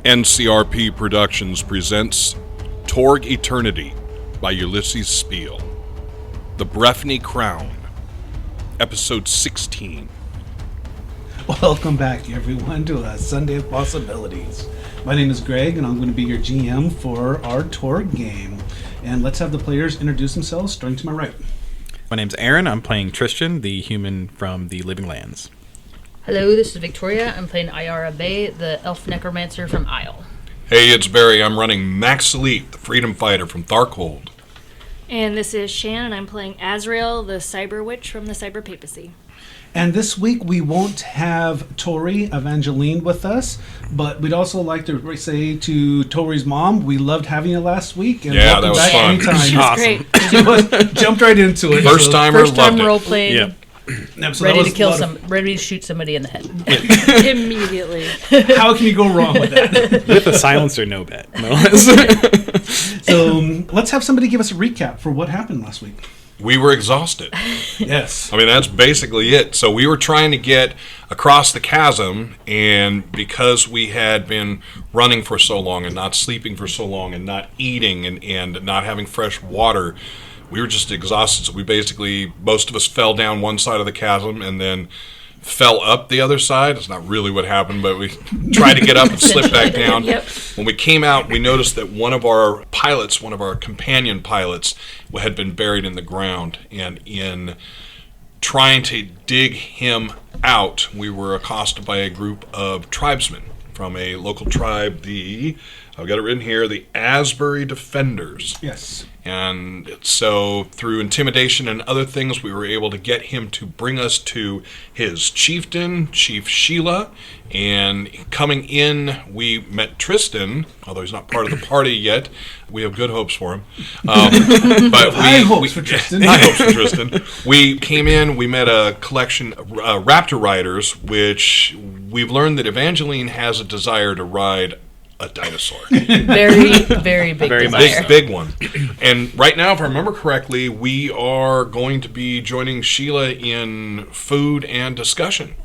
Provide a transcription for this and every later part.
NCRP Productions presents Torg Eternity by Ulisses Spiele. The Breifne Crown, Episode 16. Welcome back, everyone, to a Sunday of Possibilities. My name is Greg, and I'm going to be your GM for our Torg game. And let's have the players introduce themselves, starting to my right. My name's Aaron. I'm playing Tristan, the human from the Living Lands. Hello, this is Victoria. I'm playing Iara Bay, the elf necromancer from Isle. Hey, it's Barry. I'm running Max Elite, the freedom fighter from Tharkhold. And this is Shan, and I'm playing Azrael, the cyber witch from the cyber papacy. And this week we won't have Tori, Evangeline, with us, but we'd also like to say to Tori's mom, we loved having you last week. And yeah, that was back fun. anytime. She was great. She jumped right into it. First timer, First time loved role it. playing, Yep. So ready to kill ready to shoot somebody in the head. Immediately. How can you go wrong with that? With a silencer, no bet. No. So let's have somebody give us a recap for what happened last week. We were exhausted. Yes. I mean, that's basically it. So we were trying to get across the chasm, and because we had been running for so long and not sleeping for so long and not eating and not having fresh water, we were just exhausted. So we basically, most of us fell down one side of the chasm and then fell up the other side. It's not really what happened, but we tried to get up and slip back down. Yep. When we came out, we noticed that one of our pilots, one of our companion pilots, had been buried in the ground. And in trying to dig him out, we were accosted by a group of tribesmen from a local tribe, I've got it written here, the Asbury Defenders. Yes. And so through intimidation and other things, we were able to get him to bring us to his chieftain, Chief Sheila. And coming in, we met Tristan, although he's not part of the party yet. We have good hopes for him. But High hopes for Tristan. High hopes for Tristan. We came in, we met a collection of raptor riders, which we've learned that Evangeline has a desire to ride a dinosaur. Very, very big Very much desire. so. Big one. And right now, if I remember correctly, we are going to be joining Sheila in food and discussion.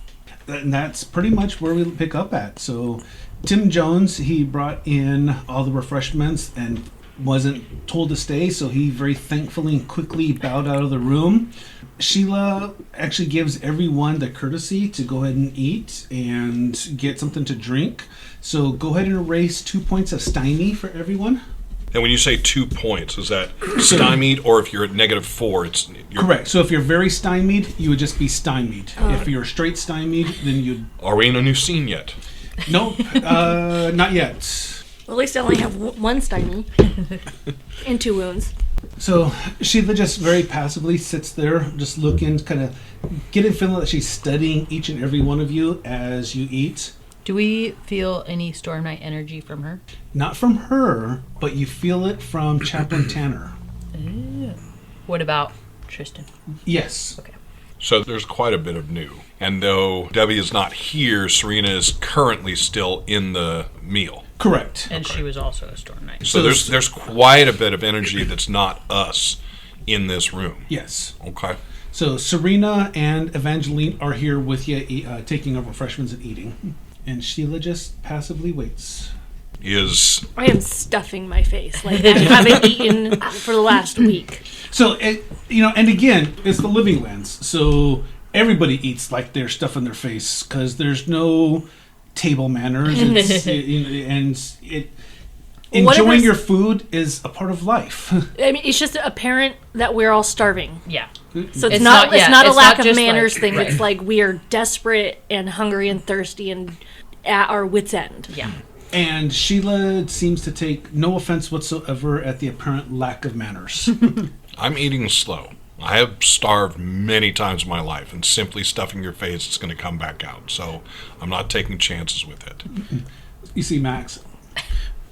And that's pretty much where we pick up at. So Tim Jones, he brought in all the refreshments and wasn't told to stay, so he very thankfully and quickly bowed out of the room. Sheila actually gives everyone the courtesy to go ahead and eat and get something to drink. So go ahead and erase 2 points of stymie for everyone. And when you say 2 points, is that stymied, or if you're at -4, you're Correct. So if you're very stymied, you would just be stymied. If you're straight stymied, then you'd... Are we in a new scene yet? No, not yet. Well, at least I only have one stymie and 2 wounds. So Sheila just very passively sits there, just looking, kind of getting feeling that she's studying each and every one of you as you eat. Do we feel any Storm Knight energy from her? Not from her, but you feel it from Chaplain Tanner. What about Tristan? Yes. Okay. So there's quite a bit of new. And though Debbie is not here, Serena is currently still in the meal. Correct. And she was also a Storm Knight. So there's quite a bit of energy that's not us in this room. Yes. Okay. So Serena and Evangeline are here with you, taking over refreshments and eating. And Sheila just passively waits. I am stuffing my face. Like, I haven't eaten for the last week. So, and again, it's the Living Lands. So everybody eats like they're stuffing their face because there's no table manners. Enjoying your food is a part of life. I mean, it's just apparent that we're all starving. Yeah. So it's not a lack of just manners like, thing. right. It's like we are desperate and hungry and thirsty and at our wits' end. Yeah. And Sheila seems to take no offense whatsoever at the apparent lack of manners. I'm eating slow. I have starved many times in my life, and simply stuffing your face is going to come back out. So I'm not taking chances with it. You see, Max.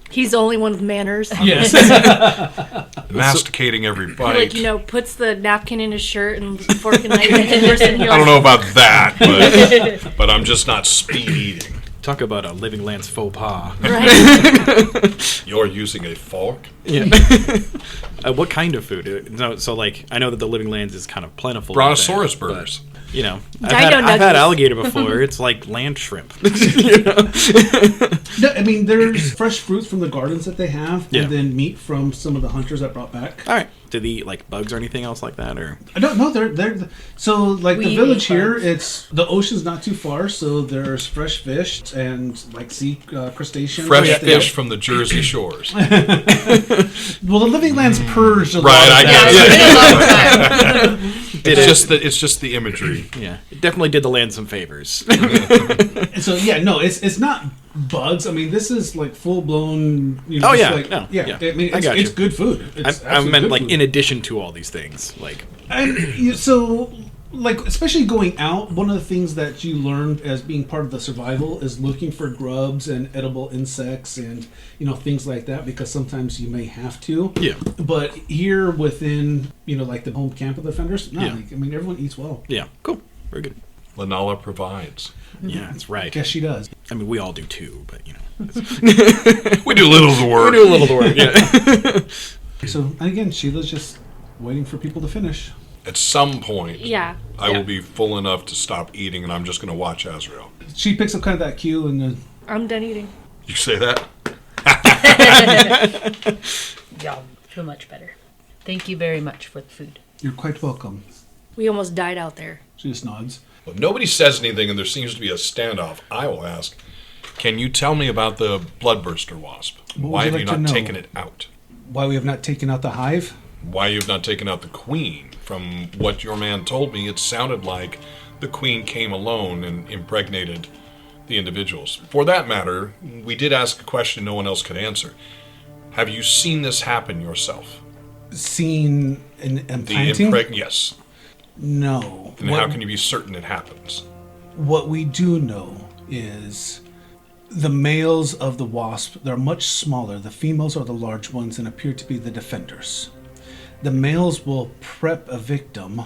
He's the only one with manners. Yes. Masticating every bite. Like, puts the napkin in his shirt and fork and knife in his and I don't know about that, but I'm just not speed eating. Talk about a Living Lands faux pas. Right. You're using a fork? Yeah. What kind of food? No, so, like, I know that the Living Lands is kind of plentiful. Brontosaurus but, burgers. You know, Dino I've had nuggies. alligator before. It's like land shrimp. No, I mean, there's fresh fruits from the gardens that they have, Yeah. and then meat from some of the hunters that brought back. All right. Did they eat like bugs or anything else like that, or? I don't know. They're so like We the village eat here. bugs. It's the ocean's not too far, so there's fresh fish and like sea crustaceans. Fresh that they- fish from the Jersey shores. Well, the living lands purged a lot Right, of I that. get it. It's been a long time. It's just the imagery. Yeah, it definitely did the land some favors. And so yeah, no, it's not bugs. I mean, this is like full blown. You know, Oh, just yeah, like, no, yeah. yeah. I mean, I it's, got it's you. good food. It's I absolutely meant good like food. in addition to all these things, like. So, like, especially going out, one of the things that you learned as being part of the survival is looking for grubs and edible insects and, things like that, because sometimes you may have to. Yeah. But here within, like the home camp of the defenders, no, Yeah. like, I mean, everyone eats well. Yeah. Cool. Very good. Lanala provides. Yeah, that's right. Guess she does. I mean, we all do too, but We do little of the work. we do a little work. Yeah. So, and again, Sheila's just waiting for people to finish. At some point, Yeah. I will be full enough to stop eating, and I'm just going to watch Azrael. She picks up kind of that cue and then I'm done eating. You say that? Yeah, feel much better. Thank you very much for the food. you're quite welcome. We almost died out there. She just nods. Well, if nobody says anything, and there seems to be a standoff, I will ask, can you tell me about the bloodburster wasp? What would Why you have like you to not know? taken it out? Why we have not taken out the hive? Why you have not taken out the queen? From what your man told me, it sounded like the queen came alone and impregnated the individuals. For that matter, we did ask a question no one else could answer. Have you seen this happen yourself? Seen in planting? Yes. No. And how can you be certain it happens? What we do know is the males of the wasp, they're much smaller. The females are the large ones and appear to be the defenders. The males will prep a victim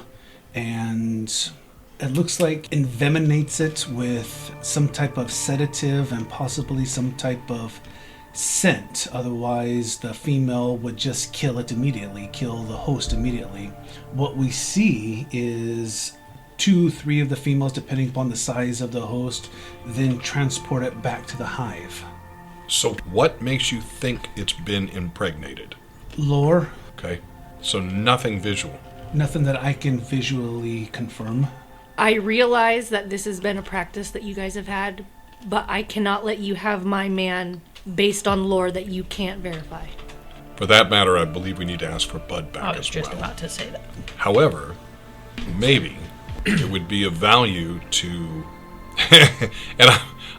and it looks like envenenates it with some type of sedative and possibly some type of scent. Otherwise, the female would just kill it immediately, kill the host immediately. What we see is 2-3 of the females, depending upon the size of the host, then transport it back to the hive. So what makes you think it's been impregnated? Lore, Okay. So nothing visual. nothing that I can visually confirm. I realize that this has been a practice that you guys have had, but I cannot let you have my man based on lore that you can't verify. For that matter, I believe we need to ask for Bud back I was as just well. about to say that. However, maybe it would be of value to... and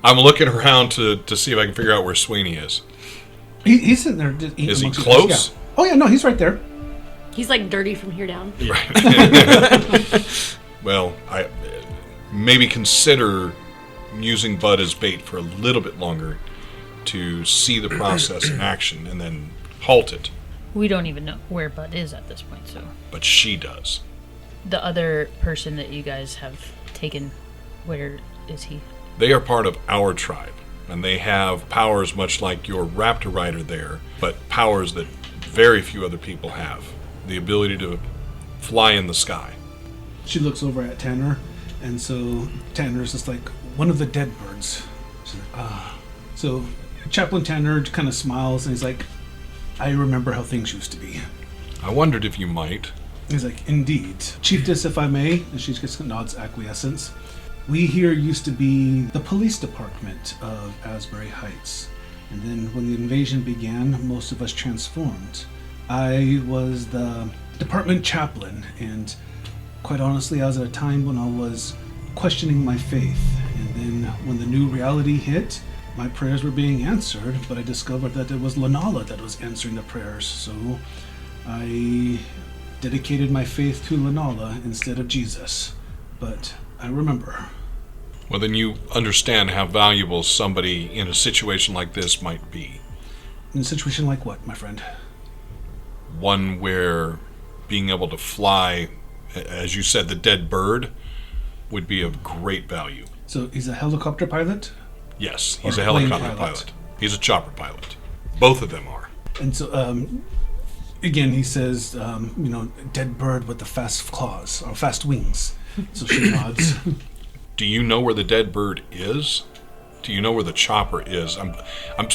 I'm looking around to see if I can figure out where Sweeney is. He's sitting there just eating. Is he amongst you guys. close? Yeah. Oh yeah, no, he's right there. He's like dirty from here down. Well, I maybe consider using Bud as bait for a little bit longer to see the process in action and then halt it. We don't even know where Bud is at this point, so. But she does. The other person that you guys have taken, where is he? They are part of our tribe, and they have powers much like your raptor rider there, but powers that very few other people have. The ability to fly in the sky. She looks over at Tanner, and so Tanner's just like one of the dead birds. She's like, ah. So Chaplain Tanner kind of smiles, and he's like, I remember how things used to be. I wondered if you might. He's like, indeed. Chiefess, if I may, and she just nods acquiescence. We here used to be the police department of Asbury Heights. And then when the invasion began, most of us transformed. I was the department chaplain, and quite honestly, I was at a time when I was questioning my faith. And then when the new reality hit, my prayers were being answered, but I discovered that it was Lanala that was answering the prayers. So I dedicated my faith to Lanala instead of Jesus. But I remember. Well, then you understand how valuable somebody in a situation like this might be. In a situation like what, my friend? One where being able to fly, as you said, the dead bird, would be of great value. So he's a helicopter pilot? Yes, he's Or a plane helicopter pilot. pilot. He's a chopper pilot. Both of them are. And so, again, he says, dead bird with the fast claws, or fast wings. So she nods. Do you know where the dead bird is? Do you know where the chopper is?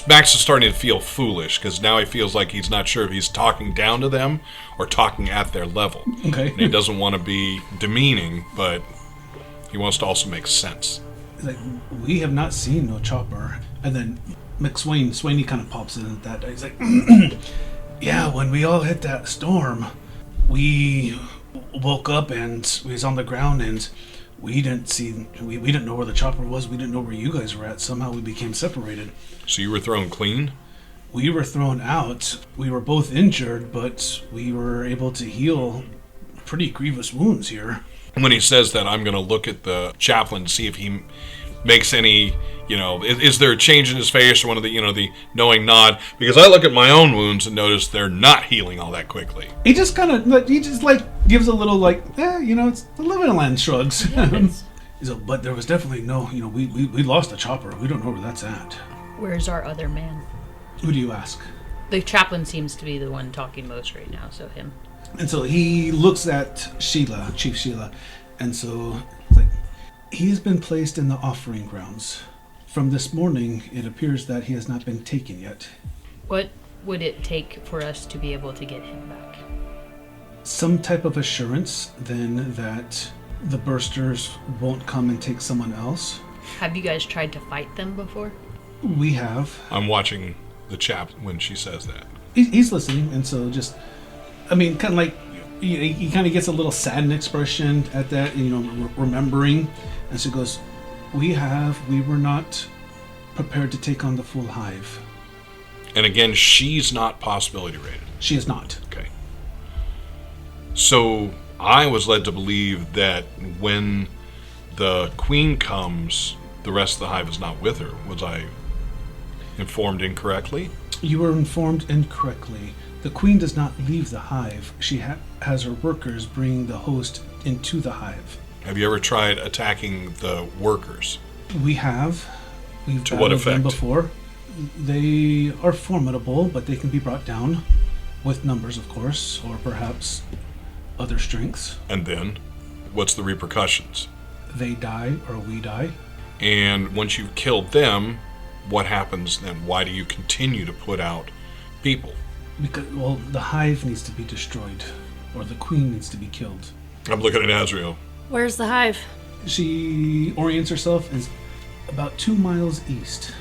Max is starting to feel foolish because now he feels like he's not sure if he's talking down to them or talking at their level. Okay. And he doesn't want to be demeaning, but he wants to also make sense. He's like, we have not seen no chopper. And then Swaney kind of pops in at that. He's like, yeah, when we all hit that storm, we woke up and we was on the ground and we didn't know where the chopper was. We didn't know where you guys were at. Somehow we became separated. So you were thrown clean? We were thrown out. We were both injured, but we were able to heal pretty grievous wounds here. When he says that, I'm going to look at the chaplain to see if he makes any, is there a change in his face or one of the, the knowing nod? Because I look at my own wounds and notice they're not healing all that quickly. He just gives a little it's the living land shrugs. He's like, but there was definitely no, we lost the chopper. We don't know where that's at. Where's our other man? Who do you ask? The chaplain seems to be the one talking most right now, so him. And so he looks at Chief Sheila, and so it's like, he's been placed in the offering grounds. From this morning, it appears that he has not been taken yet. What would it take for us to be able to get him back? Some type of assurance, then, that the bursters won't come and take someone else. Have you guys tried to fight them before? We have. I'm watching the chap when she says that. He's listening, and so just, kind of like, he kind of gets a little saddened expression at that, remembering. And so he goes, we were not prepared to take on the full hive. And again, she's not possibility rated. She is not. Okay. So I was led to believe that when the queen comes, the rest of the hive is not with her. Was I informed incorrectly? You were informed incorrectly. The queen does not leave the hive. She has her workers bring the host into the hive. Have you ever tried attacking the workers? We have. We've To what battled them effect? before. They are formidable, but they can be brought down with numbers, of course, or perhaps other strengths. And then, what's the repercussions? They die or we die. And once you've killed them, what happens then? Why do you continue to put out people? Because, the hive needs to be destroyed, or the queen needs to be killed. I'm looking at Azrael. Where's the hive? She orients herself as about 2 miles east.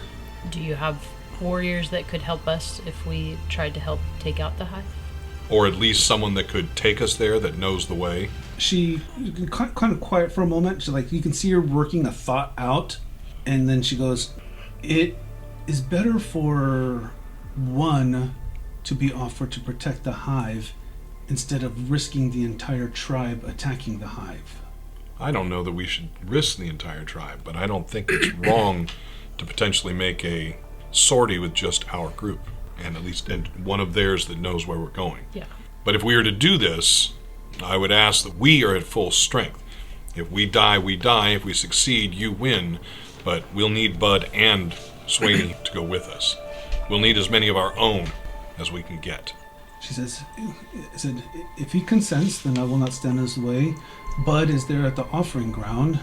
Do you have warriors that could help us if we tried to help take out the hive? Or at least someone that could take us there that knows the way. She kind of quiet for a moment. She's like, you can see her working a thought out, and then she goes, it is better for one to be offered to protect the hive instead of risking the entire tribe attacking the hive. I don't know that we should risk the entire tribe, but I don't think it's wrong to potentially make a sortie with just our group, and at least one of theirs that knows where we're going. Yeah. But if we were to do this, I would ask that we are at full strength. If we die, we die. If we succeed, you win. But we'll need Bud and Swaney to go with us. We'll need as many of our own as we can get. She says, if he consents, then I will not stand in his way. Bud is there at the offering ground,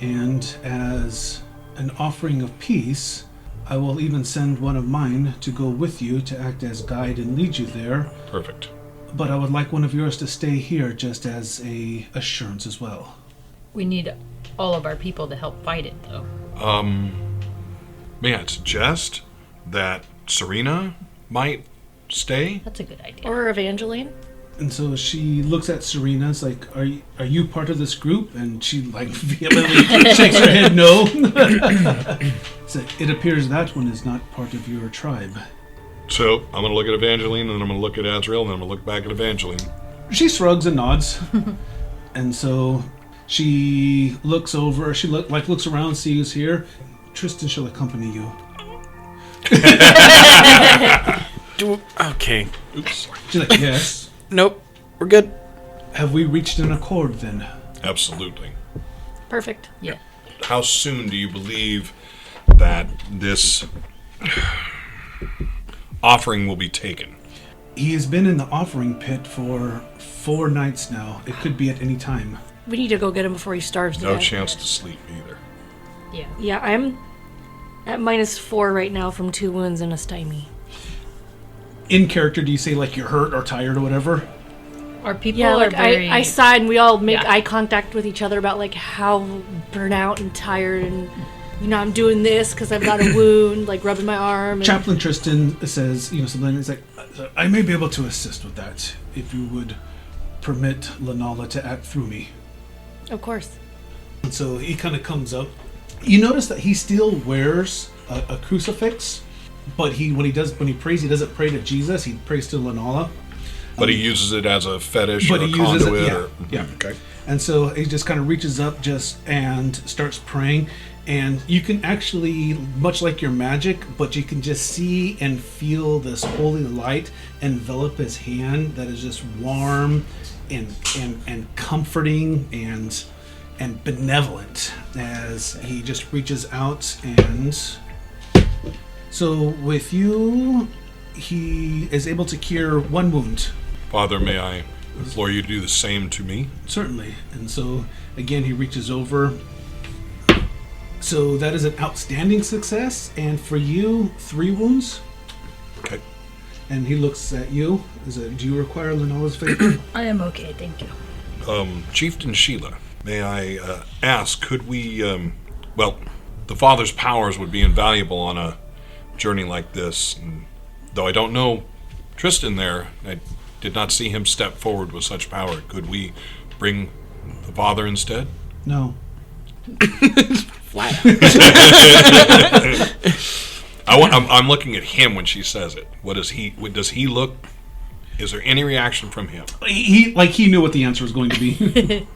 and as an offering of peace, I will even send one of mine to go with you to act as guide and lead you there. Perfect. But I would like one of yours to stay here just as a assurance as well. We need all of our people to help fight it, though. May I suggest that Serena might stay? That's a good idea. Or Evangeline? And so she looks at Serena, it's like, are you part of this group? And she vehemently shakes her head no. So it appears that one is not part of your tribe. So I'm going to look at Evangeline, and then I'm going to look at Azrael, and then I'm going to look back at Evangeline. She shrugs and nods. And so she looks over, looks around, sees who's here. Tristan shall accompany you. Okay. Oops. She's like, yes. Nope. We're good. Have we reached an accord then? Absolutely. Perfect. Yeah. How soon do you believe that this offering will be taken? He has been in the offering pit for 4 nights now. It could be at any time. We need to go get him before he starves to No death. chance to sleep either. Yeah. Yeah, At -4 right now from 2 wounds and a stymie. In character, do you say like you're hurt or tired or whatever? Our people Yeah, are like very. I sigh and we all make Yeah. eye contact with each other about like how burnt out and tired and I'm doing this because I've got a wound, like rubbing my arm. And Chaplain Tristan says, something. It's like, I may be able to assist with that if you would permit Lanala to act through me. of course. And so he kind of comes up. You notice that he still wears a crucifix, but when he prays, he doesn't pray to Jesus. He prays to Lanala. But he uses it as a fetish But or a he uses it, conduit. yeah. Okay. And so he just kind of reaches up and starts praying. And you can actually, much like your magic, but you can just see and feel this holy light envelop his hand that is just warm and comforting and benevolent as he just reaches out. And so with you, he is able to cure 1 wound. Father, may I implore you to do the same to me? Certainly. And so, again, he reaches over. So that is an outstanding success. And for you, 3 wounds. Okay. And he looks at you. Do you require Lanola's favor? I am okay, thank you. Chieftain Sheila, may I ask, could we, the Father's powers would be invaluable on a journey like this. And though I don't know Tristan there, I did not see him step forward with such power. Could we bring the Father instead? No. Flat. I'm looking at him when she says it. Does he look? Is there any reaction from him? He knew what the answer was going to be.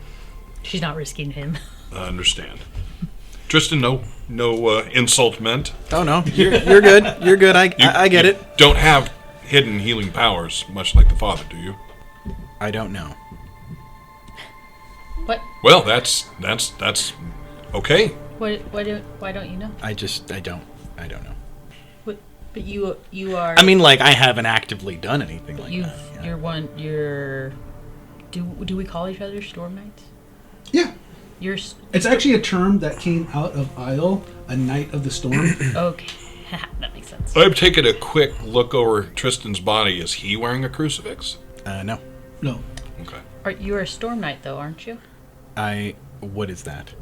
She's not risking him. I understand. Tristan, no insult meant. Oh no, you're good. You're good. I get You it. don't have hidden healing powers, much like the Father, do you? I don't know. What? Well, that's okay. Why don't you know? I don't know. But you are. I mean, like I haven't actively done anything like that. Yeah. Do we call each other Storm Knights? Yeah. You're. It's actually a term that came out of Isle, a Knight of the Storm. Okay. That makes sense. I've taken a quick look over Tristan's body. Is he wearing a crucifix? No. No. Okay. You're a Storm Knight, though, aren't you? What is that?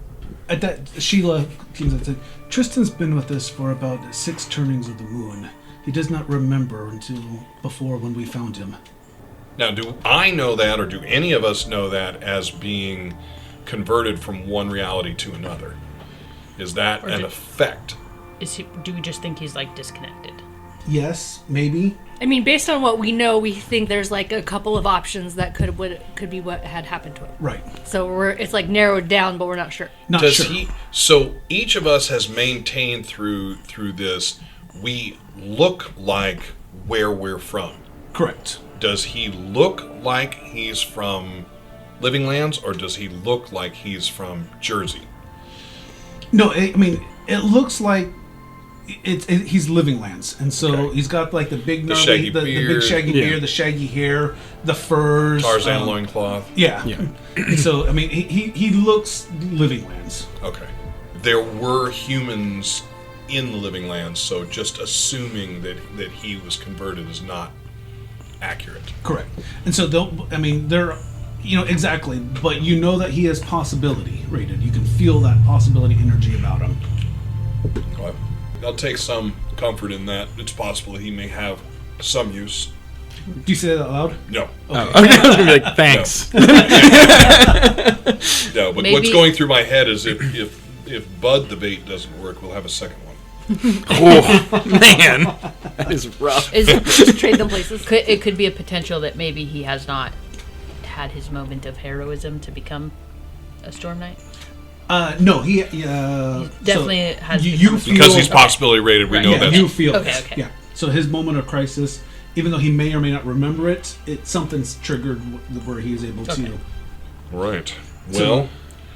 At that, Sheila said, Tristan's been with us for about 6 turnings of the moon. He does not remember until before when we found him. Now, do I know that, or do any of us know that as being converted from one reality to another? Is that an effect? Do we just think he's like disconnected? Yes, maybe. I mean, based on what we know, we think there's like a couple of options that could be what had happened to him. Right. So it's like narrowed down, but we're not sure. Not Does sure. he? So each of us has maintained through this. We look like where we're from. Correct. Does he look like he's from Living Lands, or does he look like he's from Jersey? No, I mean, it looks like he's Living Lands, and so Okay. he's got like the big gnarly, shaggy the big beard. shaggy Yeah. beard, the shaggy hair, the furs, Tarzan loincloth. Yeah. Yeah. And so I mean, he looks Living Lands. Okay. There were humans in the Living Lands, so just assuming that he was converted is not accurate. Correct. And so they're exactly, but you know that he is possibility rated. You can feel that possibility energy about him. Well, I'll take some comfort in that. It's possible that he may have some use. Do you say that out loud? No. Oh, okay. I was gonna be like, thanks. No, but Maybe- what's going through my head is if Bud the bait doesn't work, we'll have a second one. Oh man, that is rough. Just trade them places. It could be a potential that maybe he has not had his moment of heroism to become a Storm Knight. No, he definitely has you become- feel, Because he's possibility rated, we Right. know yeah, that. you feel Okay, this. okay. Yeah. So his moment of crisis, even though he may or may not remember it, something's triggered where he is able Okay. to. Right. So- Well,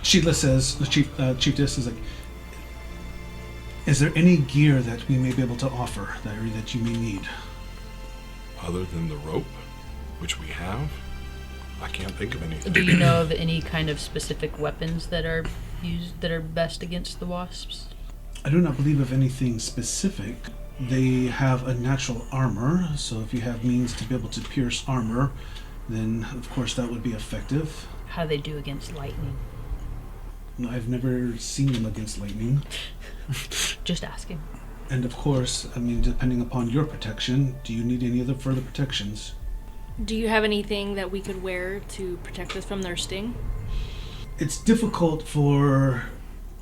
Sheila says, the chiefess is like, is there any gear that we may be able to offer that you may need? other than the rope, which we have, I can't think of anything. Do you know of any kind of specific weapons that are used that are best against the wasps? I do not believe of anything specific. They have a natural armor, so if you have means to be able to pierce armor, then of course that would be effective. How they do against lightning. I've never seen them against lightning. Just asking. And of course, I mean, depending upon your protection, do you need any other further protections? Do you have anything that we could wear to protect us from their sting? It's difficult for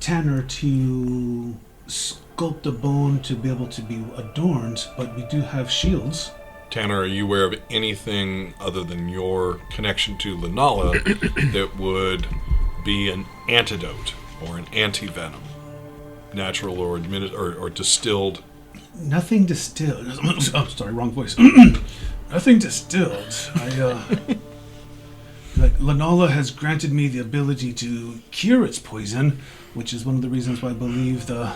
Tanner to sculpt a bone to be able to be adorned, but we do have shields. Tanner, are you aware of anything other than your connection to Linala that would be an antidote or an anti-venom? Natural or distilled? Nothing distilled. Oh, sorry, wrong voice. Nothing distilled. Like Linala has granted me the ability to cure its poison, which is one of the reasons why I believe the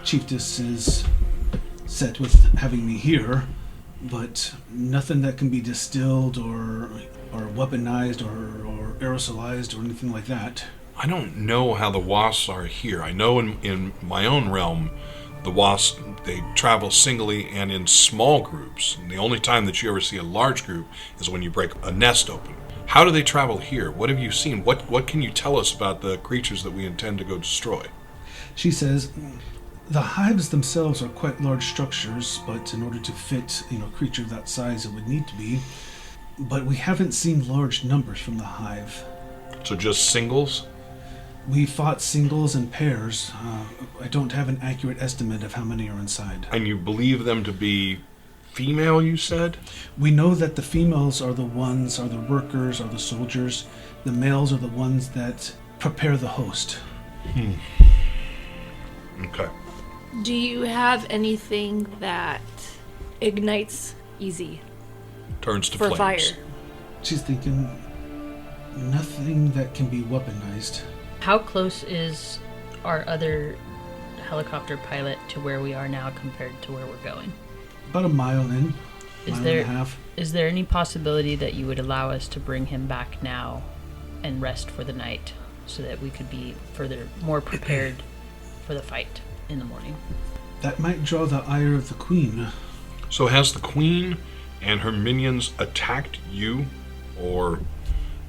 chiefess is set with having me here. But nothing that can be distilled or weaponized or aerosolized or anything like that. I don't know how the wasps are here. I know in my own realm, the wasps, they travel singly and in small groups. And the only time that you ever see a large group is when you break a nest open. How do they travel here? What have you seen? What can you tell us about the creatures that we intend to go destroy? She says, the hives themselves are quite large structures, but in order to fit, a creature that size, it would need to be. But we haven't seen large numbers from the hive. So just singles? We fought singles and pairs. I don't have an accurate estimate of how many are inside. And you believe them to be female, you said? We know that the females are the workers, are the soldiers. The males are the ones that prepare the host. Okay. Do you have anything that ignites easy Turns to for flames. fire? She's thinking nothing that can be weaponized. How close is our other helicopter pilot to where we are now compared to where we're going? About a mile in, Is mile there and a half. is there any possibility that you would allow us to bring him back now and rest for the night so that we could be more prepared for the fight in the morning? That might draw the ire of the queen. So has the queen and her minions attacked you or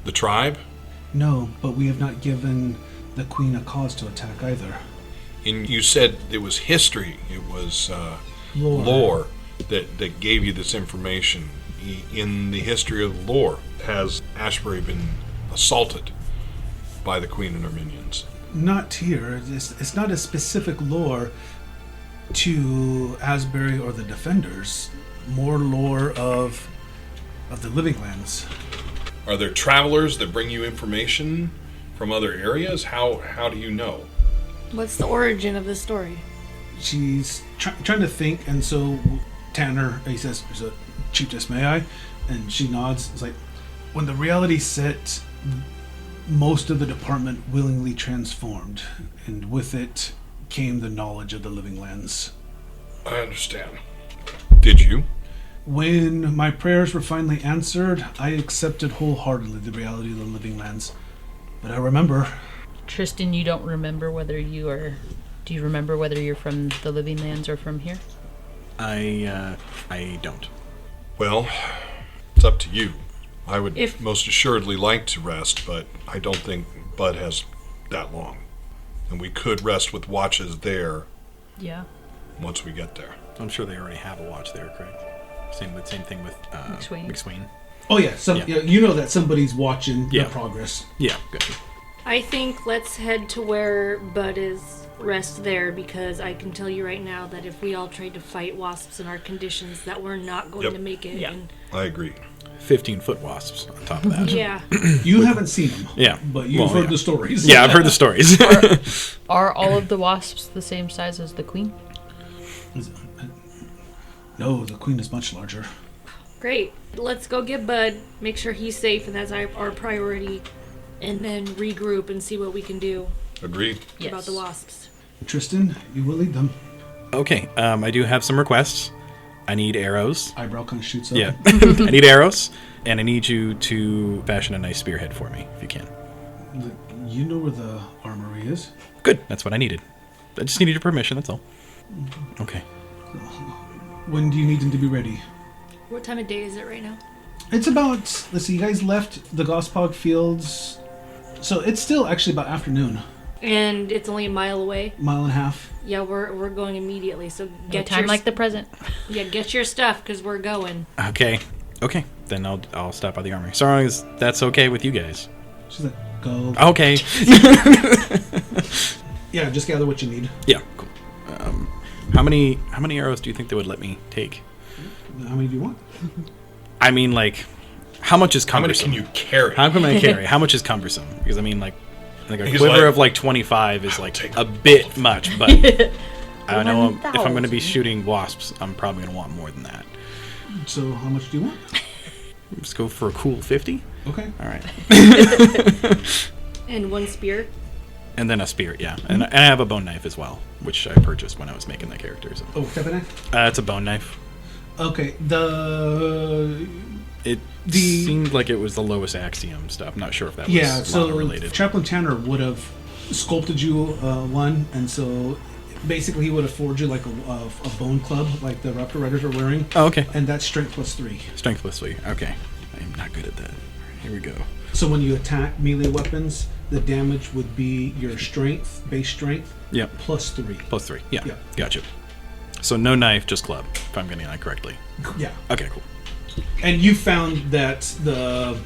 the tribe? No, but we have not given the queen a cause to attack either. And you said it was history, it was lore that gave you this information. In the history of the lore, has Ashbury been assaulted by the queen and her minions? Not here. It's not a specific lore to Asbury or the Defenders. More lore of the Living Lands. Are there travelers that bring you information from other areas? How do you know? What's the origin of this story? She's trying to think, and so Tanner, he says, "So, Chiefess, may I?" And she nods. It's like, when the reality set, most of the department willingly transformed, and with it came the knowledge of the Living Lands. I understand. Did you? When my prayers were finally answered, I accepted wholeheartedly the reality of the Living Lands. But I remember. Tristan, you don't remember whether you are... Do you remember whether you're from the Living Lands or from here? I don't. Well, it's up to you. I would If- most assuredly like to rest, but I don't think Bud has that long. And we could rest with watches there Yeah. once we get there. I'm sure they already have a watch there, correct? Same thing with McSwain. Oh yeah, Yeah. you know that somebody's watching Yeah. the progress. Yeah, good. I think let's head to where Bud is, rest there, because I can tell you right now that if we all tried to fight wasps in our conditions, that we're not going Yep. to make it. Yeah. And 15-foot wasps on top of that. yeah. You haven't seen them. Yeah. But you've heard yeah. the stories. Yeah, I've heard the stories. Are all of the wasps the same size as the queen? No, the queen is much larger. Great. Let's go get Bud, make sure he's safe, and that's our priority, and then regroup and see what we can do Agreed. Yes. about the wasps. Tristan, you will lead them. Okay, I do have some requests. I need arrows. Eyebrow kind of shoots up. Yeah, I need arrows, and I need you to fashion a nice spearhead for me, if you can. You know where the armory is. Good, that's what I needed. I just needed your permission, that's all. Okay. When do you need them to be ready? What time of day is it right now? It's about, let's see, you guys left the Gospog Fields, so it's still actually about afternoon. And it's only a mile away. Mile and a half. Yeah, we're going immediately. So Get time like the present. Yeah, get your stuff because we're going. Okay. Then I'll stop by the armory. So long as that's okay with you guys. She's like, go. Okay. Yeah, just gather what you need. Yeah. Cool. How many arrows do you think they would let me take? How many do you want? I mean, like, how much is How many cumbersome? can you carry? How can I carry? How much is cumbersome? Because I mean, like a He's quiver like, of like 25 is like take a bit much, but I know if I'm going to be 1,000. shooting wasps, I'm probably going to want more than that. So how much do you want? Let's go for a cool 50. Okay. All right. And one spear. And then a spear, yeah. And I have a bone knife as well, which I purchased when I was making the character. So. Oh, type of knife? It's a bone knife. Okay, It seemed like it was the lowest axiom stuff. Not sure if that was yeah, so lava related. Chaplain Tanner would have sculpted you one, and so basically he would have forged you like a bone club, like the Raptor Riders are wearing, Oh, okay. and that's strength plus 3. Strength plus 3. Okay. I am not good at that. Here we go. So when you attack melee weapons, the damage would be your strength, base strength, Yep. plus 3. Plus 3. Yeah. Yeah. Gotcha. So no knife, just club, if I'm getting that correctly. Yeah. Okay, cool. And you found that the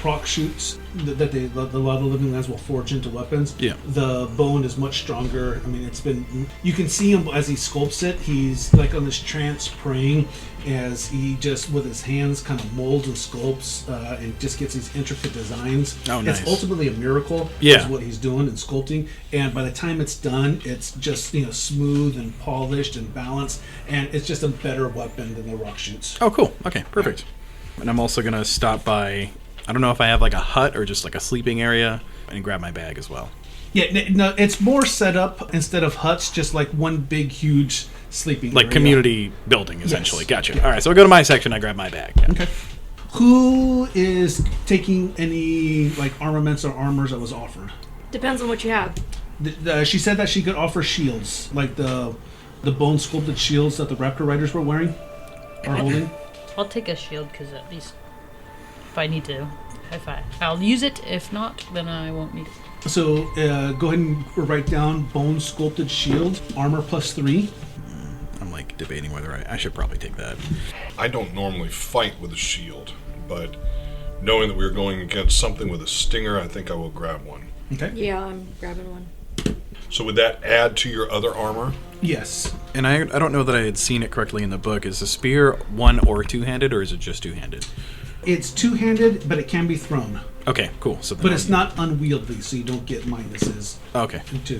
rock shoots that the lot of living lands will forge into weapons. Yeah. The bone is much stronger. I mean, it's been. You can see him as he sculpts it. He's like on this trance, praying as he just with his hands kind of molds and sculpts and just gets these intricate designs. Oh, nice. It's ultimately a miracle. Yeah. Is what he's doing and sculpting. And by the time it's done, it's just smooth and polished and balanced, and it's just a better weapon than the rock shoots. Oh, cool. Okay, perfect. And I'm also going to stop by, I don't know if I have like a hut or just like a sleeping area, and grab my bag as well. Yeah, no, it's more set up instead of huts, just like one big, huge sleeping Like area. community building, essentially. Yes. Gotcha. Yeah. All right, so I go to my section, I grab my bag. Yeah. Okay. Who is taking any like armaments or armors that was offered? Depends on what you have. She said that she could offer shields, like the bone sculpted shields that the Raptor Riders were wearing or holding. I'll take a shield because at least if I need to high five, I'll use it. If not, then I won't need it. So go ahead and write down bone sculpted shield, armor plus 3. I'm like debating whether I should probably take that. I don't normally fight with a shield, but knowing that we're going against something with a stinger, I think I will grab one. Okay. Yeah, I'm grabbing one. So would that add to your other armor? Yes. And I don't know that I had seen it correctly in the book. Is the spear one or two-handed, or is it just two-handed? It's two-handed, but it can be thrown. Okay, cool. So But it's not unwieldy, so you don't get minuses Okay. to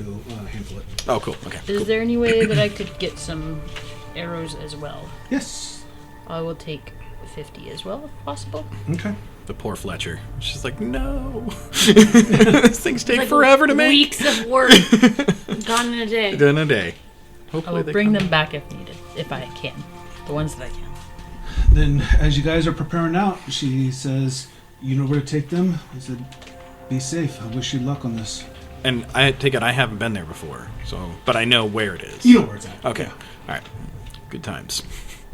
handle it. Oh, cool. Okay. Is Cool. there any way that I could get some arrows as well? Yes. I will take 50 as well, if possible. Okay. The poor Fletcher. She's like, no. These things take Like forever to make. Weeks of work gone in a day. In a day. I Hopefully will they bring come. them back if needed, if I can. The ones that I can. Then, as you guys are preparing out, she says, "You know where to take them?" I said, "Be safe. I wish you luck on this." And I take it I haven't been there before, so but I know where it is. You know where it's at. Okay. Yeah. All right. Good times.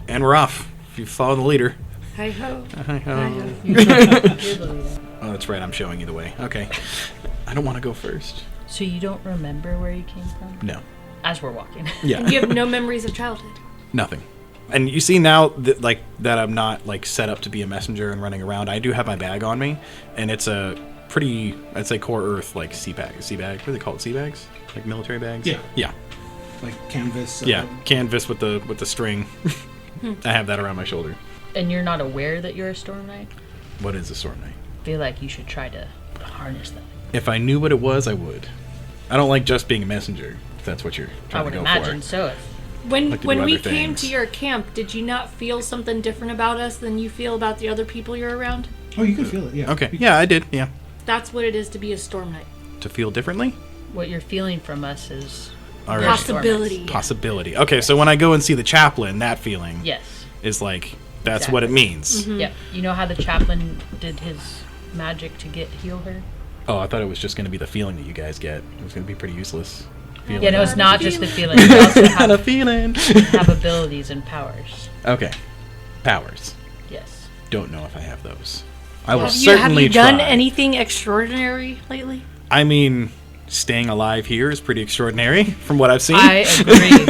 And we're off. If you follow the leader. Hi ho. Hi-ho. You're the leader. Oh, that's right. I'm showing you the way. Okay. I don't want to go first. So you don't remember where you came from? No. As we're walking. Yeah. And you have no memories of childhood. Nothing. And you see now that that I'm not like set up to be a messenger and running around. I do have my bag on me, and it's a pretty, I'd say, core Earth like sea bag. What do they call it? Sea bags? Like military bags? Yeah. Yeah. Like canvas. Yeah. Canvas with the string. I have that around my shoulder. And you're not aware that you're a Storm Knight? What is a Storm Knight? I feel like you should try to harness that. If I knew what it was, I would. I don't like just being a messenger. If that's what you're I trying would to go imagine for. so. When Like to do when we other came things. to your camp, did you not feel something different about us than you feel about the other people you're around? Oh, you can feel it. Yeah. Okay. Yeah, I did. Yeah. That's what it is to be a storm knight. To feel differently? What you're feeling from us is All we're right. Storm Possibility. Knights. Possibility. Okay, so when I go and see the chaplain, that feeling Yes. is like, that's what it Exactly. means. Mm-hmm. Yeah. You know how the chaplain did his magic to heal her? Oh, I thought it was just going to be the feeling that you guys get. It was going to be pretty useless. feeling. Yeah, no, it's not just the feeling. You also Had a have, feeling. have abilities and powers. Okay. Powers. Yes. Don't know if I have those. I will Have certainly you done try. anything extraordinary lately? I mean, staying alive here is pretty extraordinary from what I've seen. I agree.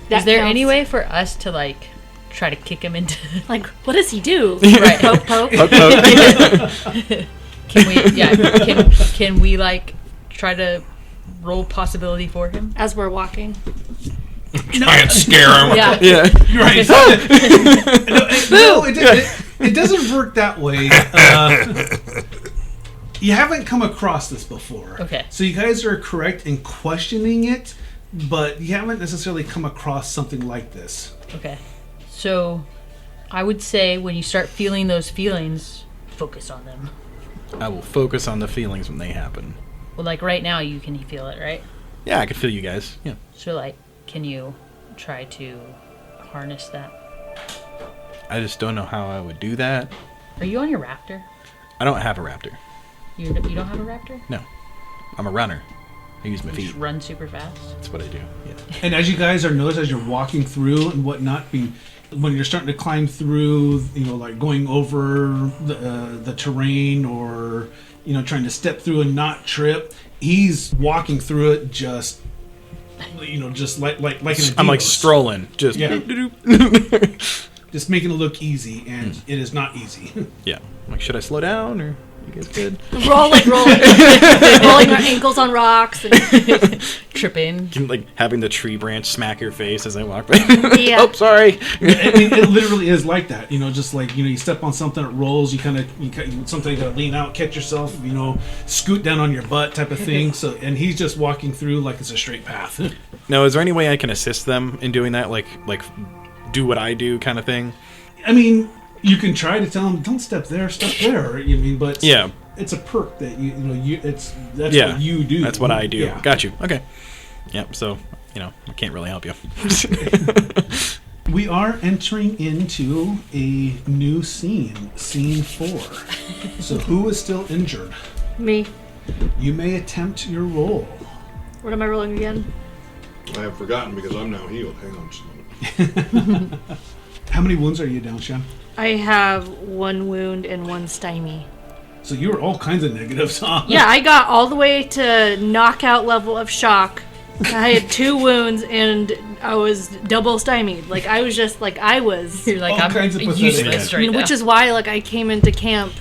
That Is there counts. any way for us to like try to kick him into? Like, what does he do? Right. Poke, poke. Poke, poke. Can we? Yeah. Can we like try to roll possibility for him? As we're walking. Try and scare him. Yeah. Yeah. You're right. No, it doesn't work that way. You haven't come across this before. Okay. So you guys are correct in questioning it, but you haven't necessarily come across something like this. Okay. So, I would say when you start feeling those feelings, focus on them. I will focus on the feelings when they happen. Well, like right now, you can feel it, right? Yeah, I can feel you guys. Yeah. So, like, can you try to harness that? I just don't know how I would do that. Are you on your raptor? I don't have a raptor. You don't have a raptor? No. I'm a runner. I use my You feet. just run super fast. That's what I do. Yeah. And as you guys are noticed, as you're walking through and whatnot, when you're starting to climb through, like going over the terrain or, trying to step through and not trip, he's walking through it just like an I'm like Adidas. strolling. Just Yeah. Just making it look easy, and it is not easy. Yeah. I'm like, should I slow down or you guys good? Rolling our ankles on rocks. And, Tripping. Like having the tree branch smack your face as I walk by. yeah. Oh, sorry. I mean, it literally is like that. Just like you step on something, it rolls. Sometimes you gotta lean out, catch yourself. Scoot down on your butt, type of thing. So, and he's just walking through like it's a straight path. Now, is there any way I can assist them in doing that? Like do what I do kind of thing? I mean, you can try to tell him, don't step there, step there. But Yeah. it's a perk that that's Yeah. what you do. That's what I do. Yeah. Got you. Okay. Yep. So, I can't really help you. We are entering into a new scene 4. So who is still injured? Me. You may attempt your roll. What am I rolling again? I have forgotten because I'm now healed. Hang on just a minute. How many wounds are you down, Shan? I have 1 wound and 1 stymie. So you were all kinds of negatives, huh? Yeah, I got all the way to knockout level of shock. I had 2 wounds and I was double stymied. Like I was just like I was, You're like, All I'm kinds of pathetic. useless right now. which is why like I came into camp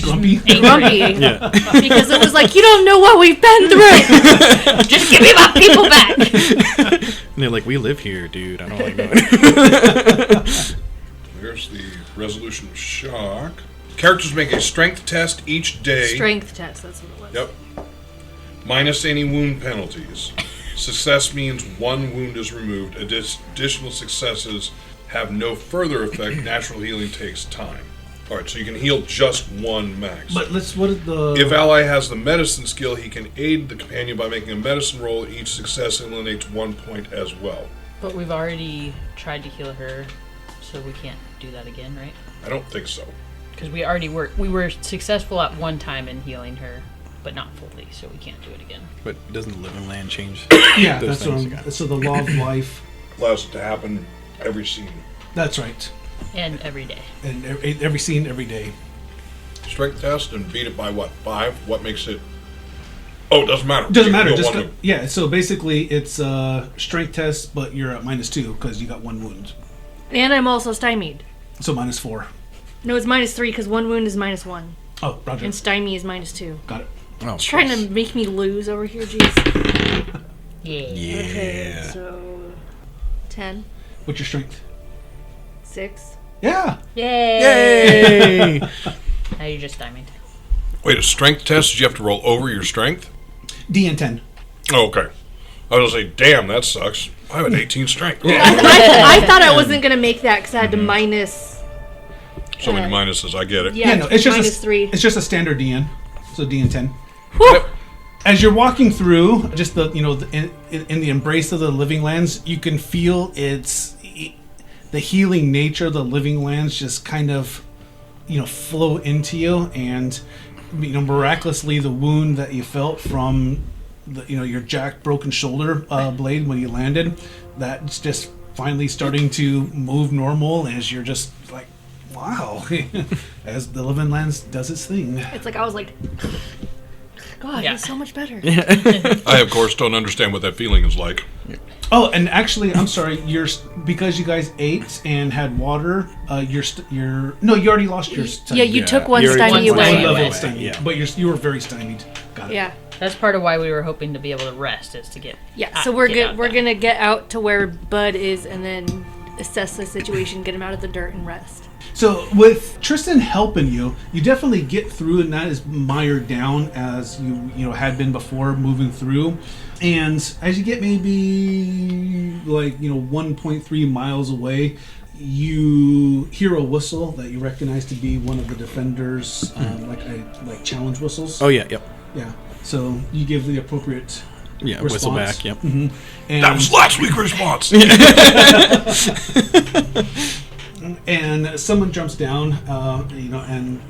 Grumpy. grumpy Yeah. because it was like you don't know what we've been through. Just give me my people back. And they're like, we live here, dude. I don't like knowing. Here's the resolution of shock. Characters make a strength test each day. Strength test. That's what it was. Yep. Minus any wound penalties. Success means 1 wound is removed. Additional successes have no further effect. Natural healing takes time. Alright, so you can heal just 1 max. But what is the... If ally has the medicine skill, he can aid the companion by making a medicine roll. Each success eliminates 1 point as well. But we've already tried to heal her, so we can't do that again, right? I don't think so. Because we were successful at one time in healing her, but not fully, so we can't do it again. But doesn't the living land change? Yeah, those that's what things? Okay. so the law of life. Allows it to happen every scene. That's right. And every day. And every scene, every day. Strength test and beat it by what? 5? What makes it... Oh, it doesn't matter. Doesn't matter. You Just don't want yeah. So basically, it's a strength test, but you're at -2 because you got 1 wound. And I'm also stymied. So -4. No, it's -3 because 1 wound is -1, Oh, Roger. and stymie is -2. Got it. Oh, It's trying to make me lose over here, jeez. Yeah. Okay, Yeah. so 10, What's your strength? 6. Yeah. Yay! Yay! Now you're just stymied. Wait, a strength test? Did you have to roll over your strength? D and 10. Oh, okay. I was like, damn, that sucks. I have an 18 strength. I thought I wasn't gonna make that because I had to minus. So many minuses, I get it. Yeah, no, it's just -3. It's just a standard DN. So D and 10. Whew. As you're walking through, just in the embrace of the living lands, you can feel the healing nature of the living lands just kind of, flow into you, and miraculously the wound that you felt from your jacked, broken shoulder blade when you landed. That's just finally starting to move normal as you're just like, wow, as the Living Lands does its thing. It's like I was like, God, Yeah. he's so much better. I, of course, don't understand what that feeling is like. Oh, and actually, I'm sorry. Because you guys ate and had water. You already lost your stymie. Yeah, you took one You already stymie took one away. One away. level stymie. Yeah. But you were very stymied. Got it. Yeah, That's part of why we were hoping to be able to rest, is to get. yeah. So we're get good. out We're there. gonna get out to where Bud is, and then assess the situation, get him out of the dirt, and rest. So with Tristan helping you, you definitely get through and not as mired down as you had been before moving through. And as you get maybe 1.3 miles away, you hear a whistle that you recognize to be one of the defenders, like challenge whistles. Oh, yeah, yep. Yeah. So you give the appropriate Yeah, response. whistle back, yep. And That was last week's response. and someone jumps down, and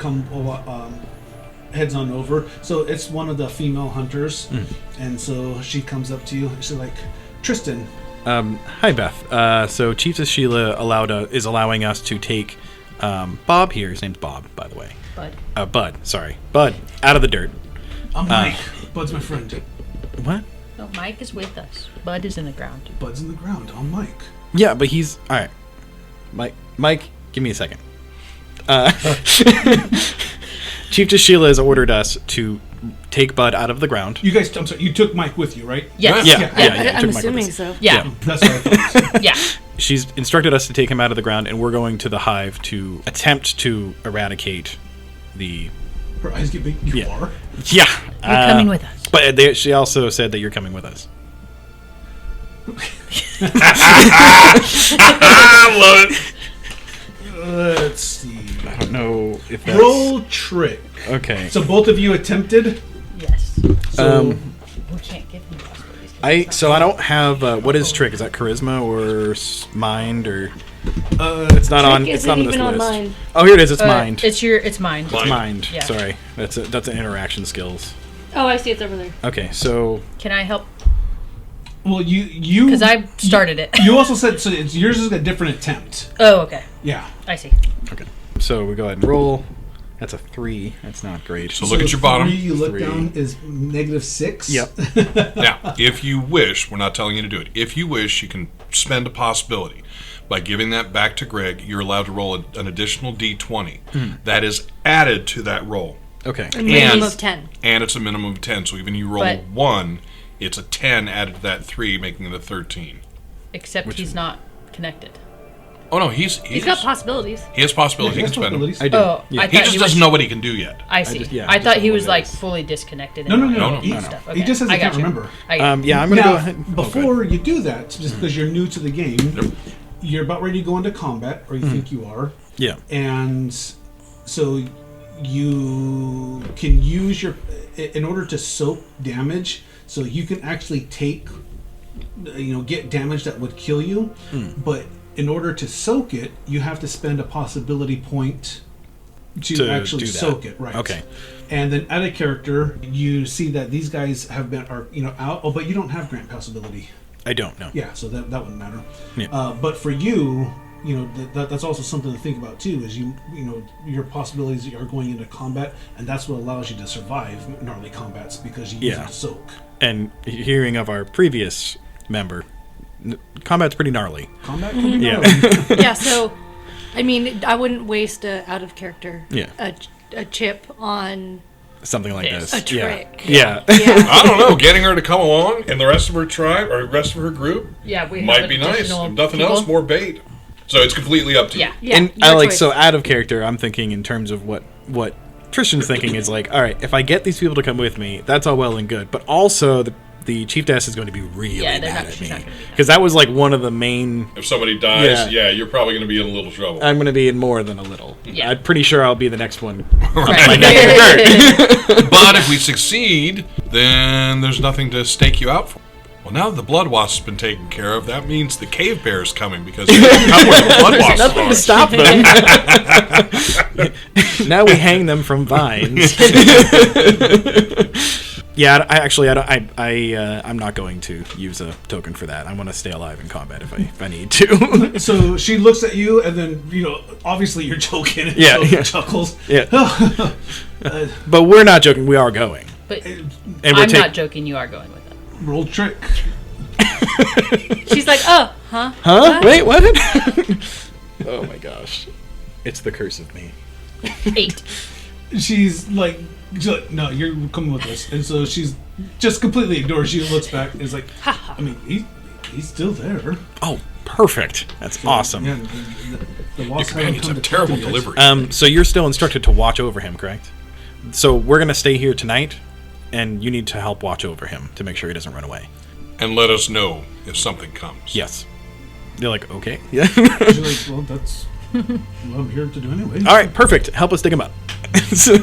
heads on over. So it's one of the female hunters, and so she comes up to you. She's like, Tristan. Hi, Beth. So Chiefess Sheila is allowing us to take Bob here. His name's Bob, by the way. Bud. Bud, out of the dirt. I'm Mike. Bud's my friend. What? No, Mike is with us. Bud is in the ground. Bud's in the ground. I'm Mike. Yeah, but he's... All right. Mike, give me a second. Chiefess Sheila has ordered us to take Bud out of the ground. You guys, I'm sorry, you took Mike with you, right? Yes. Yeah. I'm took Mike with assuming us. so. Yeah. That's what I thought. Yeah. She's instructed us to take him out of the ground, and we're going to the hive to attempt to eradicate the... Her eyes get big. You Yeah. are? Yeah. You're coming with us. But she also said that you're coming with us. I love it. Let's see. I don't know if that's... Roll trick. Okay. So both of you attempted. Yes. So We can't give him possibilities. I don't have... what is trick? Is that charisma or mind or... uh, It's not on. Trick It's not on isn't this even on list. mine. Oh, here it is. It's mind. It's mind. Mind. Mind. Yeah. Sorry, that's an interaction skills. Oh, I see. It's over there. Okay, so Can I help? well, you Because I started it. You also said so. Yours is a different attempt. Oh, okay. Yeah. I see. we go ahead and roll. That's a 3. That's not great. So look at your bottom. 3 you look 3. down is -6. Yep. Now, if you wish, we're not telling you to do it. If you wish, you can spend a possibility. By giving that back to Greg, you're allowed to roll an additional D20. That is added to that roll. Okay. A minimum And- of 10. And it's a minimum of 10. So even you roll But- a 1, it's a 10 added to that 3, making it a 13. Except he's not connected. Oh, no, he's He's got possibilities. he has possibilities. He he has can spend them. possibilities. I do. Oh, yeah. I He thought just he doesn't was. know what he can do yet. I see. just- yeah, I just thought don't he know was what it like is. fully disconnected. No. No. He, Stuff. he Okay. just says I he can't got you. remember. Yeah, I'm gonna Now, go ahead. before you do that, just because you're new to the game, you're about ready to go into combat, or you think you are, Yeah. and so you can use your in order to soak damage. So you can actually take, get damage that would kill you, but in order to soak it, you have to spend a possibility point to actually do that. soak it. Right. Okay. And then at a character, you see that these guys are out. Oh, but you don't have grant possibility. I don't know. Yeah, so that wouldn't matter. Yeah. But for you, that's also something to think about too. Is your possibilities are going into combat, and that's what allows you to survive gnarly combats because you use it Yeah. to soak. And hearing of our previous member, combat's pretty gnarly. Combat can be Yeah. gnarly. Yeah, so, I mean, I wouldn't waste out of character Yeah. a chip on Something like This. this. a trick. Yeah. Yeah. I don't know. Getting her to come along and the rest of her tribe or rest of her group Yeah, we might have be nice. additional If nothing people. else, more bait. So it's completely up to Yeah. you. Yeah, And your I like choice. so out of character. I'm thinking in terms of what Tristan's thinking is like. All right, if I get these people to come with me, that's all well and good. But also the chiefess is going to be really Yeah, they're mad not- at she's me not gonna be nice. because that was like one of the main. If somebody dies, Yeah. you're probably going to be in a little trouble. I'm going to be in more than a little. Yeah. I'm pretty sure I'll be the next one. Right. But if we succeed, then there's nothing to stake you out for. Well, now that the blood wasp's been taken care of, that means the cave bear's coming because you know where the blood wasps Nothing are. to stop them. Now we hang them from vines. Yeah, I'm not going to use a token for that. I want to stay alive in combat if I need to. So she looks at you, and then obviously you're joking. And Yeah, so yeah. chuckles. Yeah. But we're not joking. We are going. But And I'm not joking. You are going with it. Roll trick. She's like, oh, huh? Huh? Wait, what? Oh my gosh. It's the curse of me. 8. She's like, no, you're coming with us. And so she's just completely ignores you, looks back, and is like, I mean, he's still there. Oh, perfect. That's awesome. Yeah, the Your wasp companions haven't have come terrible to yet. delivery. So you're still instructed to watch over him, correct? So we're going to stay here tonight, and you need to help watch over him to make sure he doesn't run away. And let us know if something comes. Yes. They're like, okay. Yeah. She's like, well, that's what I'm here to do anyway. All right, perfect. Help us dig him up. So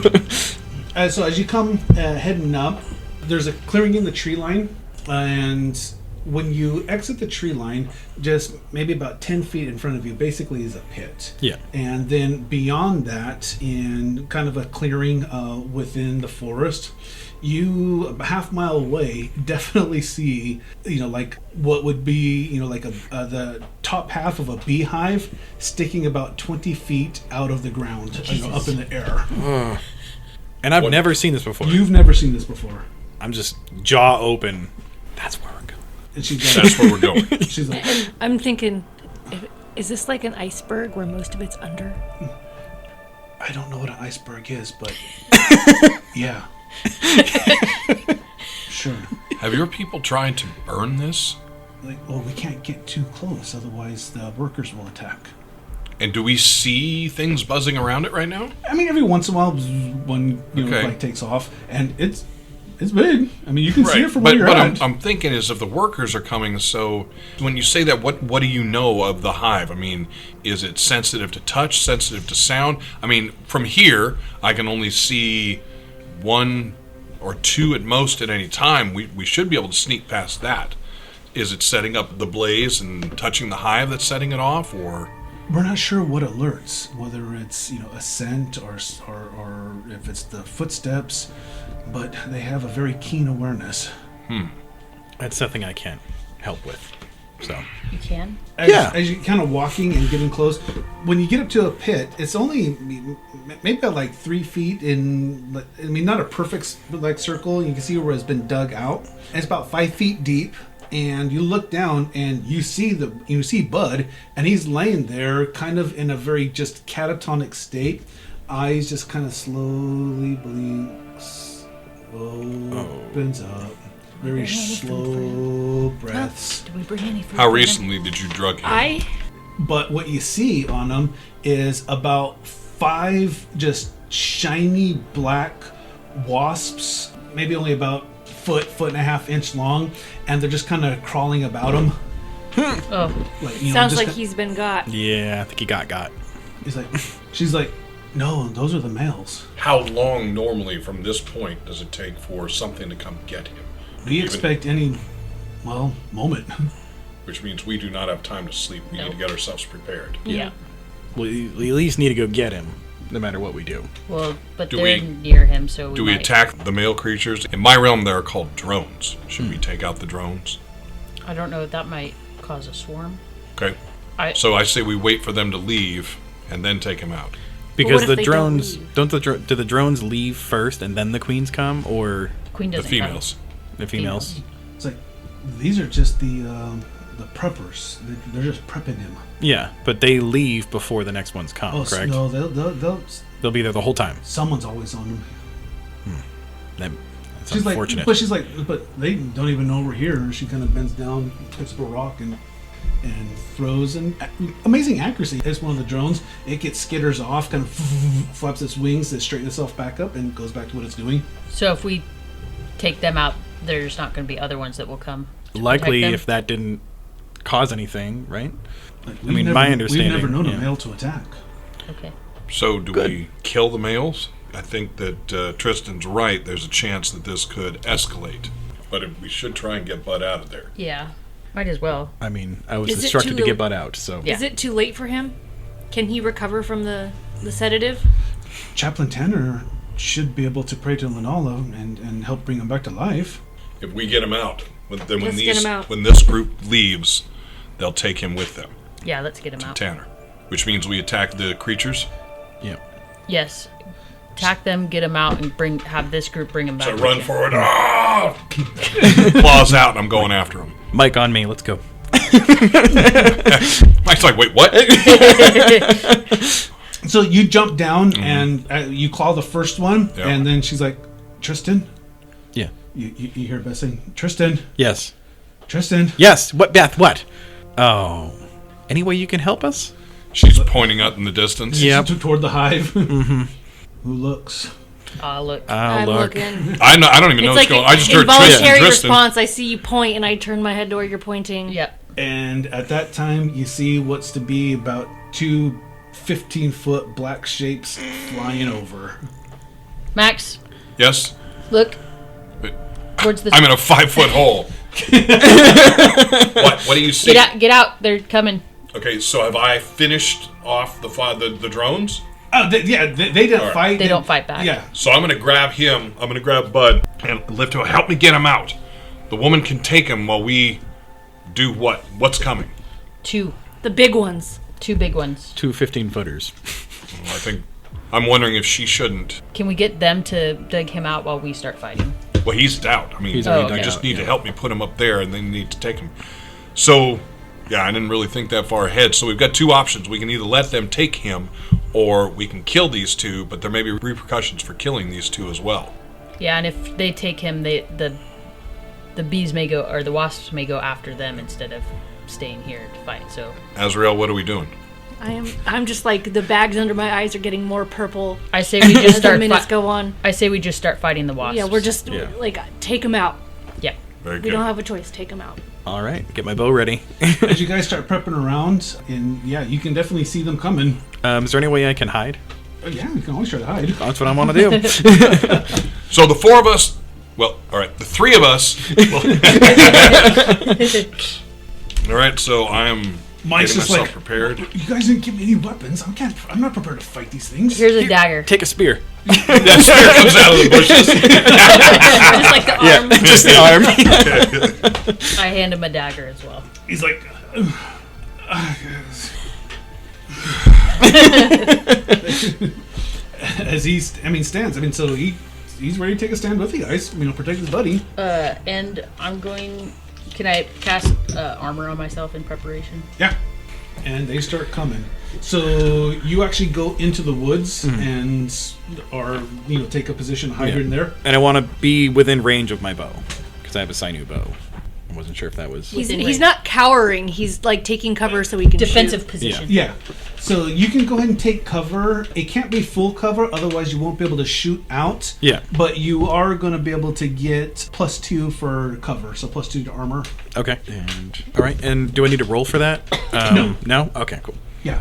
as you come heading up, there's a clearing in the tree line, and when you exit the tree line, just maybe about 10 feet in front of you, basically is a pit. Yeah. And then beyond that, in kind of a clearing within the forest, you, a half mile away, definitely see, like what would be, like the top half of a beehive sticking about 20 feet out of the ground, up in the air. And I've never seen this before. You've never seen this before. I'm just jaw open. That's where we're going. And she's like, That's where we're going. she's like, I'm thinking, is this like an iceberg where most of it's under? I don't know what an iceberg is, but yeah. Sure. Have your people tried to burn this? Like, well, we can't get too close, otherwise the workers will attack. And do we see things buzzing around it right now? I mean, every once in a while, one Okay. flight takes off, and it's big. I mean, you can see it from where but you're but at. I'm thinking is if the workers are coming, so when you say that, what do you know of the hive? I mean, is it sensitive to touch, sensitive to sound? I mean, from here, I can only see 1 or 2 at most at any time. We should be able to sneak past that. Is it setting up the blaze and touching the hive that's setting it off, or? We're not sure what alerts, whether it's a scent or if it's the footsteps, but they have a very keen awareness. That's something I can't help with. So You can? As you're kind of walking and getting close, when you get up to a pit, it's only maybe about like 3 feet in. I mean, not a perfect circle. You can see where it's been dug out. And it's about 5 feet deep. And you look down and you see Bud, and he's laying there, kind of in a very just catatonic state. Eyes just kind of slowly blinks, opens up, very slow breaths. Did we bring any food? How for him? recently did you drug him? But what you see on him is about 5 just shiny black wasps, maybe only about foot and a half inch long, and they're just kind of crawling about him. Oh, Sounds like he's been got. yeah, I think he got. She's like, no, those are the males. How long normally from this point does it take for something to come get him? We expect any, moment. Which means we do not have time to sleep. We need to get ourselves prepared. yeah. We at least need to go get him, no matter what we do. Well, but Do they're we- near him, so we Do we might- attack the male creatures? In my realm, they're called drones. Should we take out the drones? I don't know. That might cause a swarm. Okay. So I say we wait for them to leave and then take him out. Because if the they don't drones leave? do the drones leave first and then the queens come, or Queen The doesn't females. the females? It's like, these are just the preppers. They're just prepping him. Yeah, but they leave before the next ones come, correct? No, they'll They'll be there the whole time. someone's always on them. That's She's unfortunate. but they don't even know we're here. And she kind of bends down, picks up a rock, and throws. And amazing accuracy. It's one of the drones. It gets skitters off, kind of flaps its wings to straighten itself back up, and goes back to what it's doing. So if we take them out, there's not going to be other ones that will come. to Likely, protect them? if that didn't cause anything, right? Like, mean, my understanding, We've never known yeah. a male to attack. Okay. So do we kill the males? I think that Tristan's right. There's a chance that this could escalate. But we should try and get Bud out of there. Yeah. Might as well. I mean, I was Is it instructed too to get late? Bud out, so Yeah. Is it too late for him? Can he recover from the sedative? Chaplain Tanner should be able to pray to Linala and help bring him back to life. If we get him out, then Let's get him out. when this group leaves, they'll take him with them Yeah, let's get him to out. Tanner, which means we attack the creatures. Yeah. Yes. Attack them, get him out, and have this group bring him back. So I with run you. forward. Ah! Claws out, and I'm going after him. Mike on me. Let's go. Mike's like, wait, what? So you jump down and you claw the first one, Yeah. and then she's like, Tristan? Yeah. You hear Beth saying, Tristan, Yes. Tristan. Yes. What, Beth? What? Oh. Any way you can help us? She's pointing out in the distance. Yep. Toward the hive. Who looks? Look. I'm look. looking. I don't even know It's what's like going an on. I just heard involuntary Tristan. response. I see you point, and I turn my head to where you're pointing. Yep. And at that time, you see what's to be about two 15-foot black shapes flying over. Max, Yes? look. Wait. Towards the. I'm in a 5-foot hole. What do you see? Get out. They're coming. Okay, so have I finished off the drones? Oh, they didn't All right. fight. They don't fight back. Yeah. So I'm going to grab him. I'm going to grab Bud and lift him. Help me get him out. The woman can take him while we do what? What's coming? The big ones. Two big ones. 2 15-footers. I think I'm wondering if she shouldn't. Can we get them to dig him out while we start fighting? Well, he's out. I mean, He's already I dug just out, need to yeah. help me put him up there, and they need to take him. So, yeah, I didn't really think that far ahead. So we've got two options. We can either let them take him, or we can kill these two, but there may be repercussions for killing these two as well. Yeah, and if they take him, the bees may go, or the wasps may go after them instead of staying here to fight. So Azrael, what are we doing? I'm just like, the bags under my eyes are getting more purple I say we just as the start. minutes go on. I say we just start fighting the wasps. Yeah, we're just like, take them out. Yeah. Very We good. don't have a choice. Take them out. All right. Get my bow ready. As you guys start prepping around, and yeah, you can definitely see them coming. Is there any way I can hide? Oh, yeah, you can always try to hide. That's what I want to do. So the four of us, well, all right, the three of us. All right, so I am Mike's getting just myself like, prepared. You guys didn't give me any weapons. I'm not prepared to fight these things. Here's a dagger. Take a spear. That spear comes out of the bushes. Just like the arm. Just the arm. I hand him a dagger as well. He's like, as he stands. So he's ready to take a stand with you guys. Protect his buddy. And I'm going. Can I cast armor on myself in preparation? Yeah. And they start coming. So you actually go into the woods and are take a position, hide in there. And I want to be within range of my bow because I have a sinew bow. I wasn't sure if that was. He's range. not cowering. He's like taking cover so we can Defensive shoot. position. Yeah. So you can go ahead and take cover. It can't be full cover, otherwise you won't be able to shoot out. Yeah. But you are going to be able to get +2 for cover, so +2 to armor. Okay. And all right. And do I need to roll for that? No. No. Okay. Cool. Yeah.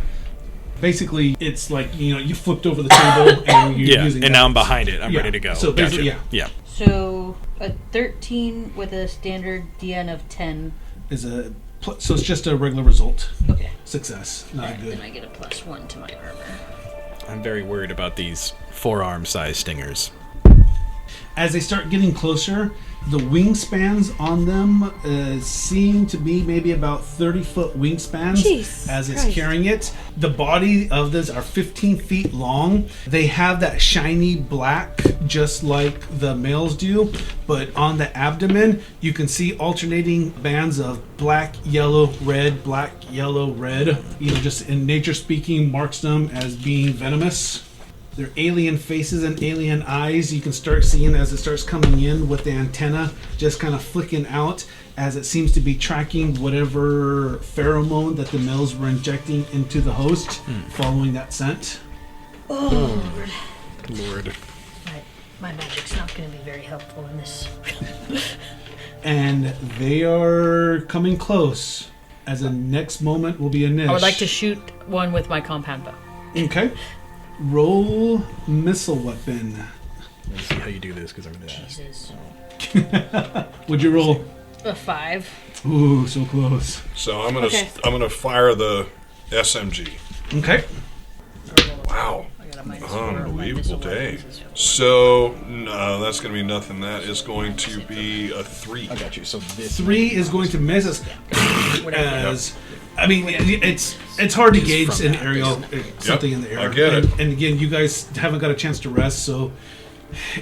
Basically, it's like you flipped over the table and you're Yeah. using And that. now I'm behind it. I'm Yeah. ready to go. So basically, Gotcha. Yeah. So a 13 with a standard DN of 10. is so it's just a regular result. Okay. Success, not Alright, good. then I get a +1 to my armor. I'm very worried about these forearm-sized stingers. As they start getting closer, the wingspans on them seem to be maybe about 30-foot wingspans Jesus as it's Christ. carrying it. The body of this are 15 feet long. They have that shiny black, just like the males do, but on the abdomen, you can see alternating bands of black, yellow, red, black, yellow, red. Just in nature speaking, marks them as being venomous. Their alien faces and alien eyes you can start seeing as it starts coming in with the antenna just kind of flicking out as it seems to be tracking whatever pheromone that the males were injecting into the host following that scent. Oh, Lord. my magic's not going to be very helpful in this. And they are coming close. As the next moment will be a niche. I would like to shoot one with my compound bow. Okay. Roll missile weapon. Let's see how you do this because I'm going to ask. Jesus. Would you roll? A 5. Ooh, so close. So I'm gonna Okay. I'm gonna fire the SMG. Okay. Wow. I got a -4. Unbelievable My day. missiles is- So, no, that's going to be nothing. That is going to be a 3. I got you. So this 3 is going to miss us. Whatever. As I mean, it's hard to gauge from in that. aerial something in the air. I get it. And again, you guys haven't got a chance to rest, so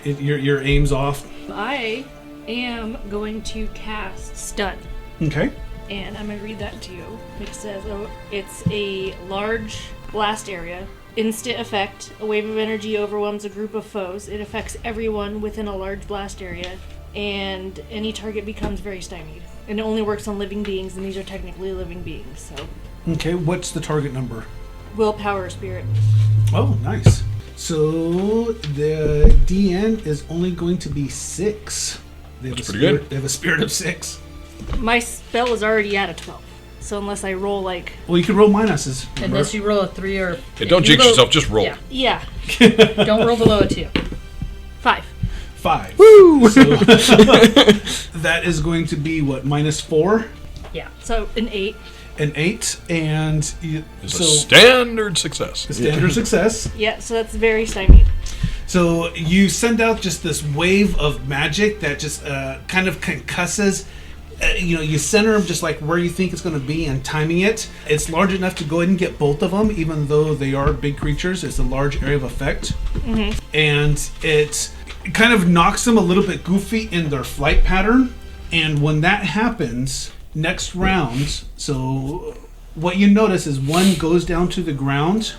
your aim's off. I am going to cast Stun. Okay. And I'm going to read that to you. It says, it's a large blast area. Instant effect. A wave of energy overwhelms a group of foes. It affects everyone within a large blast area. And any target becomes very stymied. And it only works on living beings, and these are technically living beings, so. Okay, what's the target number? Willpower spirit. Oh, nice. So the DN is only going to be 6. They have That's a pretty spirit, good. They have a spirit of 6. My spell is already at a 12. So unless I roll like... Well, you can roll minuses. Unless you roll a 3 or... Hey, don't jinx yourself, just roll. Yeah. Yeah, Don't roll below a 2. 5. 5. Woo! So that is going to be what, -4? Yeah. So an 8. An 8, and It's so a standard success. a standard success. Yeah, so that's very stymied. So you send out just this wave of magic that just kind of concusses. You center them just like where you think it's going to be and timing it. It's large enough to go ahead and get both of them, even though they are big creatures. It's a large area of effect. Mm-hmm. And it kind of knocks them a little bit goofy in their flight pattern. And when that happens, next round, so what you notice is one goes down to the ground,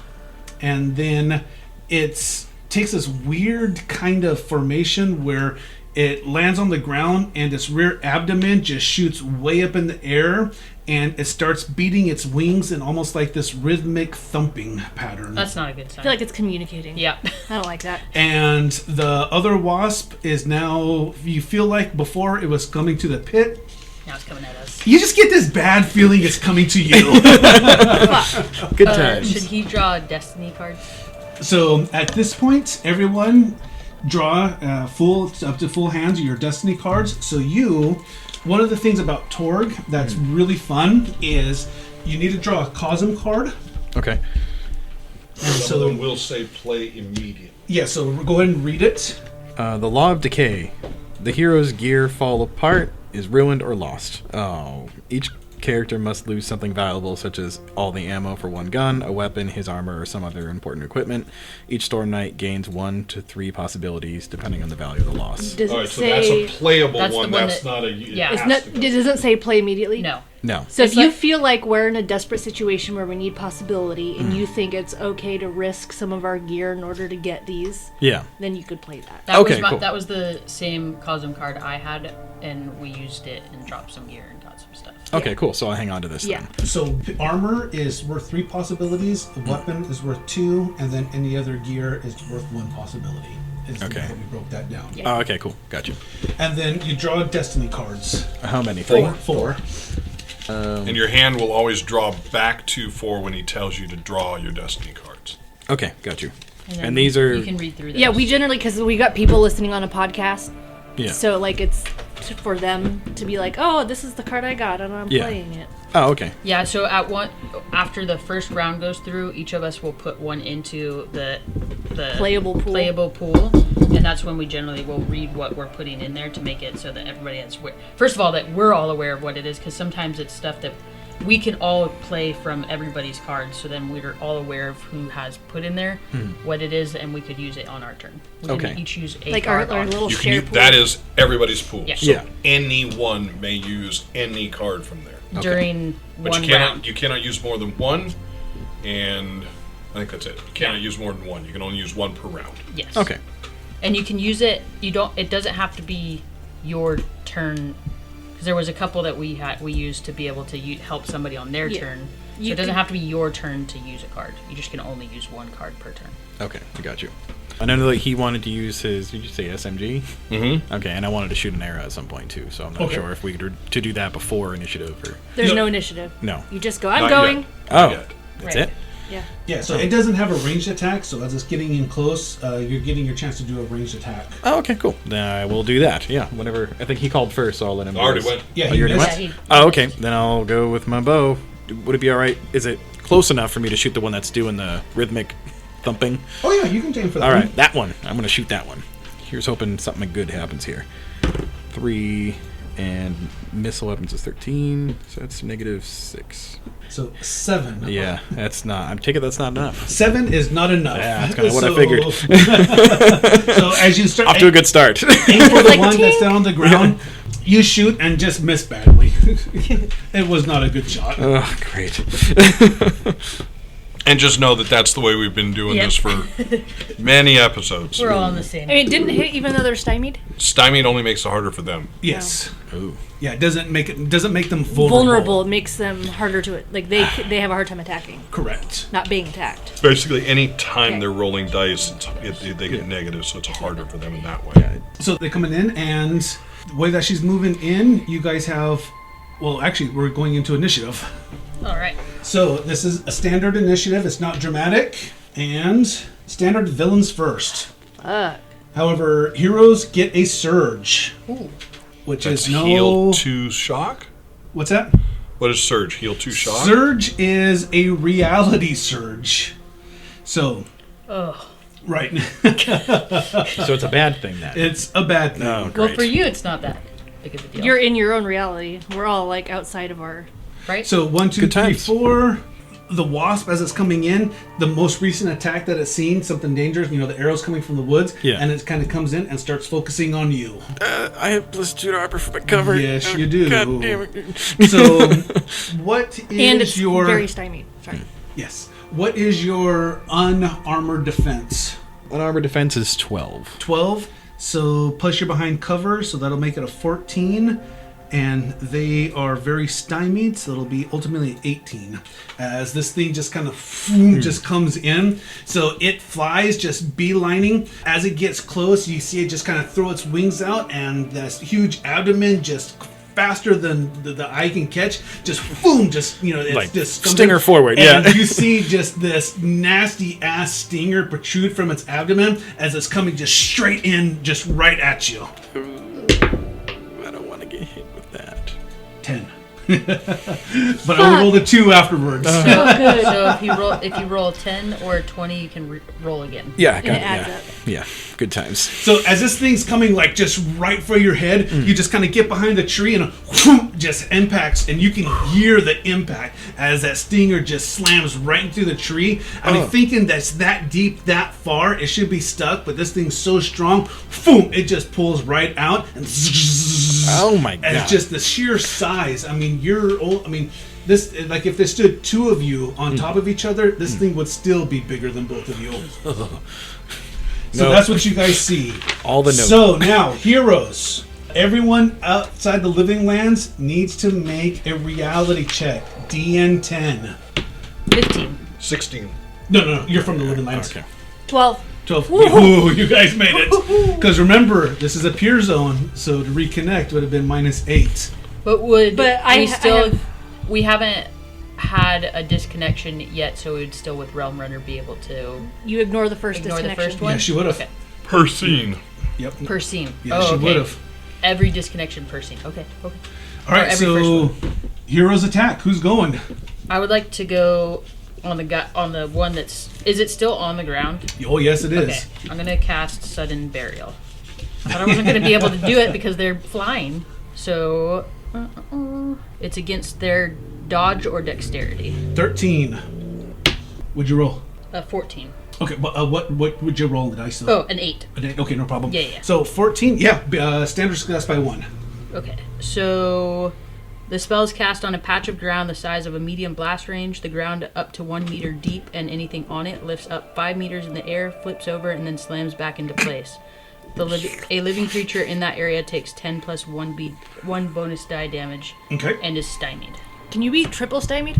and then it takes this weird kind of formation where it lands on the ground and its rear abdomen just shoots way up in the air, and it starts beating its wings in almost like this rhythmic thumping pattern. That's not a good sign. I feel like it's communicating. Yeah. I don't like that. And the other wasp is now, you feel like before it was coming to the pit, Now it's coming at us. you just get this bad feeling it's coming to you. good times. Should he draw a destiny card? So at this point, everyone draw up to full hands of your destiny cards. So one of the things about Torg that's really fun is you need to draw a Cosm card. Okay. And Some of them will say play immediately. Yeah, so go ahead and read it. The Law of Decay. The hero's gear fall apart, is ruined or lost. Oh. Each character must lose something valuable, such as all the ammo for one gun, a weapon, his armor, or some other important equipment. Each Storm Knight gains 1 to 3 possibilities, depending on the value of the loss. Does All it right, so say... that's a playable That's the one. one That's that- not a... yeah. It's not, it doesn't say play immediately? No. No. So It's if you like- feel like we're in a desperate situation where we need possibility and you think it's okay to risk some of our gear in order to get these, Yeah. then you could play that. That Okay, was cool. That was the same Cosm card I had, and we used it and dropped some gear and got some stuff. Okay, cool. So I'll hang on to this Yeah. then. So armor is worth 3 possibilities, a weapon is worth 2, and then any other gear is worth 1 possibility. Is the way Okay. that we broke that down. Yeah. Oh, okay, cool. Gotcha. And then you draw destiny cards. How many? 4. And your hand will always draw back to 4 when he tells you to draw your destiny cards. Okay, got you. then And these are... You can read through those. Yeah, we generally, because we got people listening on a podcast, Yeah. so like it's for them to be like, oh, this is the card I got and I'm Yeah. playing it. Oh, okay. Yeah, so after the first round goes through, each of us will put one into the Playable pool. and that's when we generally will read what we're putting in there to make it so that everybody is first of all that we're all aware of what it is, because sometimes it's stuff that we can all play from everybody's cards, so then we're all aware of who has put in there what it is, and we could use it on our turn. We Okay. can each use a Like our card on it. little You can share use, pool. that is everybody's pool. Yeah. So Yeah. anyone may use any card from there. during But one you cannot round. you cannot use more than one, and I think that's it. You cannot use more than one. You can only use 1 per round. Yes. Okay. And you can use it. It doesn't have to be your turn, because there was a couple that we used to be able to help somebody on their Yeah. turn. So You it doesn't can- have to be your turn to use a card. You just can only use 1 card per turn. Okay, I got you. I know that he wanted to use his, did you say SMG? Mm-hmm. Okay, and I wanted to shoot an arrow at some point too, so I'm not Okay. sure if we were to do that before initiative or... There's No. no initiative. No. You just go, I'm Not going. yet. Oh, Yet. that's Right. it? Yeah. Yeah, so it doesn't have a ranged attack, so as it's getting in close, you're getting your chance to do a ranged attack. Oh, okay, cool. Then I will do that, yeah, whenever... I think he called first, so I'll let him... I already do his- went. Yeah, Oh, he you already missed. went? Yeah, he- Oh, okay, then I'll go with my bow. Would it be alright? Is it close enough for me to shoot the one that's doing the rhythmic thumping. Oh yeah, you can aim for that. All one. right, that one. I'm going to shoot that one. Here's hoping something good happens here. 3, and missile weapons is 13, so that's -6. So 7. Yeah, that's not. I'm taking that's not enough. 7 is not enough. Yeah, that's kind of what I figured. So as you start Off to a good start. aim for the one that's down on the ground, you shoot and just miss badly. It was not a good shot. Oh, great. And just know that that's the way we've been doing Yep. this for many episodes. We're all on the same. I mean, it didn't hit even though they're stymied. Stymied only makes it harder for them. Yes. Ooh. Yeah, it doesn't make them vulnerable. Vulnerable makes them harder to it. Like they have a hard time attacking, Correct. not being attacked. Basically, any time Okay. they're rolling dice, they get negative, so it's harder for them in that way. So they're coming in, and the way that she's moving in, you guys have. Well, actually, we're going into initiative. All right. So this is a standard initiative. It's not dramatic, and standard villains first. However, heroes get a surge, which That's is no. heal 2 shock? What's that? What is surge? Heal 2 shock? Surge is a reality surge. So, Oh. right, So it's a bad thing then. it's a bad thing. Oh, Well, great. for you, it's not that big of a deal. You're in your own reality. We're all like outside of our. right. So 1, 2, Good 3, times. 4. The wasp, as it's coming in, the most recent attack that it's seen, something dangerous. The arrow's coming from the woods, Yeah. and it kind of comes in and starts focusing on you. I have +2 armor for my cover. Yes, you do. God damn it. So, what is And it's your very stymied. Sorry. yes? What is your unarmored defense? Unarmored defense is 12. 12. So plus you're behind cover, so that'll make it a 14. And they are very stymied, so it'll be ultimately 18. As this thing just kind of just comes in. So it flies, just beelining. As it gets close, you see it just kind of throw its wings out, and this huge abdomen just faster than the eye can catch, just boom, just it's Like, just stinger forward, and yeah. you see just this nasty ass stinger protrude from its abdomen as it's coming just straight in, just right at you. I don't want to get hit with that. 10. But I will roll the 2 afterwards. So if you roll a 10 or a 20, you can roll again. Yeah, And it adds up. Yeah, good times. So as this thing's coming like just right for your head, you just kind of get behind the tree and just impacts, and you can hear the impact as that stinger just slams right into the tree. I mean, thinking that's that deep, that far, it should be stuck, but this thing's so strong, boom, it just pulls right out, and Oh my and god. it's just the sheer size. I mean, this, like, if there stood 2 of you on top of each other, this thing would still be bigger than both of you. So No. that's what you guys see. All the notes. So now, heroes. Everyone outside the living lands needs to make a reality check. DN10. 15. 16. No, you're from the living lands. Okay. 12. 12. Ooh, you guys made it. Because remember, this is a peer zone, so to reconnect would have been -8. But we haven't had a disconnection yet, so would still with Realm Runner be able to You ignore the first ignore the disconnection. first one? Yeah, she would have. Okay. Per scene. Yep. Per scene. Yeah, oh, she okay. would have. Every disconnection per scene. Okay. All right, every so heroes attack. Who's going? I would like to go on the one that's. Is it still on the ground? Oh, yes, it is. Okay. I'm gonna cast Sudden Burial. I thought I wasn't gonna be able to do it because they're flying. So it's against their dodge or dexterity. 13. Would you roll? 14. Okay, but what would you roll in the dice? Oh, an 8. Okay, no problem. Yeah. So 14, standard success by 1. Okay, so the spell is cast on a patch of ground the size of a medium blast range. The ground up to 1 meter deep, and anything on it lifts up 5 meters in the air, flips over, and then slams back into place. A living creature in that area takes 10 plus 1 bonus die damage Okay. and is stymied. Can you be triple stymied?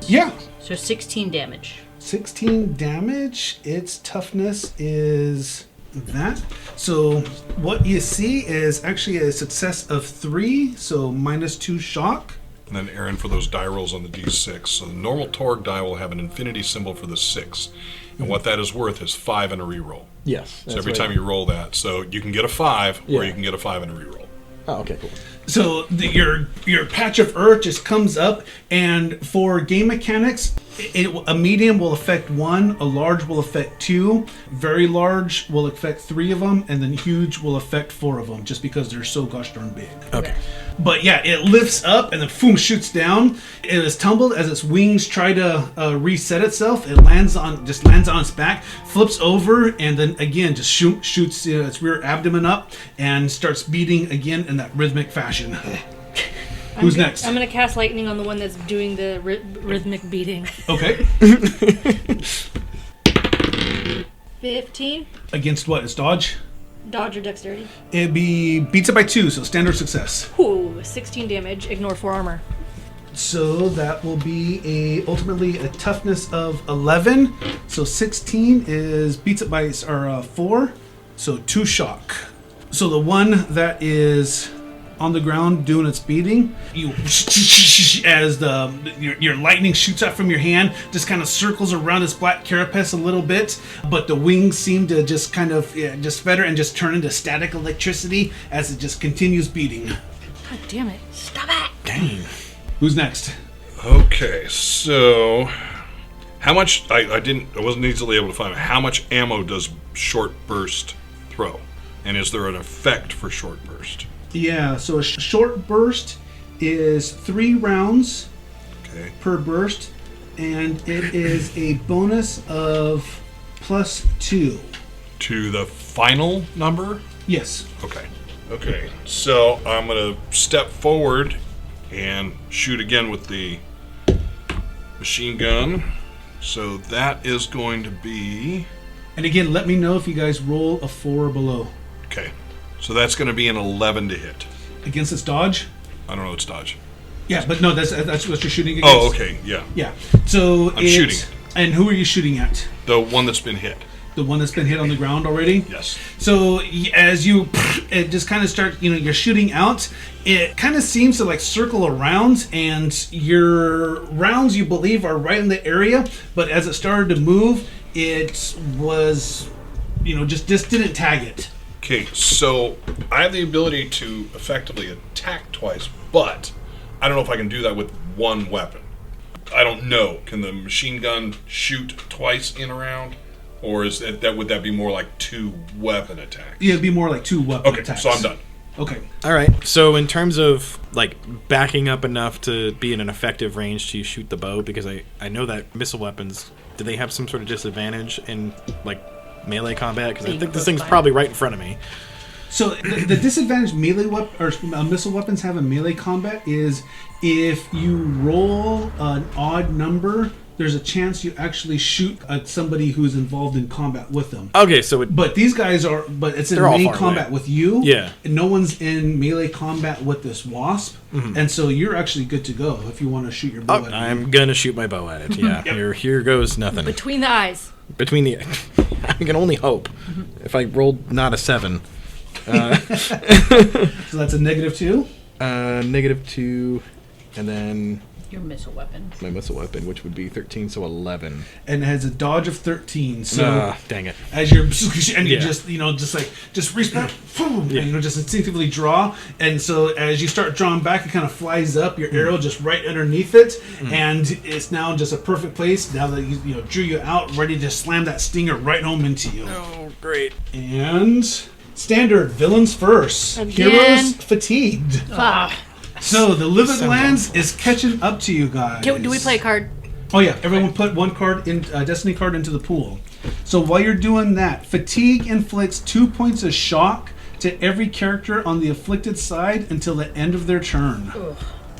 Yeah. So 16 damage. 16 damage. Its toughness is that. So what you see is actually a success of 3, so -2 shock. And then Aaron for those die rolls on the D6. So the normal Torg die will have an infinity symbol for the 6. And what that is worth is 5 in a reroll. Yes. So every time you roll that. So you can get a 5 or Yeah. you can get a 5 in a reroll. Oh, okay, cool. So your patch of earth just comes up, and for game mechanics, A medium will affect 1, a large will affect 2, very large will affect 3 of them, and then huge will affect 4 of them, just because they're so gosh darn big. Okay. But yeah, it lifts up and then boom, shoots down. It is tumbled as its wings try to reset itself. It lands on its back, flips over, and then again just shoots its rear abdomen up and starts beating again in that rhythmic fashion. Who's next? I'm going to cast lightning on the one that's doing the rhythmic beating. Okay. 15. Against what? It's dodge? Dodge or dexterity. It'd be beats it by 2, so standard success. Ooh, 16 damage. Ignore 4 armor. So that will be ultimately a toughness of 11. So 16 is beats it by 4, so 2 shock. So the one that is on the ground doing its beating, you as your lightning shoots out from your hand, just kind of circles around its black carapace a little bit, but the wings seem to just kind of just feather and just turn into static electricity as it just continues beating. God damn it. Stop it! Dang. Who's next? Okay, so how much? I wasn't easily able to find out how much ammo does short burst throw, and is there an effect for short burst? Yeah, so a short burst is 3 rounds per burst, and it is a bonus of +2. To the final number? Yes. Okay. So I'm going to step forward and shoot again with the machine gun. So that is going to be... And again, let me know if you guys roll a 4 or below. Okay. So that's going to be an 11 to hit. Against its dodge? I don't know its dodge. Yeah, but no, that's what you're shooting against. Oh, okay, yeah. Yeah. So I'm shooting. And who are you shooting at? The one that's been hit. The one that's been hit on the ground already? Yes. So as it just kind of starts, you're shooting out, it kind of seems to like circle around, and your rounds, you believe, are right in the area, but as it started to move, it was, just didn't tag it. Okay, so I have the ability to effectively attack twice, but I don't know if I can do that with one weapon. I don't know. Can the machine gun shoot twice in a round? Or would that be more like 2 weapon attacks? Yeah, it'd be more like 2 weapon attacks. So I'm done. Okay. All right. So in terms of like backing up enough to be in an effective range to shoot the bow, because I know that missile weapons, do they have some sort of disadvantage in like melee combat? Because I think this thing's probably right in front of me. So the disadvantage melee missile weapons have in melee combat is if you roll an odd number, there's a chance you actually shoot at somebody who's involved in combat with them. Okay, so but these guys it's in melee combat with you. Yeah. And no one's in melee combat with this wasp. Mm-hmm. And so you're actually good to go if you want to shoot your bow at it. I'm going to shoot my bow at it, yeah. Yep. Here goes nothing. Between the eyes. I can only hope. If I rolled not a 7. So that's a -2? -2, and then Your missile weapon. my missile weapon, which would be 13, so 11. And it has a dodge of 13. So dang it. as you're you just reach back, boom, and just instinctively draw. And so as you start drawing back, it kind of flies up. Your arrow just right underneath it, and it's now just a perfect place. Now that you drew you out, ready to slam that stinger right home into you. Oh, great. And standard villains first. Again. Heroes fatigued. Fuck. So the Livid Lands is catching up to you guys. Do we play a card? Oh yeah, everyone put one card in Destiny card into the pool. So while you're doing that, fatigue inflicts 2 points of shock to every character on the afflicted side until the end of their turn. Ugh.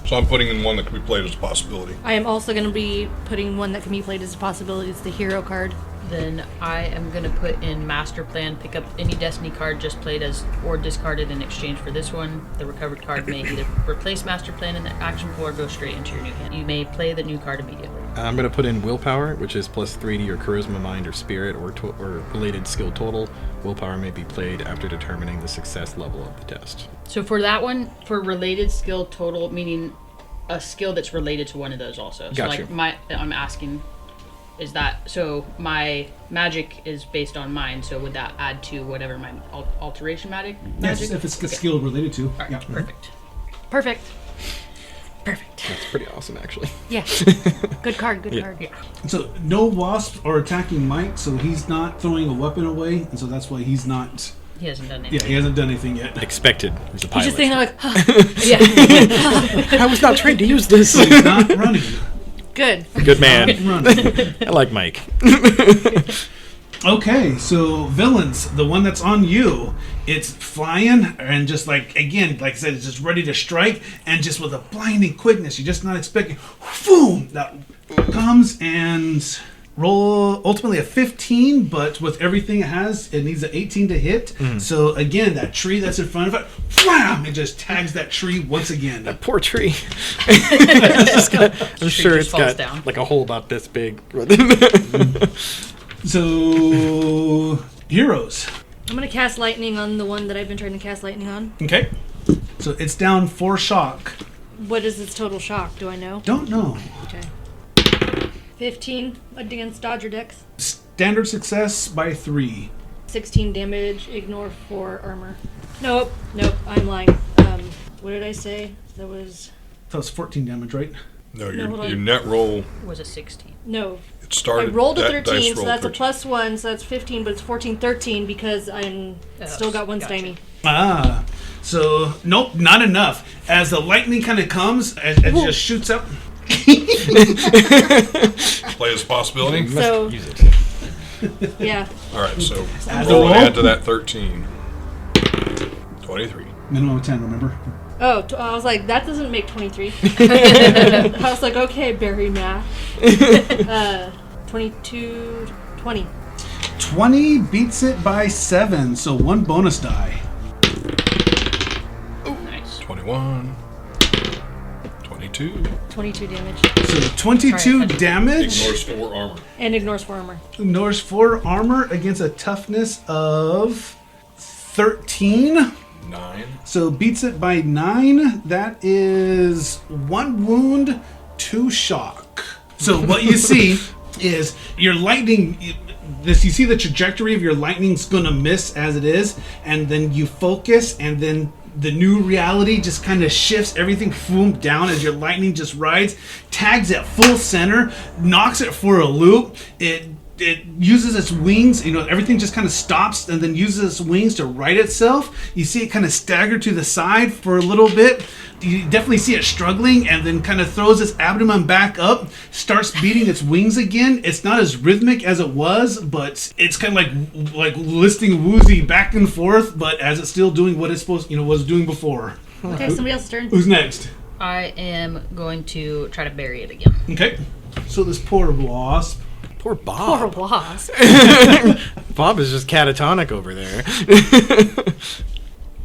So I'm putting in one that can be played as a possibility. I am also going to be putting one that can be played as a possibility. It's the hero card. Then I am going to put in Master Plan, pick up any Destiny card just played as or discarded in exchange for this one. The recovered card may either replace Master Plan in the action pool or go straight into your new hand. You may play the new card immediately. I'm going to put in Willpower, which is +3 to your Charisma, Mind, or Spirit, or related skill total. Willpower may be played after determining the success level of the test. So for that one, for related skill total, meaning a skill that's related to one of those also. So Gotcha. I'm asking, is that, so my magic is based on mine, so would that add to whatever my alteration magic? Yes, if it's skill related to. All right, Yeah. perfect. Perfect. Perfect. That's pretty awesome, actually. Yeah. Good card. Good card. Yeah. So no wasps are attacking Mike, so he's not throwing a weapon away, and so that's why he's not. He hasn't done anything. Yeah, he hasn't done anything yet. Expected. He's a He's pilot. just thinking like, Yeah. I was not trained to use this. He's not running. good. Good man. Running. I like Mike. Okay, so villains, the one that's on you, it's flying and just like, again, like I said, it's just ready to strike, and just with a blinding quickness, you're just not expecting, boom, that comes and roll ultimately a 15, but with everything it has, it needs an 18 to hit. So again, that tree that's in front of it, wham, it just tags that tree once again. That poor tree. I'm sure just it's falls got down. like a hole about this big. So, heroes. I'm gonna cast lightning on the one that I've been trying to cast lightning on. Okay. So it's down 4 shock. What is its total shock? Do I know? Don't know. Okay. 15 against Dodger Dex. Standard success by 3. 16 damage. Ignore 4 armor. Nope. I'm lying. What did I say? That was That was 14 damage, right? No, No, hold your on. net roll, Was a 16. no. it started. I rolled a that dice 13, so rolled that's 13. a plus 1, so that's 15, but it's 14, 13 because I'm still got one Gotcha. stymie. Ah. So, nope, not enough. As the lightning kind of comes, and it just shoots up. Play as a possibility. So Use it. yeah, All right, so Add roll the and roll. add to that 13. 23. Minimum of 10, remember? I was like, that doesn't make 23. I was like, okay, Barry math. 22, 20. 20 beats it by 7, so 1 bonus die. Nice. 21. 22. 22 damage. So 22 Sorry, I- damage. Ignores 4 armor. And ignores 4 armor. Ignores 4 armor against a toughness of 13. 9. So beats it by 9. That is 1 wound, 2 shock. So what you see is your lightning. You see the trajectory of your lightning's gonna miss as it is, and then you focus, and then the new reality just kind of shifts everything boom down as your lightning just rides, tags at full center, knocks it for a loop. It uses its wings, everything just kind of stops and then uses its wings to right itself. You see it kind of stagger to the side for a little bit. You definitely see it struggling, and then kind of throws its abdomen back up, starts beating its wings again. It's not as rhythmic as it was, but it's kind of like listing woozy back and forth, but as it's still doing what it's supposed, was doing before. Okay, somebody else's turn. Who's next? I am going to try to bury it again. Okay. So this poor wasp. Poor Bob. Poor wasp. Bob is just catatonic over there.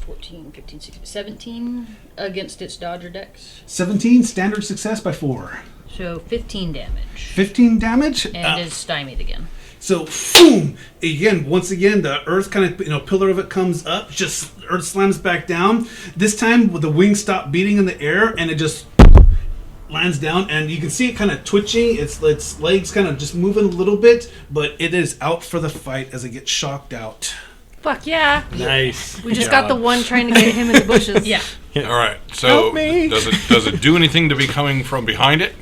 14, 15, 16, 17 against its Dodger Dex. 17 standard success by 4. So 15 damage. 15 damage. And is stymied again. So, boom! Again, once again, the earth kind of, pillar of it comes up, just earth slams back down. This time, the wings stop beating in the air, and it just lands down, and you can see it kind of twitching. Its legs kind of just moving a little bit, but it is out for the fight as it gets shocked out. Fuck yeah. Nice. We just got the one trying to get him in the bushes. Yeah. All right, so Help me. does it do anything to be coming from behind it?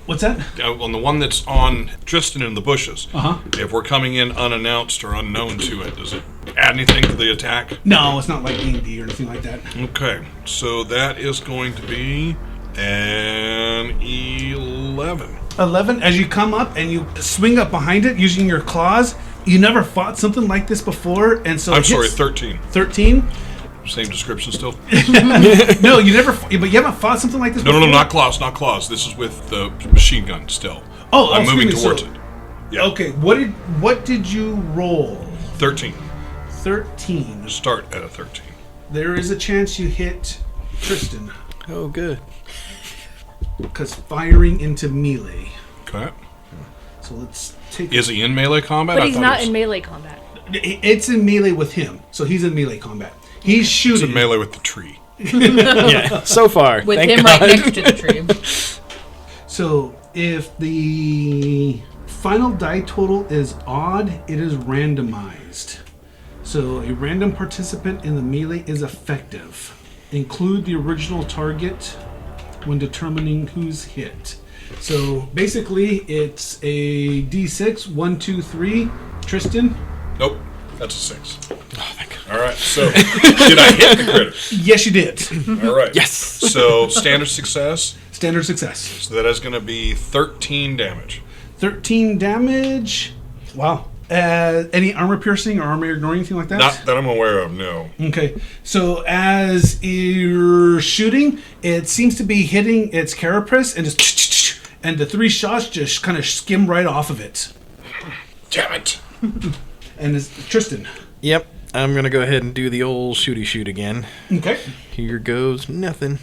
What's that? On the one that's on Tristan in the bushes. Uh-huh. If we're coming in unannounced or unknown to it, does it add anything to the attack? No, it's not like D&D or anything like that. Okay, so that is going to be an 11. 11, as you come up and you swing up behind it using your claws. You never fought something like this before, and so I'm it sorry, hits 13. 13? Same description still? No, you never, but you haven't fought something like this No, before? not claws. This is with the machine gun still. I'm moving excuse me, towards so- it. Yeah. Okay, what did you roll? 13. 13. Start at a 13. There is a chance you hit Tristan, Oh, good. because firing into melee. Okay. So let's take Is he in melee combat? But I he's thought not he was- in melee combat. It's in melee with him, so he's in melee combat. He's He's shooting. in melee with the tree. Yeah, so far. With thank him God. right next to the tree. So if the final die total is odd, it is randomized. So a random participant in the melee is effective. Include the original target. when determining who's hit. So basically, it's a D6, 1, 2, 3. Tristan? Nope, that's a 6. Oh, thank God. All right, so did I hit the critter? Yes, you did. All right. Yes. So standard success. Standard success. So that is going to be 13 damage. 13 damage. Wow. Any armor piercing or armor ignoring, anything like that? Not that I'm aware of, no. Okay. So as you're shooting, it seems to be hitting its carapace and just... And the 3 shots just kind of skim right off of it. Damn it. And it's Tristan. Yep. I'm going to go ahead and do the old shooty shoot again. Okay. Here goes nothing.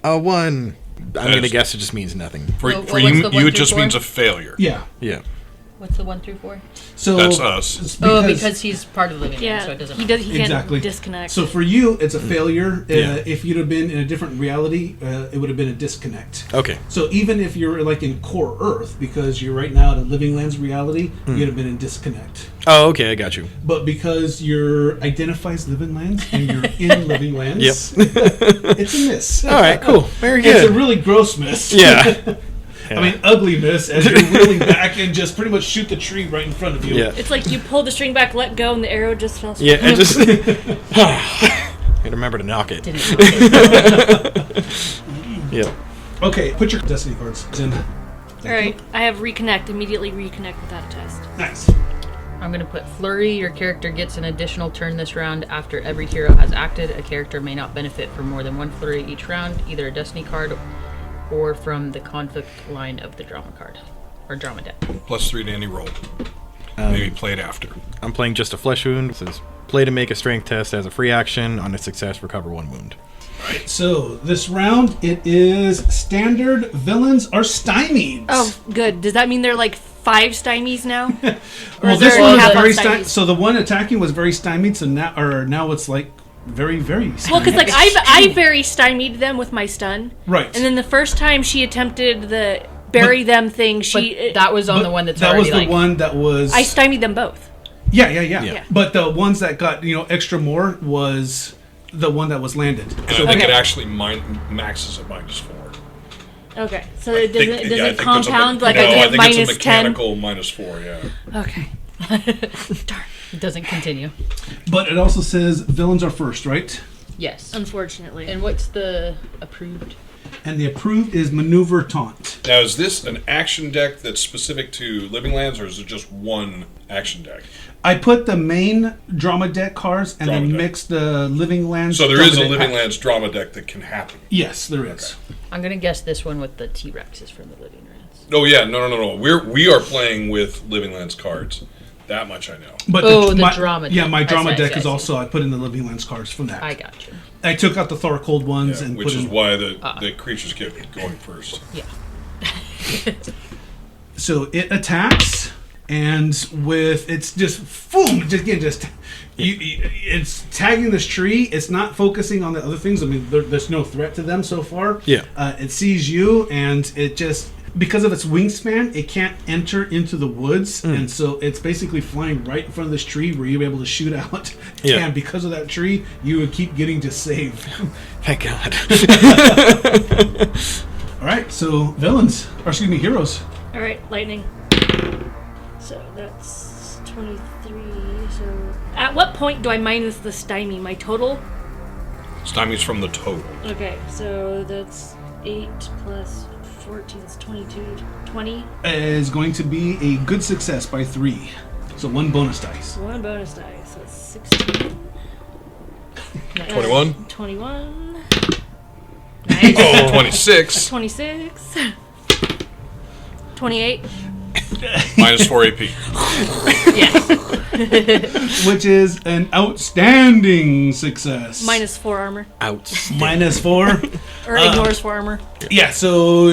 A 1. I'm going to guess it just means nothing. For Well, for what's you, the 1 it through just 4? means a failure. Yeah. Yeah. What's the 1 through 4? So That's us. it's Because he's part of the living Yeah, room, so it doesn't he matter. does. He can't Exactly. disconnect. So for you, it's a failure. Yeah. If you'd have been in a different reality, it would have been a disconnect. Okay. So even if you're like in core Earth, because you're right now in a Living Lands reality, you'd have been in disconnect. Oh, okay. I got you. But because you're identifies Living Lands and you're in Living Lands, Yep. it's a miss. All right. Cool. Very It's a good. really gross miss. Yeah. I mean, ugly miss as you're wheeling back and just pretty much shoot the tree right in front of you. Yeah. It's like you pull the string back, let go, and the arrow just fell. Yeah. I just. Gotta remember to knock it. Didn't knock it. Yep. Okay, put your destiny cards in. All right, I have reconnect. Immediately reconnect without a test. Nice. I'm going to put Flurry. Your character gets an additional turn this round after every hero has acted. A character may not benefit from more than 1 Flurry each round, either a Destiny card or from the conflict line of the drama card. Or drama deck. +3 to any roll. Maybe play it after. I'm playing just a flesh wound. It says play to make a strength test as a free action. On a success, recover 1 wound. So this round, it is standard villains are stymied. Oh, good. Does that mean they're like 5 stymies now? Well, is this there one was half very on stymies? so the one attacking was very stymied. So now it's like very stymied. Well, because like I very stymied them with my stun, right. and then the first time she attempted the bury them thing, But that was on the one that's that already was the like... one that was I stymied them both. yeah. But the ones that got extra more was the one that was landed. And I think it actually maxes at -4. Okay, so it Think- doesn't yeah, I think that's compound like no, I I get think it's a minus 10. mechanical -4, yeah. Okay. Darn. It doesn't continue. But it also says villains are first, right? Yes. Unfortunately. And what's the approved? And the approved is maneuver taunt. Now, is this an action deck that's specific to Living Lands, or is it just one action deck? I put the main drama deck cards and Drama then deck. mixed the Living Lands. So there drama is a deck Living pack. Lands drama deck that can happen. Yes, there is. I'm going to guess this one with the T-Rexes from the Living Lands. Oh yeah, no. We are playing with Living Lands cards. That much I know. But the drama deck. Yeah, my I drama see, I deck see, is I see. also I put in the Living Lands cards from that. I got you. I took out the Thorcold ones Yeah, and which put is in. why the creatures get going first. Yeah. So it attacks, and with it's just boom, it's tagging this tree. It's not focusing on the other things. I mean, there's no threat to them so far. Yeah. It sees you, and it just because of its wingspan, it can't enter into the woods, and so it's basically flying right in front of this tree where you're able to shoot out. Yeah. And because of that tree, you would keep getting just saved. Thank God. All right, so villains, or excuse me, heroes. All right, lightning. So that's 23. So at what point do I minus the stymie? My total? Stymie's from the total. Okay, so that's 8 plus 14 is 22. 20. Is going to be a good success by 3. So 1 bonus dice. So 1 bonus dice. So that's 16. 21? 21. Nice. Oh, 26. 26. 28. -4 AP. Yes. Which is an outstanding success. -4 armor. Out. -4. Or ignores 4 armor. Yeah, so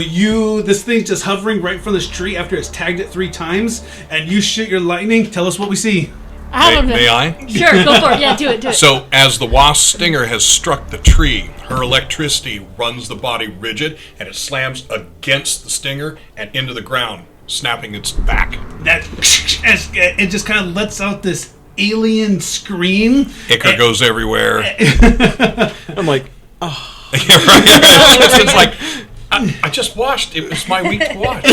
this thing's just hovering right from this tree after it's tagged it 3 times, and you shoot your lightning. Tell us what we see. I don't know. May I? Sure, go for it. Yeah, do it. So, as the wasp stinger has struck the tree, her electricity runs the body rigid, and it slams against the stinger and into the ground, snapping its back. That it just kind of lets out this alien scream. Ichor goes everywhere. I'm like, It's like, I just washed. It was my week to wash.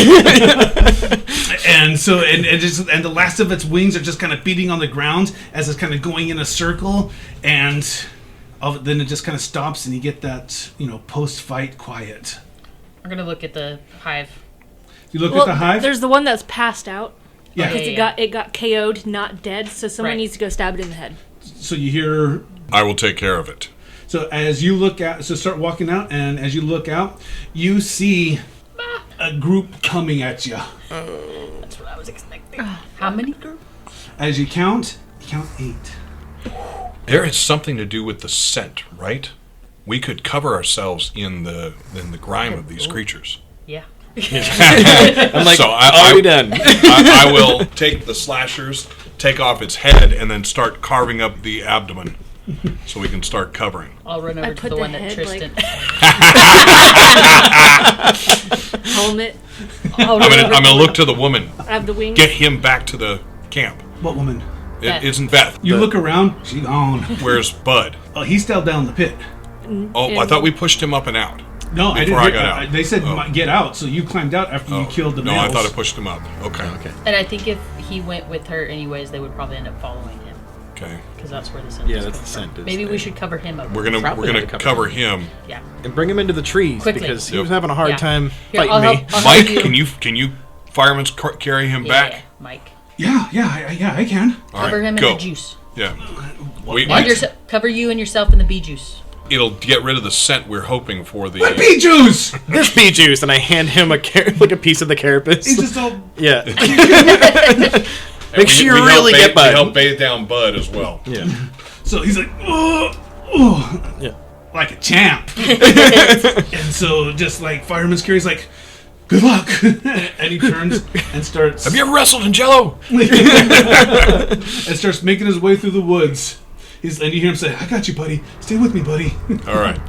And so, and the last of its wings are just kind of beating on the ground as it's kind of going in a circle, and then it just kind of stops, and you get that, post-fight quiet. We're gonna look at the hive. You look at the hive. There's the one that's passed out. Yeah. Because it got KO'd, not dead. So someone Right. needs to go stab it in the head. So you hear. I will take care of it. So as you look out, start walking out, and as you look out, you see a group coming at you. That's what I was expecting. How many group? As you count 8. There is something to do with the scent, right? We could cover ourselves in the grime of these creatures. Yeah. I'm like, So already done. I will take the slashers, take off its head, and then start carving up the abdomen, so we can start covering. I'll run over to put the the one that head, Tristan. Helmet. I'll I'm run over gonna look to the woman. I have the wings. Get him back to the camp. What woman? Beth. It isn't Beth. You look around. She gone. Where's Bud? Oh, he's still down the pit. Oh, I thought we pushed him up and out. No, I Before didn't. I got out. They said Oh. get out, so you climbed out after you killed the No, males. I thought I pushed him up. Okay. And I think if he went with her anyways, they would probably end up following him Okay. because that's where the scent. Yeah, is that's coming the scent from. is Maybe we there. should cover him up. We're Probably gonna gotta cover cover him. Yeah. And bring him into the trees Quickly. because he Yep. was having a hard Yeah. time Here, fighting I'll me. help- I'll Mike, help you. can you fireman's carry him back? Yeah, Mike. Yeah, I can. All Cover right, him go. in the juice. Yeah. Cover you and yourself in the bee juice. It'll get rid of the scent we're hoping for. The Bee juice. This bee juice, and I hand him a like a piece of the carapace. He's just all. Yeah. And Make sure you help really get Bud. We help bathe down Bud as well. Yeah. So he's like, oh, Yeah. like a champ. And so just like fireman's carry's like, good luck. And he turns and starts. Have you ever wrestled in Jello? And starts making his way through the woods. And you hear him say, I got you, buddy. Stay with me, buddy. All right.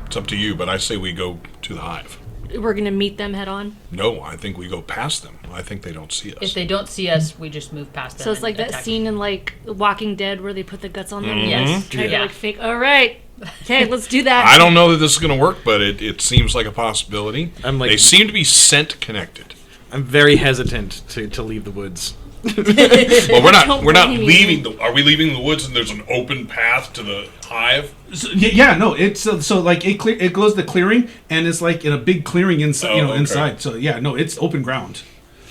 It's up to you, but I say we go to the hive. We're gonna meet them head on. No, I think we go past them. I think they don't see us. If they don't see us, we just move past them. So it's and like that attack scene in like Walking Dead where they put the guts on them. Yes. Try to Yeah. like fake. All right. Okay, let's do that. I don't know that this is going to work, but it seems like a possibility. I'm like- they seem to be scent connected. I'm very hesitant to leave the woods. Well, we're not blame you. leaving the. Are we leaving the woods and there's an open path to the hive? So, yeah, no, it's so like it goes the clearing, and it's like in a big clearing inside, Oh, okay. inside. So yeah, no, it's open ground.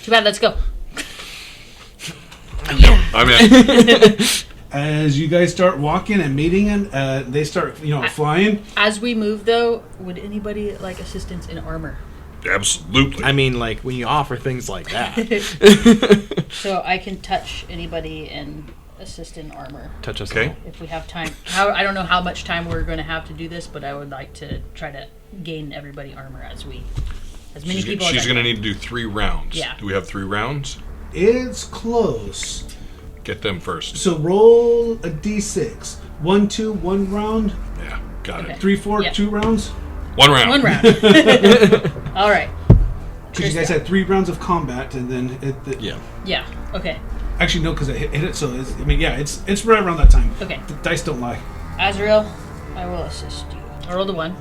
Too bad. Let's go. I'm in. As you guys start walking and meeting, and they start, flying. As we move, though, would anybody like assistance in armor? Absolutely. I mean, like when you offer things like that, So I can touch anybody and assist in armor touch us. Okay. all. if we have time. I don't know how much time we're going to have to do this, but I would like to try to gain everybody armor as many people. She's as I going to can. need to do 3 rounds. Yeah. Do we have 3 rounds? It's close. Get them first. So roll a d6. 1, 2, 1 round. Yeah. Got Okay. it. 3, 4, Yeah. 2 rounds. 1 round. 1 round. All right. Because you guys had 3 rounds of combat, and then Yeah. Yeah. Okay. Actually, no, because it hit it. So it's right around that time. Okay. The dice don't lie. Azrael, I will assist you. I rolled a 1.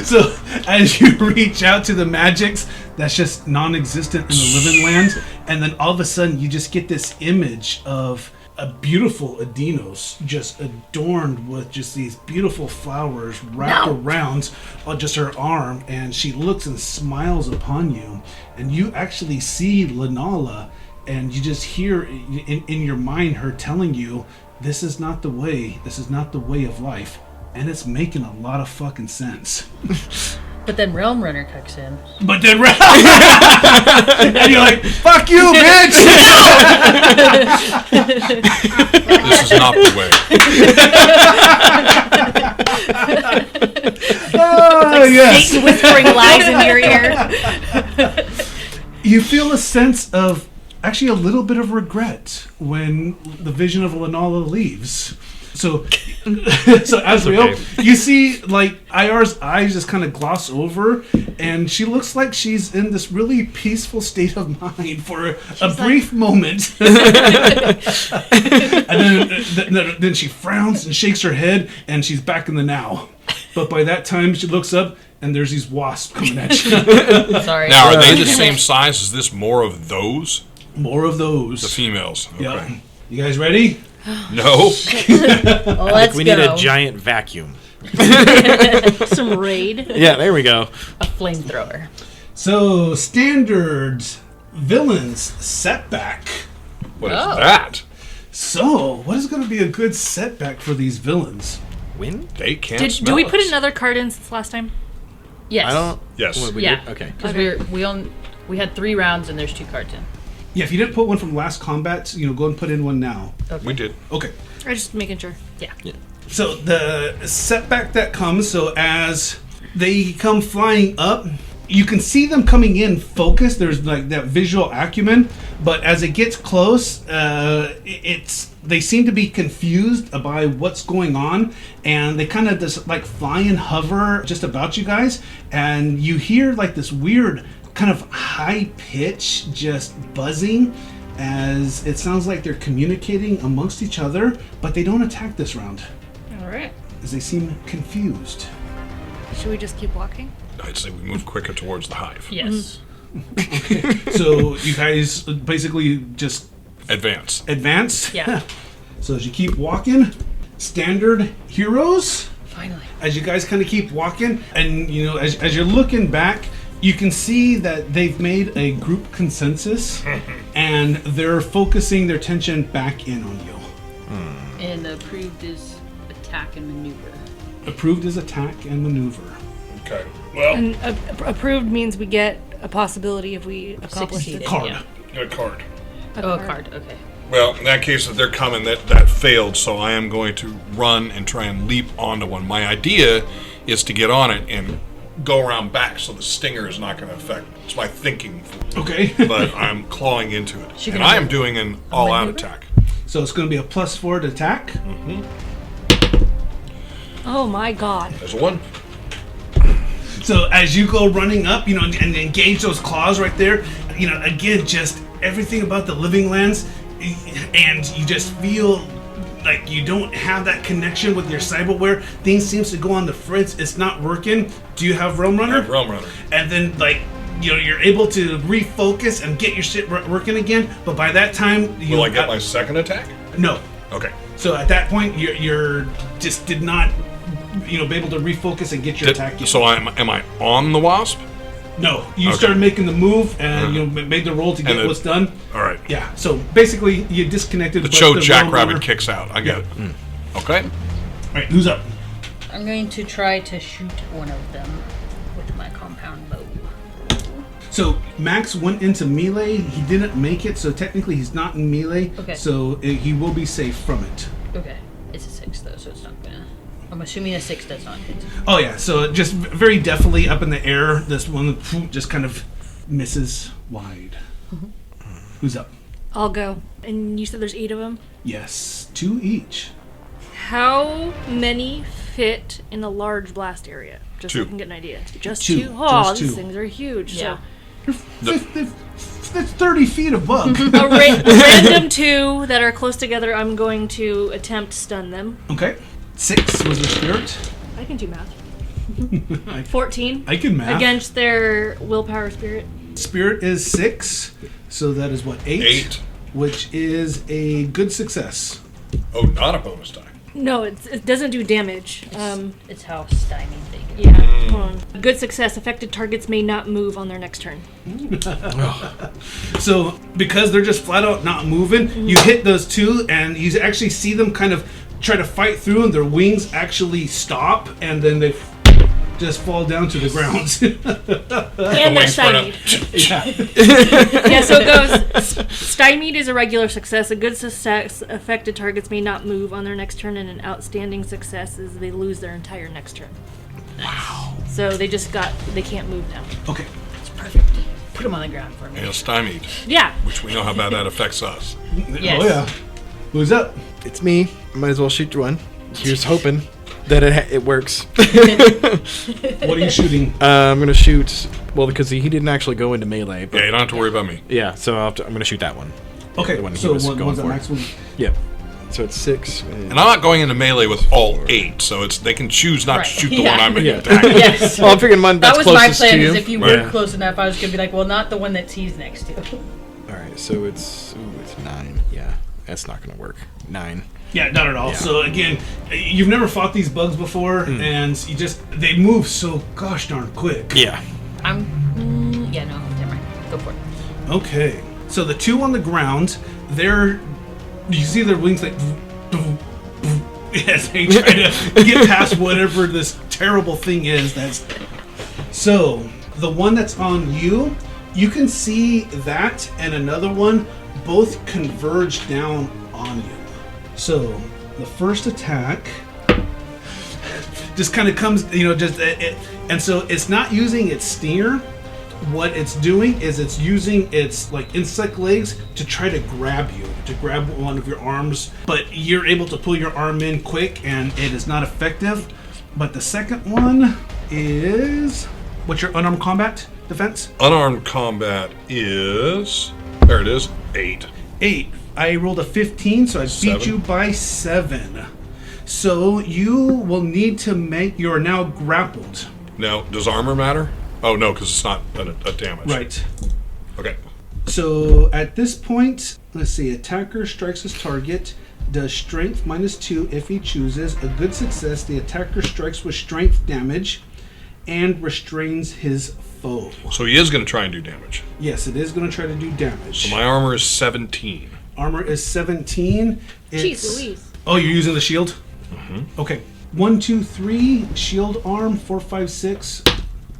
So as you reach out to the magics that's just non-existent in the living land, and then all of a sudden you just get this image of a beautiful Adinos just adorned with just these beautiful flowers wrapped around just her arm, and she looks and smiles upon you, and you actually see Lenala, and you just hear in your mind her telling you, this is not the way of life. And it's making a lot of fucking sense. But then Realm Runner kicks in. But then, and you're like, "Fuck you, bitch!" This is not the way. Oh yes. Satan whispering lies in your ear. You feel a sense of actually a little bit of regret when the vision of Lenala leaves. So, so Azrael, okay. you see like Iara's eyes just kind of gloss over, and she looks like she's in this really peaceful state of mind for a brief moment. And then she frowns and shakes her head, and she's back in the now. But by that time, she looks up, and there's these wasps coming at you. Sorry. Now, are they the same size? Is this more of those? More of those. The females. Okay. Yeah. You guys ready? No. Let's We go. need a giant vacuum. Some raid. Yeah, there we go. A flamethrower. So, standard villains setback. What is Oh. that? So, what is going to be a good setback for these villains? Wind? They can't smell Do we put us. another card in since last time? Yes. I don't. Yes. What, we Yeah. did? Okay. Because we had 3 rounds and there's 2 cards in. Yeah, if you didn't put one from last combat, go and put in one now. We did. Okay. Or just making sure. Yeah. So the setback that comes, so as they come flying up, you can see them coming in focused. There's like that visual acumen, but as it gets close, they seem to be confused by what's going on, and they kind of just like fly and hover just about you guys, and you hear like this weird kind of high pitch just buzzing, as it sounds like they're communicating amongst each other, but they don't attack this round All right. as they seem confused. Should we just keep walking? I'd say we move quicker towards the hive. Yes. So you guys basically just Advance. advance. Yeah. So as you keep walking, standard heroes, Finally. as you guys kind of keep walking, and as you're looking back, you can see that they've made a group consensus, and they're focusing their attention back in on you. And approved is attack and maneuver. Approved is attack and maneuver. Okay. Well, And approved means we get a possibility if we accomplish Succeeded. it. Card. Yeah. a card. A Oh, a card. Okay. Well, in that case, if they're coming, that failed, so I am going to run and try and leap onto one. My idea is to get on it and go around back so the stinger is not going to affect. It's my thinking, Okay. but I'm clawing into it. She And gonna I am do doing an all-out maneuver? attack. So it's going to be a +4 to attack. Oh my god. There's a 1. So as you go running up, and engage those claws right there, again, just everything about the living lands, and you just feel like you don't have that connection with your cyberware. Things seems to go on the fritz. It's not working. Do you have Realm Runner? Realm Runner. And then you're able to refocus and get your shit working again. But by that time, Will I get my second attack? No. Okay. So at that point, you're just did not be able to refocus and get your attack in. So am I on the wasp? No, you Okay. started making the move and made the roll to get And what's done. All right. Yeah, so basically you disconnected. The but Cho Realm Jackrabbit Runner- kicks out. I get it. Okay. All right, who's up? I'm going to try to shoot one of them with my compound bow. So Max went into melee. He didn't make it, so technically he's not in melee. Okay. So he will be safe from it. Okay. It's a 6 though, so it's not gonna. I'm assuming a 6 does not hit. Oh yeah, so just very deftly up in the air. This one just kind of misses wide. Who's up? I'll go. And you said there's 8 of them? Yes, 2 each. How many fit in a large blast area? Just so I 2. can get an idea. Just 2. 2? Oh, Just these 2. things are huge. Yeah. That's 30 feet above. So a random 2 that are close together, I'm going to attempt stun them. Okay. 6 was the spirit. I can do math. 14. I can math. Against their willpower spirit. Spirit is 6, so that is what, 8? 8. Which is a good success. Oh, not a bonus die. No, it doesn't do damage. It's how stymied they get. Yeah. Hold on. Good success. Affected targets may not move on their next turn. So, because they're just flat out not moving, you hit those 2, and you actually see them kind of try to fight through, and their wings actually stop, and then they just fall down to the ground. And they're wings spread out. stymied. Yeah, so it goes. Stymied is a regular success. A good success. Affected targets may not move on their next turn, and an outstanding success is they lose their entire next turn. Wow. So they can't move now. Okay. It's perfect. Put them on the ground for me. And stymied, Yeah. which we know how bad that affects us. Yes. Oh, yeah. Who's up? It's me. Might as well shoot one. Here's hoping that it works. What are you shooting? I'm gonna shoot. Well, because he didn't actually go into melee. But Yeah, you don't have to worry about me. yeah, so I'm gonna shoot that one. Okay, The one he so was going one's that for. max one. Yep. So it's 6. And I'm not going into melee with all 8, so they can choose not Right. to shoot the Yeah. one I'm Yeah. attacking. Yes. Well, I'm figuring mine That that's was my closest plan, to you. is if you Right. were close enough, I was going to be like, well, not the one that he's next to. All right, so it's 9. Yeah, that's not gonna work. 9. Yeah, not at all. Yeah. So again, you've never fought these bugs before, and they move so gosh darn quick. Yeah. Yeah, no, never mind. Go for it. Okay, so the two on the ground, you see their wings like as they try to get past whatever this terrible thing is. So the one that's on you, you can see that and another one both converge down on you. So the first attack just kind of comes, and so it's not using its stinger. What it's doing is it's using its like insect legs to try to grab one of your arms, but you're able to pull your arm in quick and it is not effective. But the second one is, what's your unarmed combat defense? Unarmed combat is... There it is. 8. 8. I rolled a 15, so I beat 7. you by 7. So you will need to you are now grappled. Now, does armor matter? Oh, no, because it's not a damage. Right. Okay. So at this point, let's see, attacker strikes his target, does strength -2 if he chooses. A good success, the attacker strikes with strength damage and restrains his foe. So he is going to try and do damage. Yes, it is going to try to do damage. So my armor is 17. Armor is 17. Jeez Louise. Oh, you're using the shield? Mm-hmm. Okay. 1, 2, 3, shield arm, 4, 5, 6.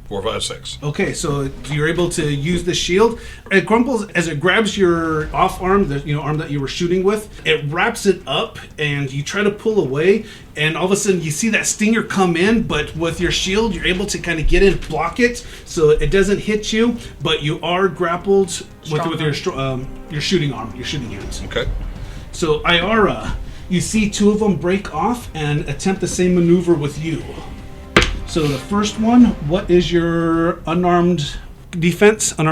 4, 5, 6. Okay, so you're able to use the shield. It crumples as it grabs your off arm, the arm that you were shooting with. It wraps it up, and you try to pull away, and all of a sudden you see that stinger come in. But with your shield, you're able to kind of get in, block it, so it doesn't hit you. But you are grappled with your shooting arm, your shooting hands. Okay. So Iara, you see two of them break off and attempt the same maneuver with you. So the first one, what is your unarmed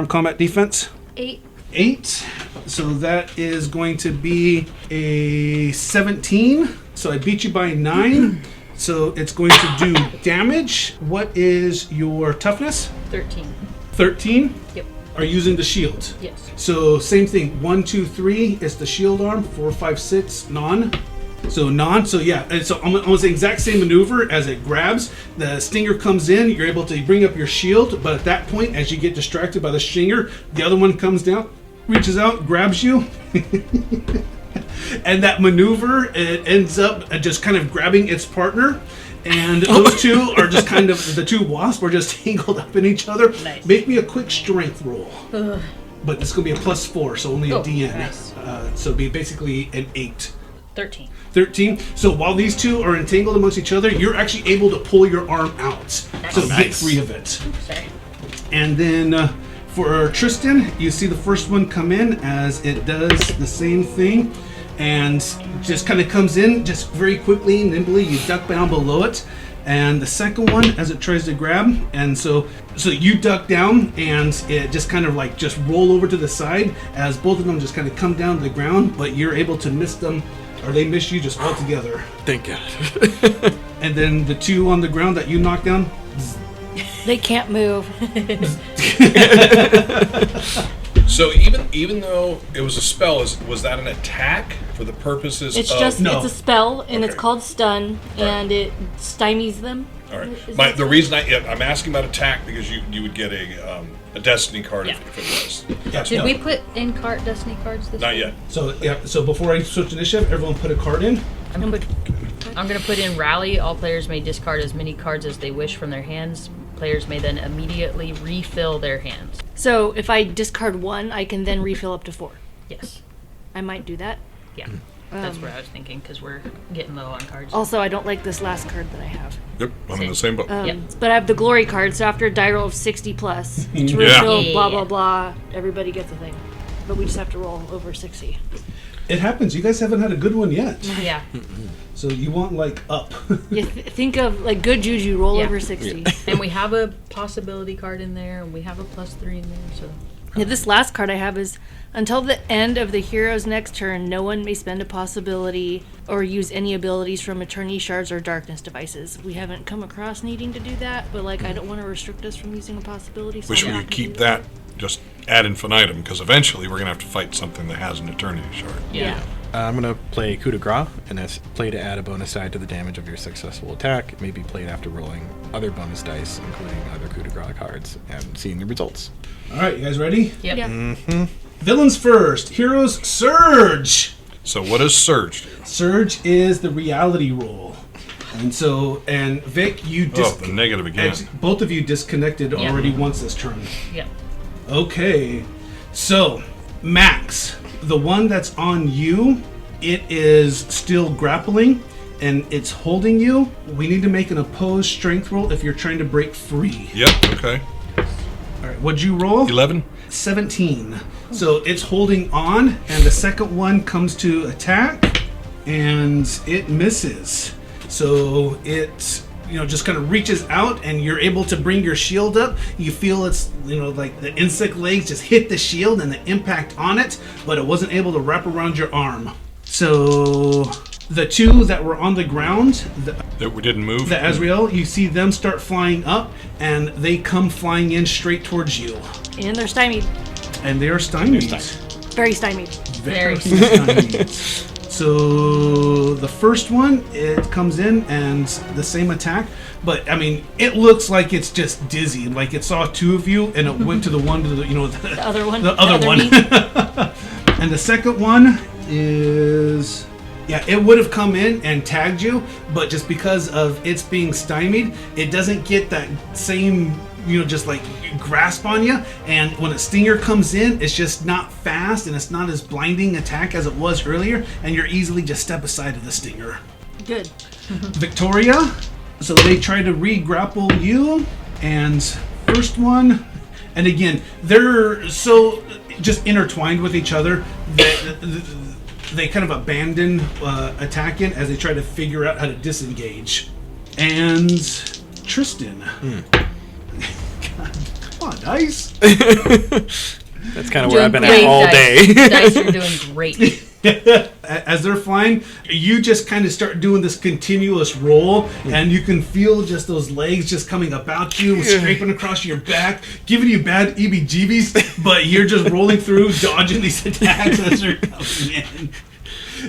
combat defense? 8. 8. So that is going to be a 17. So I beat you by 9. So it's going to do damage. What is your toughness? 13. 13? Yep. Are you using the shield? Yes. So same thing. 1, 2, 3 is the shield arm. 4, 5, 6 non. So non. So yeah. And so almost the exact same maneuver as it grabs. The stinger comes in. You're able to bring up your shield, but at that point, as you get distracted by the stinger, the other one comes down, reaches out, grabs you. And that maneuver, it ends up just kind of grabbing its partner. And those two are just kind of, the two wasps are just tangled up in each other. Nice. Make me a quick strength roll. But it's going to be a +4, so only a DN. Nice. So it'd be basically an 8. 13. 13. So while these two are entangled amongst each other, you're actually able to pull your arm out. Nice. So get Nice. free of it. Sorry. And then for Tristan, you see the first one come in as it does the same thing. And just kind of comes in just very quickly, nimbly. You duck down below it. And the second one, as it tries to grab, and so you duck down, and it just kind of like just roll over to the side as both of them just kind of come down to the ground, but you're able to miss them, or they miss you just altogether. Thank God. And then the two on the ground that you knocked down, They can't move. So even though it was a spell, was that an attack for the purposes It's of... just, No. it's a spell, and it's Okay. called stun, and it stymies them. All right. Is The that- reason I'm asking about attack because you would get a destiny card if it was. yeah, Did no. we put in Destiny cards this Not week? yet. So yeah, so before I switch initiative, everyone put a card in. I'm gonna put in Rally. All players may discard as many cards as they wish from their hands. Players may then immediately refill their hands. So if I discard 1, I can then refill up to 4. Yes. I might do that. Yeah. That's what I was thinking, because we're getting low on cards. Also, I don't like this last card that I have. Yep, I'm in the same boat. Yep. But I have the glory card, so after a die roll of 60 plus, to Yeah. refill Yeah. blah blah blah, everybody gets a thing. but we just have to roll over 60. It happens. You guys haven't had a good one yet. Yeah. So you want, like, up. You think of, like, good juju, roll Yeah. over 60. And we have a possibility card in there, and we have a +3 in there, so. Yeah, this last card I have is, until the end of the hero's next turn, no one may spend a possibility or use any abilities from eternity shards or darkness devices. We haven't come across needing to do that, but, like, I don't want to restrict us from using a possibility. So Wish I'm we not could gonna keep do that just ad infinitum, because eventually we're going to have to fight something that has an eternity shard. Yeah. I'm going to play coup de grace, and that's play to add a bonus side to the damage of your successful attack. It may be played after rolling other bonus dice, including other coup de grace cards, and seeing the results. All right, you guys ready? Yep. Yeah. Villains first. Heroes, Surge! So what does Surge do? Surge is the reality roll. And Vic, you Oh, the negative again. both of you disconnected Yeah. already once this turn. Yep. Okay. So, Max, the one that's on you, it is still grappling and it's holding you. We need to make an opposed strength roll if you're trying to break free. Yep, okay. All right, what'd you roll? 11? 17. So it's holding on, and the second one comes to attack, and it misses. So it, just kind of reaches out, and you're able to bring your shield up. You feel it's, like the insect legs just hit the shield and the impact on it, but it wasn't able to wrap around your arm. So the two that were on the ground, That we didn't move? the Azrael, you see them start flying up, and they come flying in straight towards you. And they're stymied. And they are stymied. Very stymied. Very stymied. So the first one, it comes in and the same attack, but I mean, it looks like it's just dizzy. Like it saw two of you, and it went to the one to the The other one. the other one. me. And the second one is, it would have come in and tagged you, but just because of it's being stymied, it doesn't get that same, just like grasp on you. And when a stinger comes in, it's just not fast and it's not as blinding attack as it was earlier, and you're easily just step aside of the stinger. Good. Victoria, so they try to re-grapple you, and first one, and again, they're so just intertwined with each other that they kind of abandon attacking as they try to figure out how to disengage. And Tristan. God, come on, Dice. That's kind of where I've been Doing at all great, day. Dice, you're doing great. As they're flying, you just kind of start doing this continuous roll, and you can feel just those legs just coming about you, scraping across your back, giving you bad EBGBs, but you're just rolling through, dodging these attacks as they're coming in.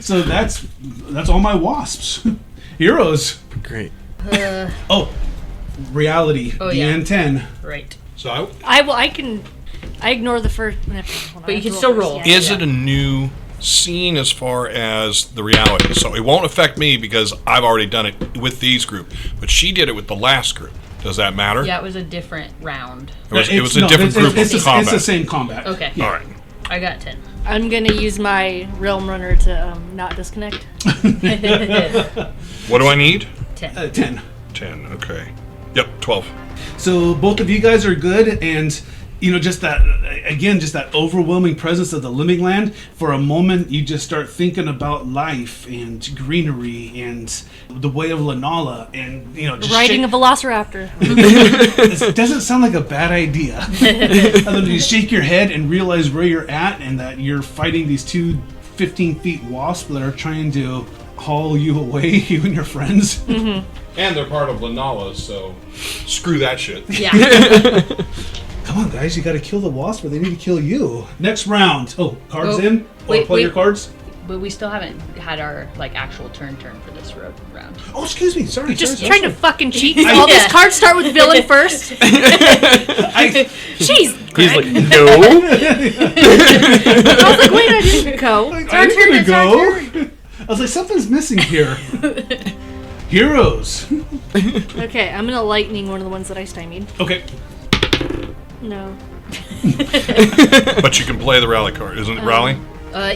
So that's all my wasps. Heroes. Great. Reality. Oh, yeah. DN10. Right. So I ignore the first. But you can still roll. is it a new scene as far as the reality? So it won't affect me because I've already done it with these group, but she did it with the last group. Does that matter? Yeah, it was a different round. It was a different group of combat. It's the same combat. Okay. All right. I got 10. I'm gonna use my realm runner to not disconnect. What do I need? 10. 10. 10. Okay. Yep. 12. So both of you guys are good, and just that overwhelming presence of the living land. For a moment, you just start thinking about life and greenery and the way of Lenala, and just Riding a velociraptor. It doesn't sound like a bad idea. Other than you shake your head and realize where you're at, and that you're fighting these two 15-feet wasps that are trying to haul you away, you and your friends. Mm-hmm. And they're part of Lenala, so screw that shit. Yeah. Come on, guys, you got to kill the wasp, or they need to kill you. Next round. Oh, cards Oh, in? wait, Play your wait. cards? But we still haven't had our actual turn for this round. Oh, excuse me. Sorry. Just sorry, trying to sorry. fucking cheat. I- All these Yeah. cards start with villain first. Jeez. He's like, no. I was like, wait, I didn't go. Like, It's our I'm turn. gonna It's our go. turn. I was like, something's missing here. Heroes. Okay, I'm gonna lightning one of the ones that I stymied. Okay. No. But you can play the rally card. Isn't it rally?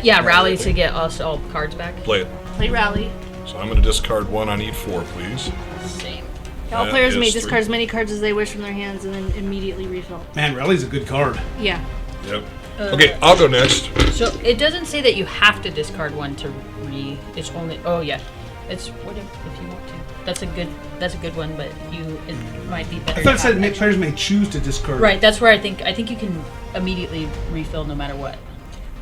Yeah, rally to get us all cards back. Play it. Play rally. So I'm going to discard one. I need 4, please. Same. All That players may is discard as 3. many cards as they wish from their hands and then immediately refill. Man, Rally's a good card. Yeah. Yep. Okay, I'll go next. So it doesn't say that you have to discard one to It's only. Oh yeah, it's what if you want to. That's a good one, but it might be better. I thought it said players may choose to discard. Right, that's where I think you can immediately refill no matter what.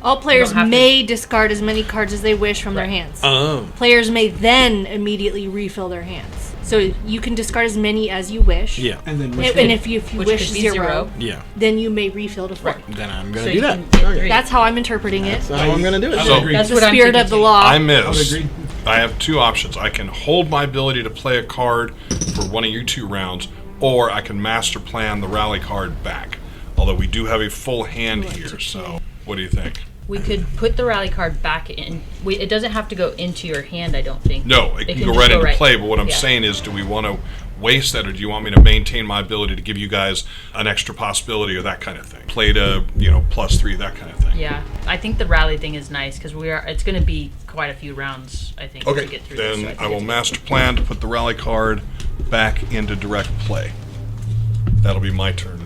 All players may discard as many cards as they wish from their hands. Oh. Players may then immediately refill their hands. So you can discard as many as you wish. Yeah. And then And if you Which wish could be zero, Yeah. then you may refill to 4. Right. Then I'm going So to you do can that. get 3. That's how I'm interpreting it. That's how I'm going to do it. So- agree. That's The what I'm spirit thinking of the too. law. I I would miss. agree. I have 2 options. I can hold my ability to play a card for one of you 2 rounds, or I can master plan the rally card back. Although we do have a full hand here, so what do you think? We could put the rally card back in. It doesn't have to go into your hand, I don't think. No, it can go just right into play, but what I'm yeah. saying is, do we want to waste that, or do you want me to maintain my ability to give you guys an extra possibility or that kind of thing? Play to, +3, that kind of thing. Yeah, I think the rally thing is nice because it's going to be quite a few rounds, I think, to Okay, get through this. So then think I will it's- master plan to put the rally card back into direct play. That'll be my turn.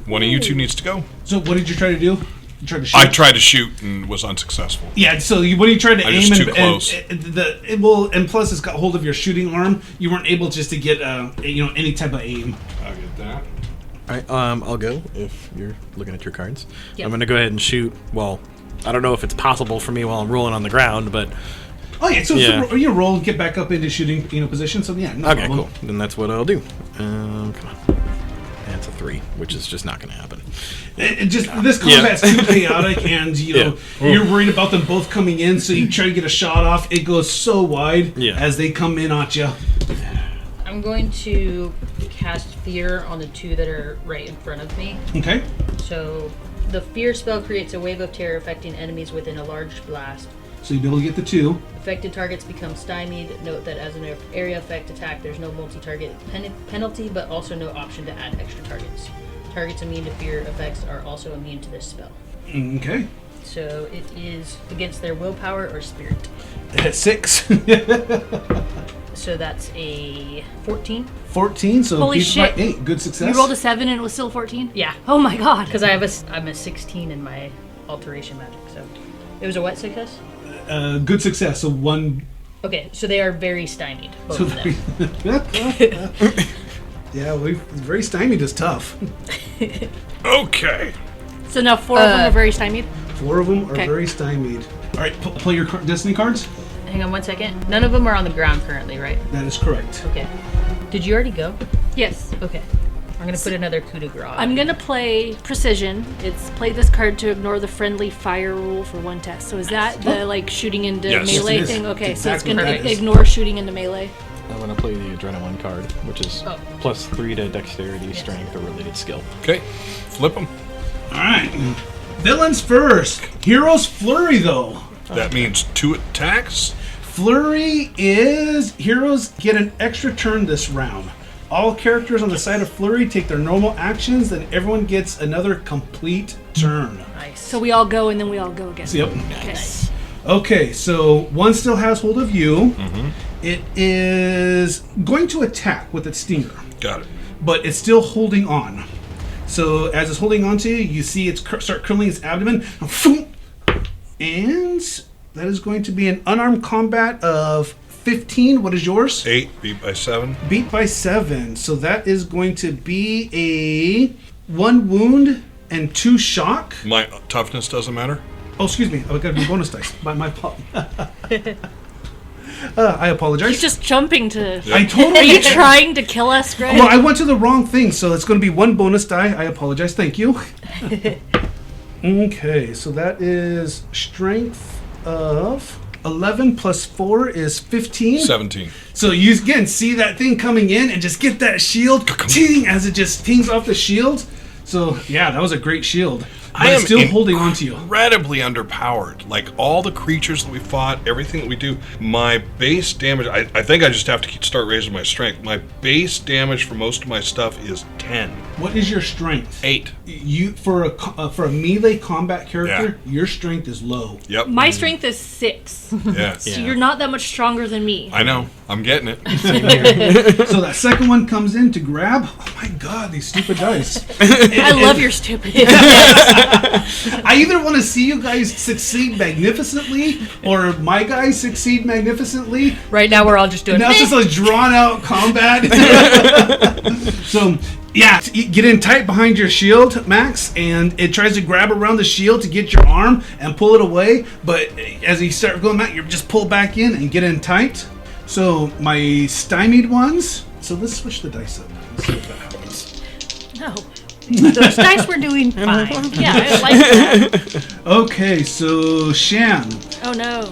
One of you 2 needs to go. So what did you try to do? You tried to shoot? I tried to shoot and was unsuccessful. Yeah, so when you tried to I aim was and, too close. and plus it's got hold of your shooting arm, you weren't able just to get any type of aim. I'll get that. All right, I'll go if you're looking at your cards. Yep. I'm going to go ahead and shoot. Well, I don't know if it's possible for me while I'm rolling on the ground, but Oh yeah, so Yeah. you roll, get back up into shooting position. So yeah, no okay, problem. cool. Then that's what I'll do. Come on. That's a 3, which is just not going to happen. And just this combat's too chaotic, and you're worried about them both coming in, so you try to get a shot off. It goes so wide as they come in at you. I'm going to cast Fear on the 2 that are right in front of me. Okay. So the Fear spell creates a wave of terror affecting enemies within a large blast. So you'll be able to get the 2. Affected targets become stymied. Note that as an area effect attack, there's no multi-target penalty, but also no option to add extra targets. Targets immune to fear effects are also immune to this spell. Okay. So it is against their willpower or spirit. At 6. So that's a 14. 14. So Holy beats by shit. 8. Good success. You rolled a 7 and it was still 14? Yeah, Oh my god. because I'm a 16 in my alteration magic. So it was a what success? Good success. So 1. Okay, so they are very stymied, both So of them. yeah, very stymied is tough. Okay. So now 4 of them are very stymied? 4 of them are Okay. very stymied. All right, play your destiny cards. Hang on one second. None of them are on the ground currently, right? That is correct. Okay. Did you already go? Yes. Okay. I'm gonna put another coup de grace. I'm gonna play Precision. It's play this card to ignore the friendly fire rule for 1 test. So is that the shooting into Yes. melee Yes, it is. thing? Okay, It's so it's exactly gonna what that is. ignore shooting into melee. I'm going to play the Adrenaline card, which is +3 to dexterity, strength, or related skill. Okay. Flip them. All right. Villains first. Heroes flurry though. That means 2 attacks. Flurry is heroes get an extra turn this round. All characters on the side of Flurry take their normal actions, then everyone gets another complete turn. nice. So we all go and then we all go again. Yep. Okay. Okay, so one still has hold of you. It is going to attack with its stinger, Got it. but it's still holding on. So as it's holding on to you, you see it start curling its abdomen. And that is going to be an unarmed combat of 15. What is yours? 8 beat by 7. Beat by 7. So that is going to be a 1 wound and 2 shock. My toughness doesn't matter. Oh, excuse me. I've got to be bonus dice. I apologize. He's just jumping to. I Are totally. you trying to kill us, Greg? Well, I went to the wrong thing, so it's going to be 1 bonus die. I apologize. Thank you. Okay, so that is strength of 11 plus 4 is 15. 17. So you again see that thing coming in and just get that shield ting as it just tings off the shield. So yeah, that was a great shield. But I it's am still holding on to you. Incredibly underpowered. Like all the creatures that we fought, everything that we do, my base damage. I think I just have to start raising my strength. My base damage for most of my stuff is 10. What is your strength? 8. You for a melee combat character, your strength is low. Yep. My strength is 6. Yeah. So you're not that much stronger than me. I know. I'm getting it. So that second one comes in to grab. Oh my god, these stupid dice. I love your stupid. I either want to see you guys succeed magnificently or my guys succeed magnificently. Right now, we're all just doing. Now it's just a drawn out combat. So, yeah, you get in tight behind your shield, Max, and it tries to grab around the shield to get your arm and pull it away. But as you start going back, you just pull back in and get in tight. So, my stymied ones. So, let's switch the dice up. Let's see if that happens. No. Those dice were doing fine. Yeah, I like that. Okay, so Shan. Oh no.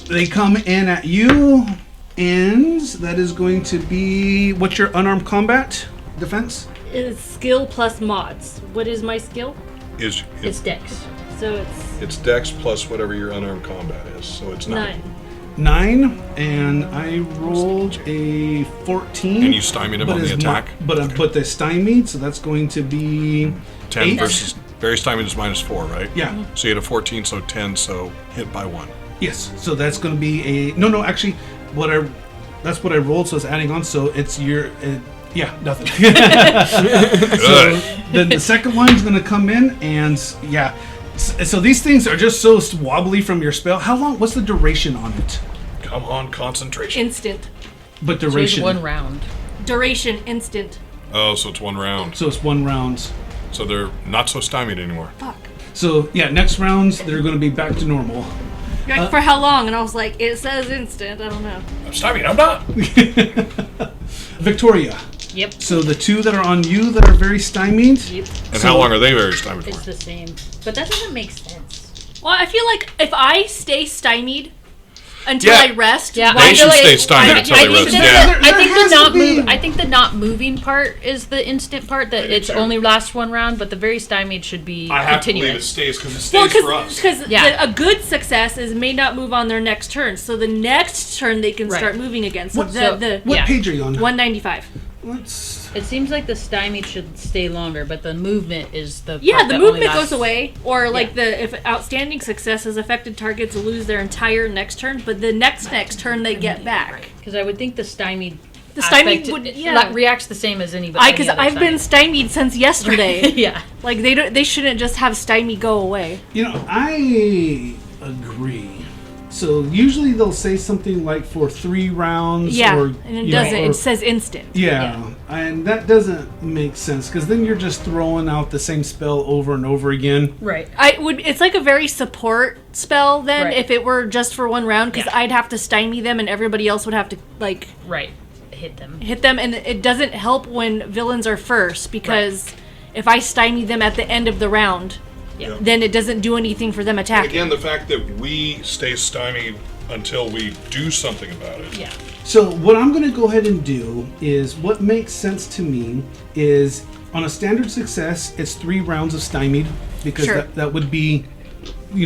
They come in at you, and that is going to be. What's your unarmed combat defense? It's skill plus mods. What is my skill? It's Dex. So It's Dex plus whatever your unarmed combat is, so it's 9. 9, and I rolled a 14. And you stymied him on the attack? But the stymied, so that's going to be 10 8. versus... Very stymied is -4, right? Yeah. So you had a 14, so 10, so hit by 1. Yes, so that's going to be a... No, actually, that's what I rolled, so it's adding on, so it's your... yeah, nothing. So then the second one's going to come in, and yeah... So these things are just so wobbly from your spell. How long? What's the duration on it? Come on, concentration. instant. But So it's duration. 1 round. Duration instant. Oh, so it's 1 round. So it's 1 round. So they're not so stymied anymore. Fuck. So yeah, next rounds they're going to be back to normal. You're like, for how long? And I was like, it says instant. I don't know. I'm stymied, I'm not! Victoria. Yep. So the 2 that are on you that are very stymied. Yep. And how long are they very stymied It's for? the same, but that doesn't make sense. Well, I feel like if I stay stymied until Yeah. I rest, Yeah, They I should feel stay like- stymied until they I think rest. that Yeah. I think There has the to not be- move. I think the not moving part is the instant part. That it's only lasts 1 round, but the very stymied should be continuous. stays because it well, stays for us. because Yeah. a good success is may not move on their next turn. So the next turn they can Right. start moving again. So What- the What Yeah. page are you on? 195. Let's. It seems like the stymied should stay longer, but the movement is the Yeah, part the that only movement lasts- goes away, or like Yeah. if outstanding success has affected targets lose their entire next turn, but the next turn they get back. Because I would think the stymied. The stymied aspect, would- it yeah. reacts the same as anybody. Because I've been stymied since yesterday. yeah. Like they shouldn't just have stymie go away. You know, I agree. So usually they'll say something like for 3 rounds. Yeah, or, and it you know, doesn't. or- It says instant. Yeah, and that doesn't make sense because then you're just throwing out the same spell over and over again. Right. It's like a very support spell then Right. if it were just for 1 round because Yeah. I'd have to stymie them and everybody else would have to like Right. Hit them. hit them, and it doesn't help when villains are first because if I stymie them at the end of the round, Yeah. then it doesn't do anything for them attacking. Again, the fact that we stay stymied until we do something about it. Yeah. So what I'm going to go ahead and do is what makes sense to me is on a standard success, it's 3 rounds of stymied because Sure. that would be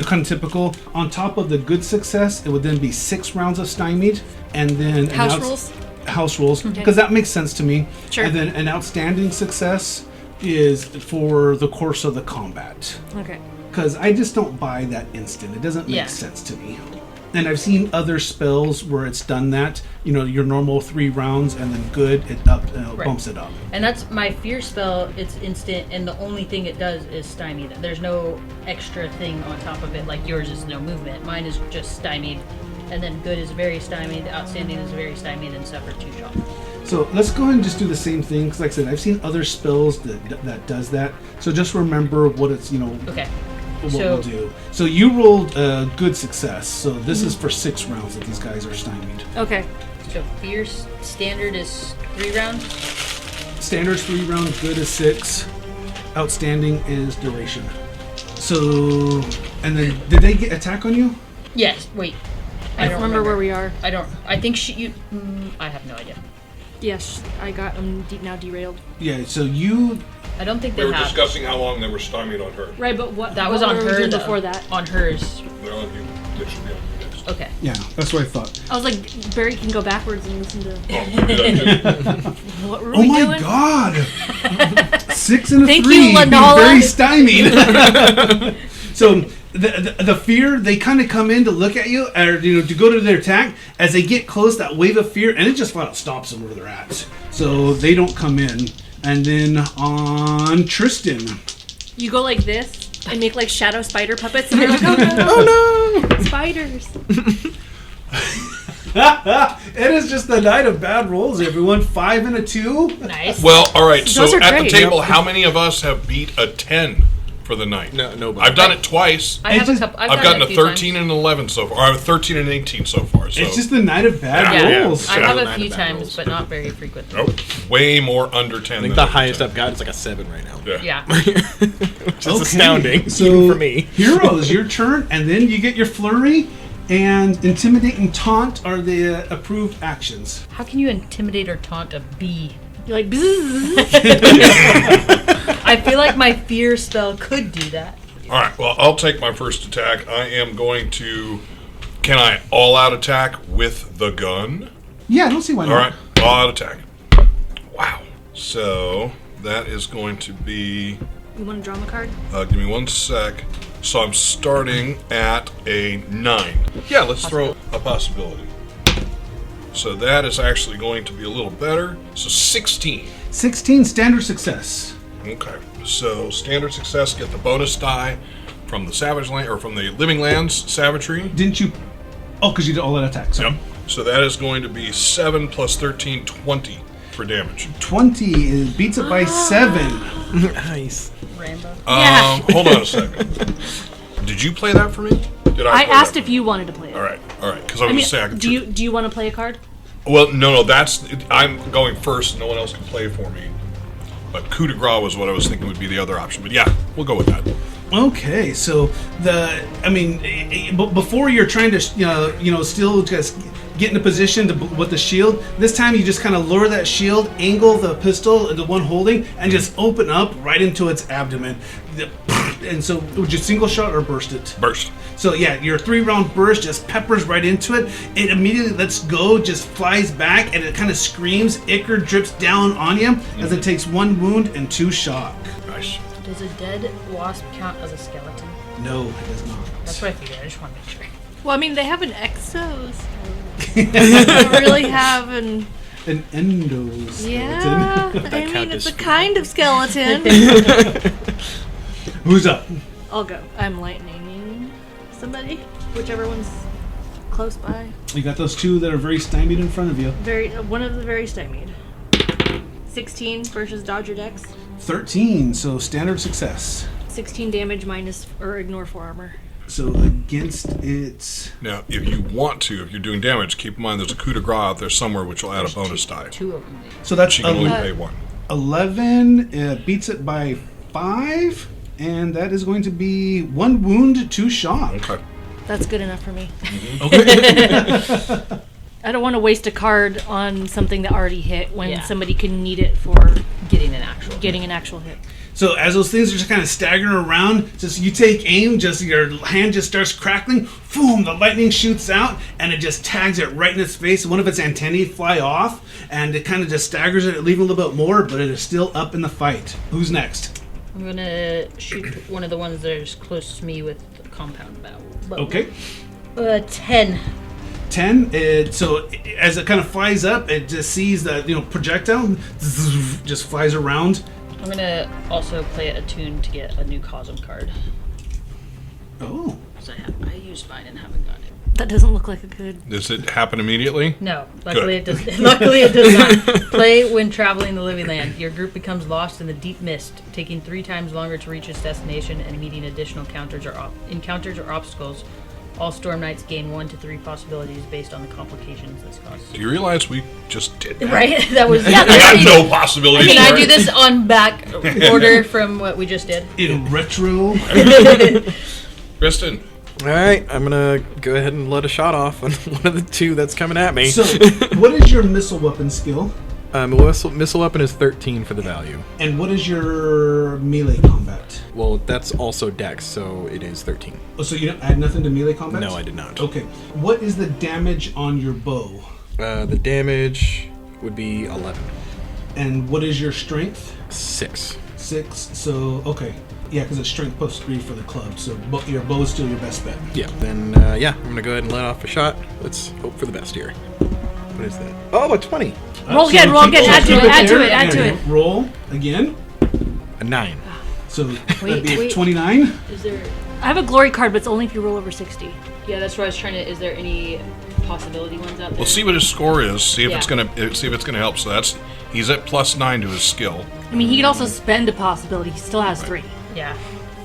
kind of typical. On top of the good success, it would then be 6 rounds of stymied, and then House rules? House rules, because that makes sense to me. Sure. And then an outstanding success is for the course of the combat. Okay. Because I just don't buy that instant. It doesn't make Yeah. sense to me. And I've seen other spells where it's done that. You know, your normal 3 rounds and then good, it Right. bumps it up. And that's my fear spell. It's instant, and the only thing it does is stymie them. There's no extra thing on top of it, like yours is no movement. Mine is just stymied, and then good is very stymied, outstanding is very stymied, and suffer 2 shock. So let's go ahead and just do the same thing. Because like I said, I've seen other spells that does that. So just remember what it's, Okay. what So- we'll do. So you rolled a good success. So this is for 6 rounds that these guys are stymied. Okay. So fierce standard is 3 rounds. Standard's 3 rounds, good is 6. Outstanding is duration. So, and then did they get attack on you? Yes. Wait. I don't remember where we are. I don't. I think I have no idea. Yes, I got now derailed. Yeah, so you. I don't think We they were have. discussing how long they were stymied on her. Right, but what That was what on were we her doing though. before that. On hers. They're on you. They should be on you next. Okay. Yeah, that's what I thought. I was like, Barry can go backwards and listen to Oh, we'll do that too. what were Oh we my doing? god! 6 and a Thank 3. you, being Lanola. very stymied. So the fear, they kind of come in to look at you, or to go to their attack. As they get close, that wave of fear, and it just flat out stops them where they're at. So they don't come in. And then on Tristan. You go like this. and make like shadow spider puppets, and they're like, oh no, spiders. It is just the night of bad rolls, everyone. 5 and a 2. Nice. Well, all right. Those So are at the great. table, how many of us have beat a 10 for the night? No, nobody. I've done it twice. I have It's just- a couple. I've gotten a few 13 times. and 11 so far, or 13 and 18 so far. So It's just the night of bad Yeah. rolls. I Yeah. have a Nine few of bad times, rolls. but not very frequently. nope, way more under 10. I think than the highest 10. I've got is like a 7 right now. Yeah. Yeah. Which is astounding, So, even for me. Heroes, your turn, and then you get your flurry, and intimidate and taunt are the approved actions. How can you intimidate or taunt a bee? You're like, bzzz. I feel like my fear spell could do that. All right. Well, I'll take my first attack. I am going to. Can I all-out attack with the gun? Yeah, I don't see why not. All right. All-out attack. Wow. So that is going to be. You want to draw him a card? Give me 1 sec. So I'm starting at a 9. Yeah, let's throw a possibility. So that is actually going to be a little better. So 16. 16, standard success. Okay. So standard success, get the bonus die from the Savage Land or from the Living Lands Savagery. Didn't you? Oh, because you did all that attack. Sorry. Yep. So that is going to be 7 plus 13, 20 for damage. 20 beats it by 7. Nice. Rambo. Yeah. Hold on a second. Did you play that for me? Did I play asked that if for you wanted to play it. All right. Because I was I mean, just saying I could. do you want to play a card? Well, no. I'm going first. No one else can play for me. But coup de grace was what I was thinking would be the other option. But yeah, we'll go with that. Okay, so before you're trying to, still just get in a position with the shield. This time you just kind of lower that shield, angle the pistol, the one holding, and just open up right into its abdomen. And so, would you single shot or burst it? Burst. So yeah, your 3-round burst just peppers right into it. It immediately lets go, just flies back, and it kind of screams. Ichor drips down on you as it takes 1 wound and 2 shock. Nice. Does a dead wasp count as a skeleton? No, it does not. That's what I figured. I just want to make sure. Well, I mean, they have an exos. They don't really have an. An endoskeleton. Yeah, I mean, it's a kind of skeleton. Who's up? I'll go. I'm lightninging somebody, whichever one's close by. You got those 2 that are very stymied in front of you. One of the very stymied. 16 versus Dodger Dex. 13, so standard success. 16 damage minus or ignore 4 armor. So against its Now, if you want to, if you're doing damage, keep in mind there's a coup de grace out there somewhere which will add a bonus die. 2 of them. so that's She can only pay 1. 11 beats it by 5, and that is going to be 1 wound, 2 shock. Okay. That's good enough for me. Okay. I don't want to waste a card on something that already hit when Yeah. somebody can need it for Getting an actual. getting an actual hit. So as those things are just kind of staggering around, just you take aim, just your hand just starts crackling, boom, the lightning shoots out, and it just tags it right in its face. One of its antennae fly off, and it kind of just staggers it, leaving a little bit more, but it is still up in the fight. Who's next? I'm going to shoot one of the ones that are close to me with the compound bow. Okay. 10. 10. So as it kind of flies up, it just sees the projectile, just flies around. I'm going to also play a tune to get a new Cosm card. Oh. Because I used mine and haven't got it. That doesn't look like a good. Does it happen immediately? No, luckily Good. it does. Luckily it does not. Play when traveling the Living Land. Your group becomes lost in the deep mist, taking 3 times longer to reach its destination and meeting additional encounters or obstacles. All Storm Knights gain 1 to 3 possibilities based on the complications this causes. Do you realize we just did that? Right? That was I got no possibilities. Can I for do it. this on back order from what we just did? In retro. Tristan. All right, I'm gonna go ahead and let a shot off on one of the 2 that's coming at me. So, what is your missile weapon skill? Missile weapon is 13 for the value. And what is your melee combat? Well, that's also Dex, so it is 13. Oh, so you don't add nothing to melee combat? No, I did not. Okay. What is the damage on your bow? The damage would be 11. And what is your strength? 6. 6. So, okay. Yeah, because it's strength plus 3 for the club. So your bow is still your best bet. Yeah. Then, I'm gonna go ahead and let off a shot. Let's hope for the best here. What is that? Oh, a 20. Roll again, roll again, add to it, add to it, add to it. Roll again. A 9. So that'd be wait. 29. Is there? I have a glory card, but it's only if you roll over 60. Yeah, that's what I was trying to. Is there any possibility ones out there? We'll see what his score is. See if Yeah. it's gonna help. So he's at +9 to his skill. I mean, he could also spend a possibility. He still has 3. Yeah,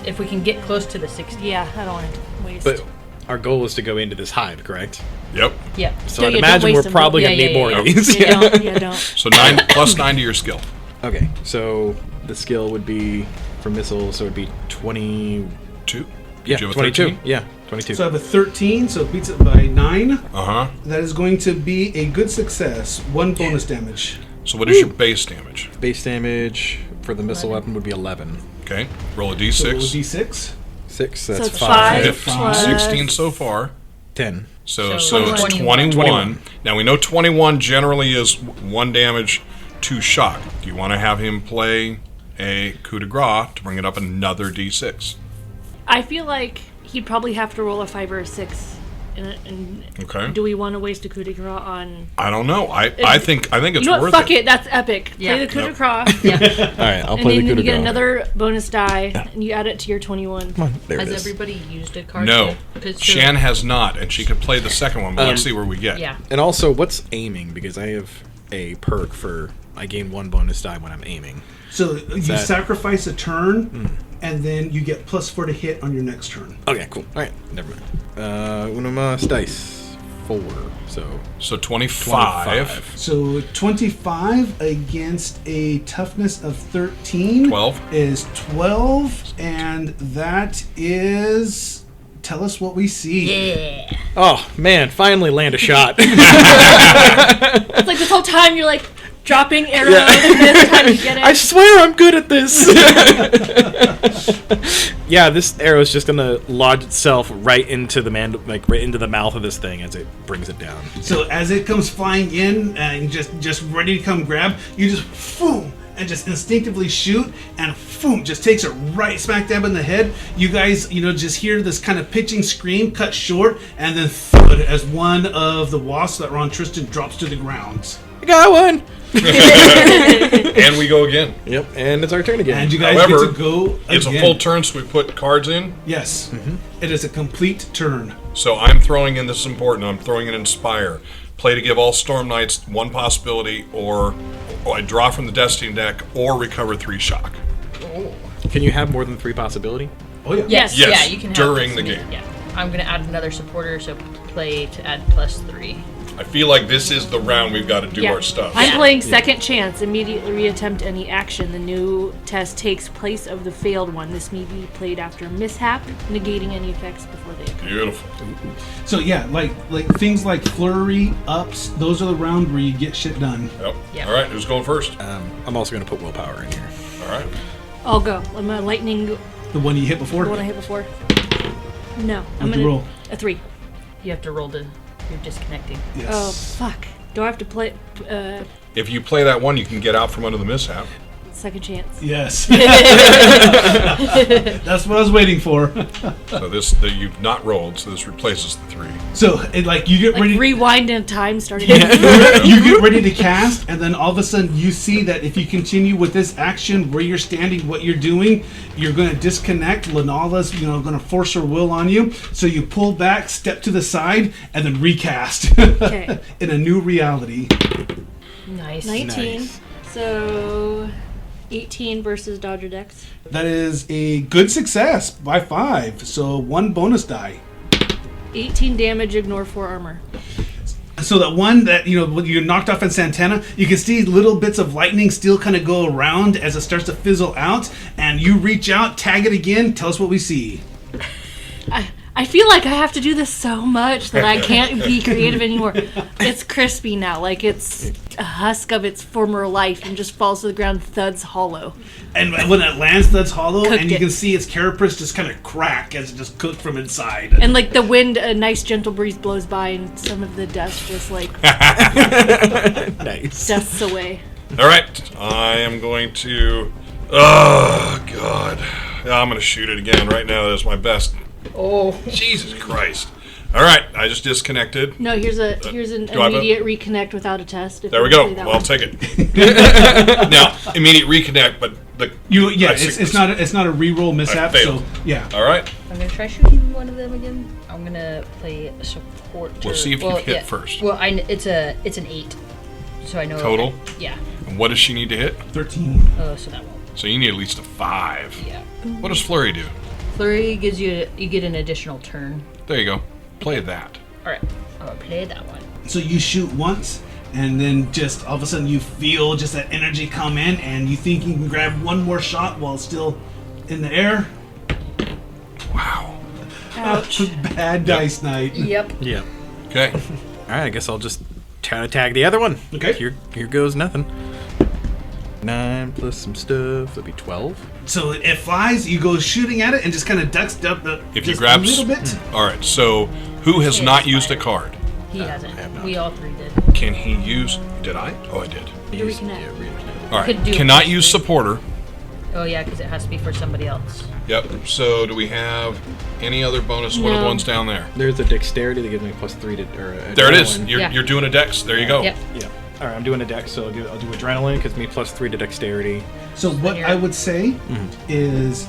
if we can get close to the 60. Yeah, I don't want to waste. But our goal is to go into this hive, correct? Yep. Yep. So Yeah, I'd don't imagine waste we're them. probably Yeah, going to need yeah, more yeah, of these. Yeah, don't. So +9 to your skill. Okay, so the skill would be for missiles, so it would be 20... 2. Yeah, Did you have a 22. 13? Yeah, 22. So I have a 13, so it beats it by 9. Uh-huh. That is going to be a good success. 1 bonus damage. So what is your base damage? Base damage for the missile weapon would be 11. Okay. Roll a So roll d6. D6. 6, So that's it's 5. 15, plus- 16 so far. 10. So So it's 21. 21. Now we know 21 generally is 1 damage, 2 shock. Do you want to have him play a coup de grace to bring it up another d6? I feel like he'd probably have to roll a 5 or a 6. And Okay. do we want to waste a coup de grace on? I don't know. I think it's You know what? worth Fuck it. That's epic. Yeah. Play the coup de Yep. grace. All right, I'll And play then the coup de you get grace. another bonus die, and you add it to your 21. Come on, there Has it is. everybody used a card? No. yet? 'Cause so- Shan has not, and she could play the second one, but let's see where we get. Yeah. And also, what's aiming? Because I have a perk for I gain 1 bonus die when I'm aiming. So you that? sacrifice a turn, and then you get +4 to hit on your next turn. Okay, cool. All right, never mind. Uno más dice. 4, so 25. So 25 against a toughness of 13 12. is 12, and that is. Tell us what we see. Yeah. Oh man, finally land a shot. It's like this whole time you're like dropping arrows, and this time you get it. I swear I'm good at this. Yeah, this arrow is just gonna lodge itself right into the right into the mouth of this thing as it brings it down. So as it comes flying in and just ready to come grab, you just boom and just instinctively shoot and boom just takes it right smack dab in the head. You guys, just hear this kind of pitching scream cut short, and then thud as one of the wasps that were on Tristan drops to the ground. I got one. And we go again. Yep, and it's our turn again. And you guys However, get to go It's a again. full turn, so we put cards in. Yes, It is a complete turn. So I'm throwing in, this is important, I'm throwing in Inspire. Play to give all Storm Knights 1 possibility, or I draw from the Destiny deck, or recover 3 shock. Can you have more than 3 possibility? Oh yeah. Yes. Yes, Yeah, you can have during this the many- game. Yeah. I'm gonna add another supporter, so play to add +3. I feel like this is the round we've got to do Yeah. our stuff. I'm Yeah. playing second chance. Immediately reattempt any action. The new test takes place of the failed one. This may be played after a mishap, negating any effects before they occur. Beautiful. So yeah, like things like flurry, ups, those are the round where you get shit done. Yep. Yeah. All right, who's going first? I'm also gonna put willpower in here. All right. I'll go. I'm a lightning. The one you hit before. The one I hit before. No, I'm What'd you gonna roll? a 3. You have to roll to. You're disconnecting. Yes. Oh fuck! Do I have to play If you play that one, you can get out from under the mishap. second chance? Yes. That's what I was waiting for. So you've not rolled, so this replaces the 3. So you get Like ready. rewind in time, starting. You get ready to cast, and then all of a sudden you see that if you continue with this action where you're standing, what you're doing, you're going to disconnect. Lanala's, going to force her will on you. So you pull back, step to the side, and then recast Okay. in a new reality. Nice. 19. Nice. So 18 versus Dodger Dex. That is a good success by 5. So 1 bonus die. 18 damage. Ignore 4 armor. So that one that when you're knocked off in Santana, you can see little bits of lightning still kind of go around as it starts to fizzle out, and you reach out, tag it again, tell us what we see. I feel like I have to do this so much that I can't be creative anymore. It's crispy now, like it's a husk of its former life, and just falls to the ground, thuds hollow. And when it lands, that's hollow, Cooked and you it. can see its carapace just kind of crack as it just cooked from inside. And like the wind, a nice gentle breeze blows by, and some of the dust just like Nice. dusts away. All right, I am going to. Oh God, I'm going to shoot it again right now. That's my best. Oh. Jesus Christ. All right, I just disconnected. No, here's an do I vote? immediate reconnect without a test. There we go. Well, I'll take it. Now, immediate reconnect, but it's not a reroll mishap. failed. So yeah. All right. I'm gonna try shooting one of them again. I'm gonna play a support. We'll see if you hit first. Well, it's an 8, so I know Total? Yeah. And what does she need to hit? 13. So that won't. So you need at least a 5. Yeah. What does Flurry do? Flurry gives you get an additional turn. There you go. Play that. All right. I'm gonna play that one. So you shoot once, and then just all of a sudden you feel just that energy come in, and you think you can grab one more shot while still in the air. Wow. Ouch. Bad dice night. Yep. Yeah. Okay. All right, I guess I'll just try to tag the other one. Okay. Here goes nothing. 9 plus some stuff. That'd be 12. So it flies. You go shooting at it, and just kind of ducks up the If you just grab a little bit. All right. So who has Yeah, not it's used a fire. card? He I hasn't. have not. We all 3 did. Can he use? Did I? Oh, I did. Use- reconnect. yeah, reconnect. All Could right. do Cannot it. use supporter. Oh yeah, because it has to be for somebody else. Yep. So do we have any other bonus? What are the No. ones down there? There's a dexterity that gives me +3 to. Or There it is. adrenaline. You're, Yeah. you're doing a dex. There you go. Yep. Yeah. All right, I'm doing a dex, so I'll do adrenaline because me +3 to dexterity. So what here. I would say is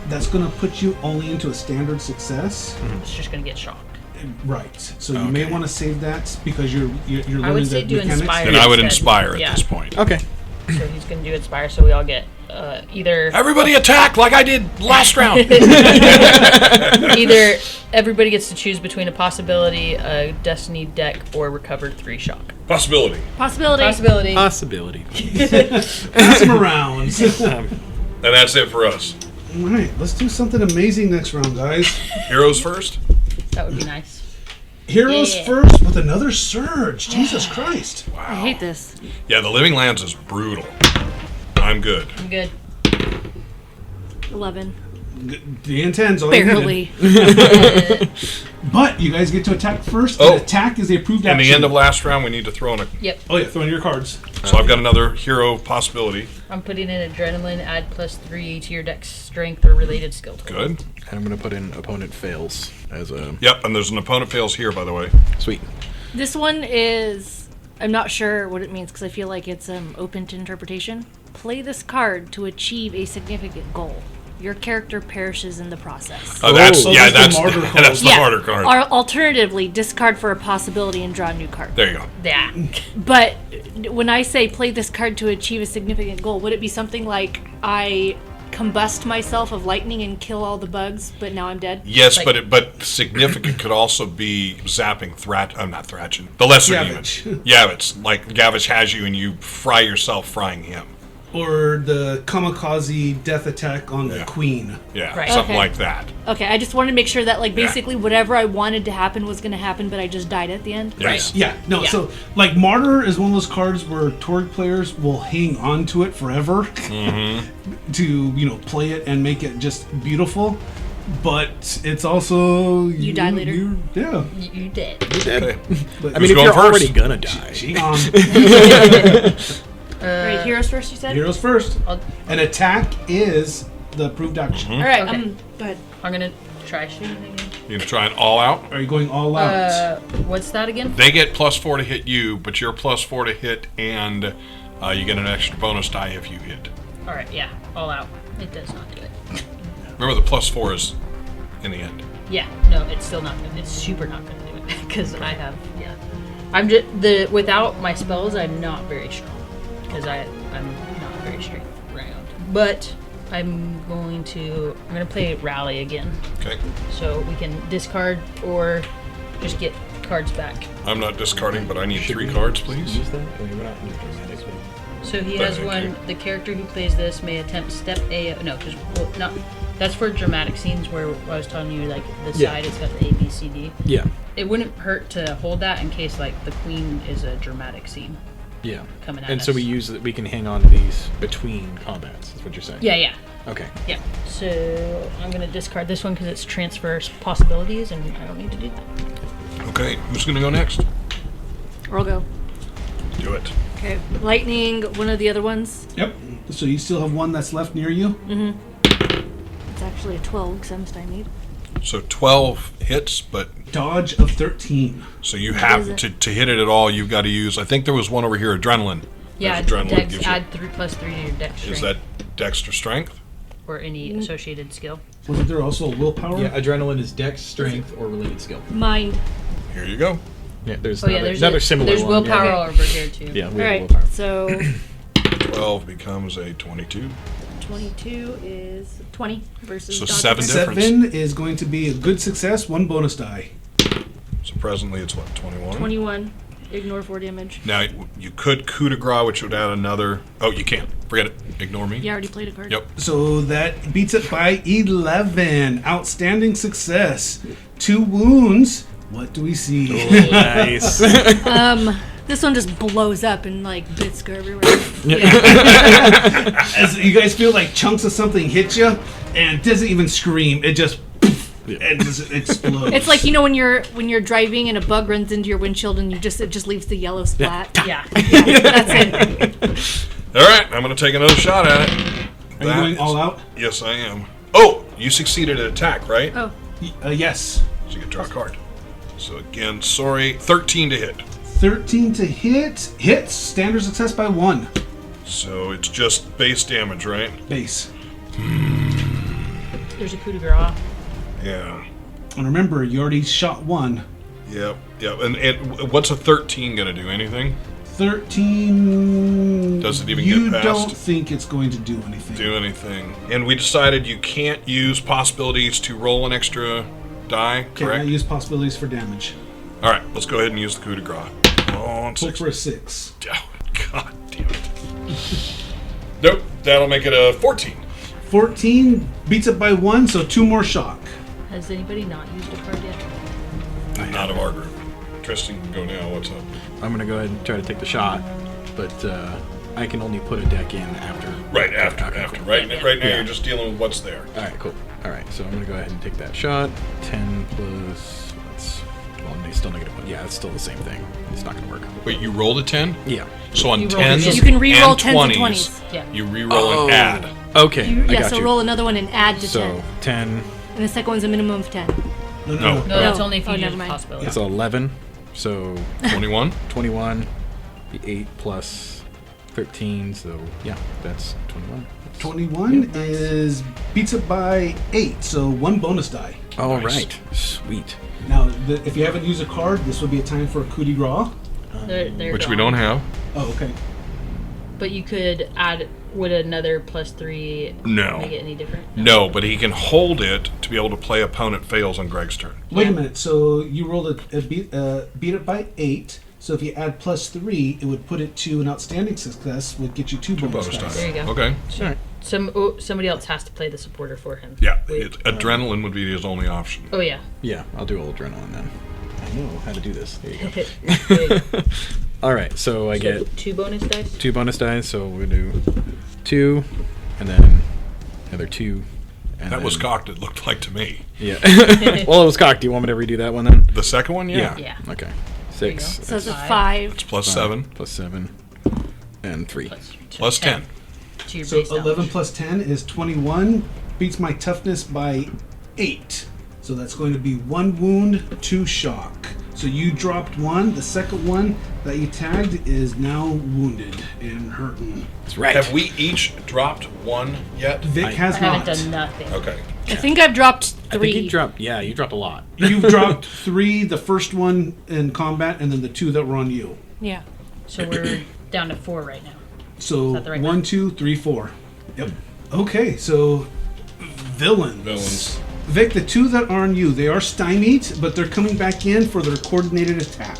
that's going to put you only into a standard success. It's just gonna get shocked. Right. So you may Okay. want to save that because you're learning I would say the do mechanics. inspire. Then I would Instead. inspire at Yeah. this point. Okay. So he's gonna do inspire, so we all get either Everybody attack like I did last round. either everybody gets to choose between a possibility, a destiny deck, or recovered 3 shock. Possibility. Possibility. Possibility. Pass them around. And that's it for us. All right, let's do something amazing next round, guys. Heroes first. That would be nice. Heroes Yeah. first with another surge. Jesus Christ. I hate this. Yeah, the Living Lands is brutal. I'm good. I'm good. 11. The intends all you needed. Barely. But you guys get to attack first. Oh. And attack is the approved In action. the end of last round, we need to throw in a. Yep. Oh yeah, throw in your cards. So I've got another hero possibility. I'm putting in adrenaline. Add +3 to your dex strength or related skill. total. Good. And I'm gonna put in opponent fails as a Yep, and there's an opponent fails here, by the way. sweet. This one is. I'm not sure what it means because I feel like it's open to interpretation. Play this card to achieve a significant goal. Your character perishes in the process. Oh, that's so yeah, that's that's the martyr card. that's the harder card. Or alternatively, discard for a possibility and draw a new card. There you go. Yeah. But when I say play this card to achieve a significant goal, would it be something like I combust myself of lightning and kill all the bugs, but now I'm dead? Yes, Like- but significant could also be zapping I'm not Thrachin. The lesser Gavich. demon. Gavich. Like Gavich has you and you fry yourself frying him. Or the kamikaze death attack on the Yeah. queen. Yeah, Right. something Okay. like that. Okay, I just wanted to make sure that like Yeah. basically whatever I wanted to happen was going to happen, but I just died at the end. Yes. Yeah, no, Yeah. so like Martyr is one of those cards where Torg players will hang on to it forever to, play it and make it just beautiful. But it's also You die later. Yeah. You did. Okay. But I mean, if going you're first? already gonna die, she gone. Right, heroes first, you said? Heroes first. I'll- An attack is the approved action. All right, Okay. go ahead. I'm gonna try shooting again. You're gonna try it all out. Are you going all out? What's that again? They get +4 to hit you, but you're +4 to hit, and you get an extra bonus die if you hit. All right. Yeah. All out. It does not do it. Remember, the +4 is in the end. Yeah. No, it's still not. It's super not gonna do it because I have. Yeah. I'm just without my spells. I'm not very strong because I'm not very straight round. But I'm gonna play rally again, Okay. so we can discard or just get cards back. I'm not discarding, but I need 3 cards, please. use that. I mean, we're not using that, so- So he has Okay. one. The character who plays this may attempt step A. No, because not. That's for dramatic scenes where I was telling you like the Yeah. side. It's got the A, B, C, D. Yeah. It wouldn't hurt to hold that in case like the queen is a dramatic scene Yeah. coming at And us. so we can hang on to these between combats. Is what you're saying? Yeah, yeah, Okay. yeah. So I'm gonna discard this one because it's transfers possibilities, and I don't need to do that. Okay, who's gonna go next? Or I'll go. Do it. Okay, lightning, one of the other ones. Yep. So you still have one that's left near you? It's actually a 12 because I'm stymied. So 12 hits, but Dodge of 13. so you have to hit it at all. You've got to use. I think there was one over here, adrenaline. Yeah, There's adrenaline dex, gives you- add 3 + 3 to your dex strength. Is that dex or strength? or any associated skill? Wasn't there also a willpower? Yeah, adrenaline is dex, strength, or related skill. Mind. Here you go. Yeah, there's There's another similar There's one. willpower Yeah. over here too. Yeah, we All have right. willpower. So 12 becomes a 22. 22 is 20 versus So dodge. 7 difference. 7 is going to be a good success, 1 bonus die. So presently it's what, 21? 21. Ignore 4 damage. Now, you could coup de grace, which would add another... Oh, you can't. Forget it. Ignore me. You already played a card. Yep. So that beats it by 11. Outstanding success. 2 wounds. What do we see? Nice. This one just blows up and like bits go everywhere. As you guys feel like chunks of something hit you, and it doesn't even scream. It just... It just explodes. It's like, you know, when you're driving and a bug runs into your windshield and it just leaves the yellow splat. Yeah. That's it. All right, I'm going to take another shot at it. Are you going all out? Yes, I am. Oh, you succeeded at attack, right? Oh, Yes. So you can draw a card. So again, sorry, 13 to hit. 13 to hit. Hits. Standard success by 1. So it's just base damage, right? Base. There's a coup de grace. Yeah. And remember, you already shot 1. Yep. And what's a 13 going to do? Anything? 13... Does it even you get past? don't think it's going to do anything. Do anything. And we decided you can't use possibilities to roll an extra die, Can't correct? use possibilities for damage. All right, let's go ahead and use the coup de grace. On Hope 6. for a 6. Oh, God damn it. Nope, that'll make it a 14. 14 beats it by 1, so 2 more shock. Has anybody not used a card yet? Not of our group. Tristan can go now. What's up? I'm gonna go ahead and try to take the shot, but I can only put a deck in after. Right after. Cool. Right now Yeah. you're just dealing with what's there. All right, cool. All right, so I'm gonna go ahead and take that shot. 10 plus. It's still negative 1. Yeah, it's still the same thing. It's not gonna work. Wait, you rolled a 10? Yeah. So on You rolled 10s You can re-roll and 10s and 20s, 20s. Yeah. you re-roll and add. Okay, I Yeah, got so you. roll another one and add to So 10. 10. And the second one's a minimum of 10. No. No, that's No. only if you Oh, use never a mind. possibility. It's 11. So 21? 21. The 8 plus 13. So yeah, that's 21. 21 is beats it by 8, so 1 bonus die. All Nice. right, sweet. Now, if you haven't used a card, this would be a time for a coup de grace. They're Which we gone. don't have. Oh, okay. But you could add. Would another +3 No. make it any different? No, but he can hold it to be able to play opponent fails on Greg's turn. Wait Yeah. a minute. So you rolled beat it by 8. So if you add +3, it would put it to an outstanding success, would get you 2 bonus Bonus dice. There you go. Okay. Somebody else has to play the supporter for him. Yeah, Wait. adrenaline would be his only option. Oh yeah. Yeah, I'll do all adrenaline then. I know how to do this. There you go. There you go. All right, so I get 2 bonus dice. 2 bonus dice. So we're gonna do 2, and then another 2. And That was then- cocked, it looked like to me. Yeah. Well, it was cocked. Do you want me to redo that one then? The second one, yeah. Yeah. Okay. There you 6. go. So it's a 5. 5. It's plus 5 7, plus 7, and 3. plus 10. To your So base 11 damage. plus 10 is 21. Beats my toughness by 8. So that's going to be 1 wound, 2 shock. So you dropped 1. The second one that you tagged is now wounded and hurting. That's right. Have we each dropped 1 yet? Vic has I haven't not. done nothing. Okay. I think I've dropped 3. I think you dropped. Yeah, you dropped a lot. You've dropped 3, the first one in combat, and then the 2 that were on you. Yeah. So we're down to 4 right now. So Is that the right 1, one? 2, 3, 4. Yep. Okay, so villains. Villains. Vic, the 2 that are on you, they are stymied, but they're coming back in for their coordinated attack.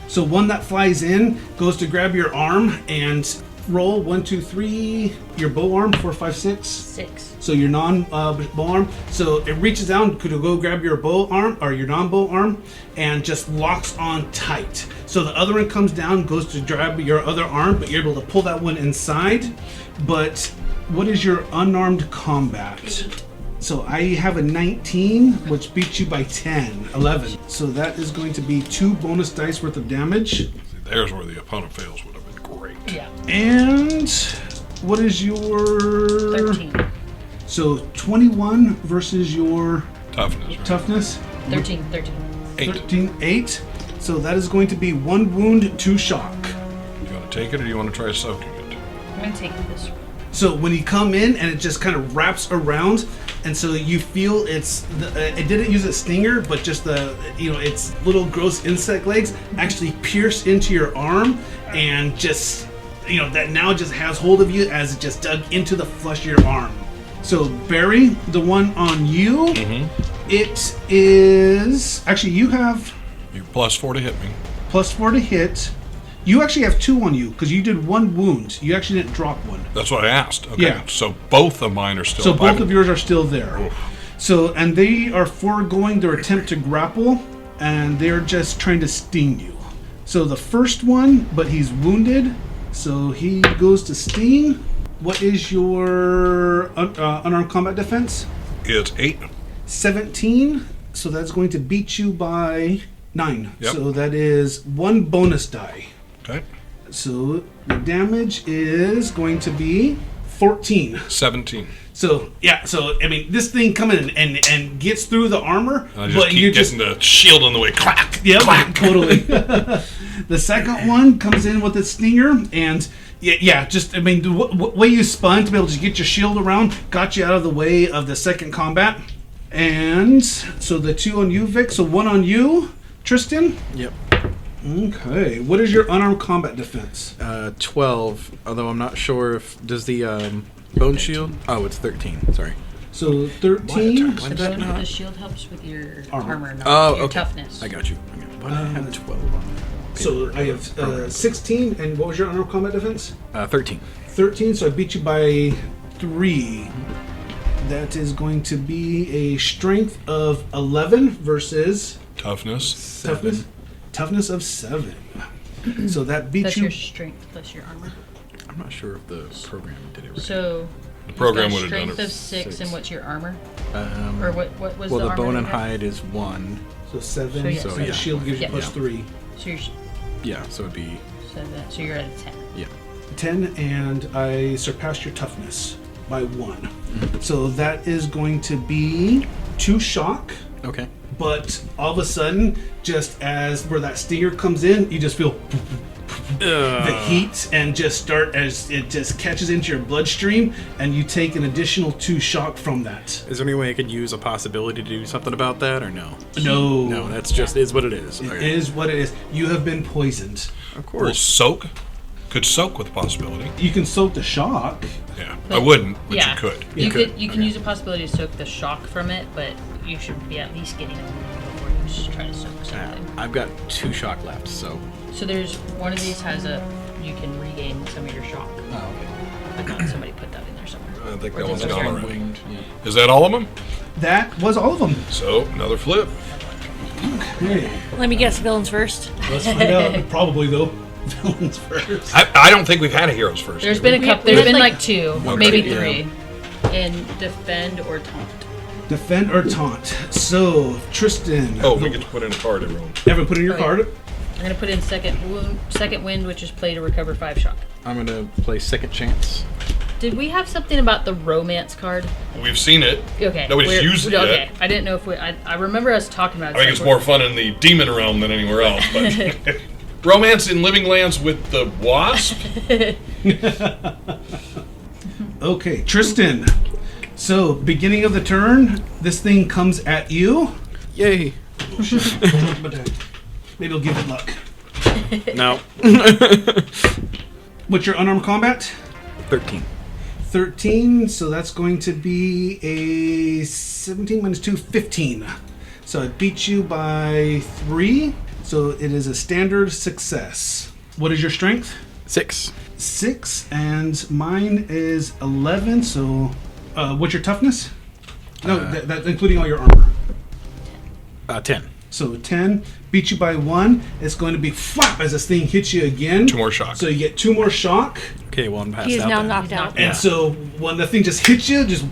So one that flies in goes to grab your arm and roll 1, 2, 3. Your bow arm 4, 5, 6. 6. So your non-bow arm. So it reaches down to go grab your bow arm or your non-bow arm and just locks on tight. So the other one comes down, goes to grab your other arm, but you're able to pull that one inside. But what is your unarmed combat? So I have a 19, which beats you by 10, 11. So that is going to be 2 bonus dice worth of damage. There's where the opponent fails would have been great. Yeah. And what is your... 13. So 21 versus your Toughness. Right? Toughness. 13. 8. 13, 8. So that is going to be 1 wound, 2 shock. You want to take it or do you want to try soaking it? I'm going to take this one. So when you come in and it just kind of wraps around, and so you feel it didn't use a stinger, but just its little gross insect legs actually pierce into your arm, and just that now just has hold of you as it just dug into the flesh of your arm. So Barry, the one on you, it is actually you have You're +4 to hit me. +4 to hit. You actually have 2 on you because you did 1 wound. You actually didn't drop 1. That's what I asked. Okay. Yeah. So both of mine are still. So both of yours are still there. Oof. So, and they are foregoing their attempt to grapple, and they're just trying to sting you. So the first one, but he's wounded, so he goes to sting. What is your unarmed combat defense? It's 8. 17. So that's going to beat you by 9. Yep. So that is 1 bonus die. Okay. So the damage is going to be 14. 17. So yeah, I mean, this thing coming in and gets through the armor, I just keep getting the shield in the way. Clack. yeah, Clack. totally. The second one comes in with a stinger, and just I mean, the way you spun to be able to get your shield around got you out of the way of the second combat. And so the 2 on you, Vic. So 1 on you, Tristan. Yep. Okay. What is your unarmed combat defense? 12. Although I'm not sure if does the bone shield. Oh, it's 13. Sorry. So 13. Why did that not? The shield helps with your Armor. armor, not Oh, your okay. toughness. I got you. Okay. Why did I have 12 on? So I have 16, and what was your unarmed combat defense? 13. 13, so I beat you by 3. That is going to be a strength of 11 versus Toughness. toughness of 7. So that beats That's you. your strength plus your armor. I'm not sure if the program did it right. So The program you've would got have done strength it. of 6, and what's your armor? Um, Or what was well, the the armor bone that and you had? hide is 1. So 7. So, yeah, So so the yeah. shield gives you Yeah. plus 3. So you're Yeah, so it'd be so you're at a 10. 10, and I surpassed your toughness by 1. So that is going to be 2 shock. okay. But all of a sudden, just as where that stinger comes in, you just feel the heat and just start as it just catches into your bloodstream, and you take an additional 2 shock from that. Is there any way I could use a possibility to do something about that, or no? No, that's just is what it is. It Okay. is what it is. You have been poisoned. Of Well, course. soak. Could soak with possibility. You can soak the shock. Yeah. I wouldn't, but yeah, you could. You could. could. You can use a possibility to soak the shock from it, but you should be at least getting a wound before you just try to soak something. I've got 2 shock left, so. So there's one of these has you can regain some of your shock, Oh, okay. but not somebody put that in there somewhere. I think Or that one's just gone your- already. Winged, yeah. Is that all of them? That was all of them. So, another flip. Okay. Let me guess, villains first. Let's find out. Probably, though. Villains first. I don't think we've had a heroes first. There's have been we? a couple. we There's had been like- like 2, Okay, maybe yeah. 3. And defend or taunt. Defend or taunt. So, Tristan. Oh, we get to put in a card, everyone. Everyone put in your Oh, yeah. card. I'm gonna put in second wind, which is play to recover 5 shock. I'm gonna play second chance. Did we have something about the romance card? We've seen it. Okay. Nobody's we're- used it Okay. yet. I didn't know if I remember us talking about it. I think it's more fun in the demon realm than anywhere else. But romance in living lands with the wasp. Okay, Tristan. So, beginning of the turn, this thing comes at you. Yay! Maybe it'll give it luck. No. What's your unarmed combat? 13. 13, so that's going to be a 17 minus 2, 15. So it beats you by 3, so it is a standard success. What is your strength? 6. 6, and mine is 11, so what's your toughness? No, that's including all your armor. 10. So 10, beat you by 1. It's going to be flap as this thing hits you again. 2 more shock. So you get 2 more shock. Okay, well, I'm passed He is out now then. knocked out. And so when the thing just hits you, just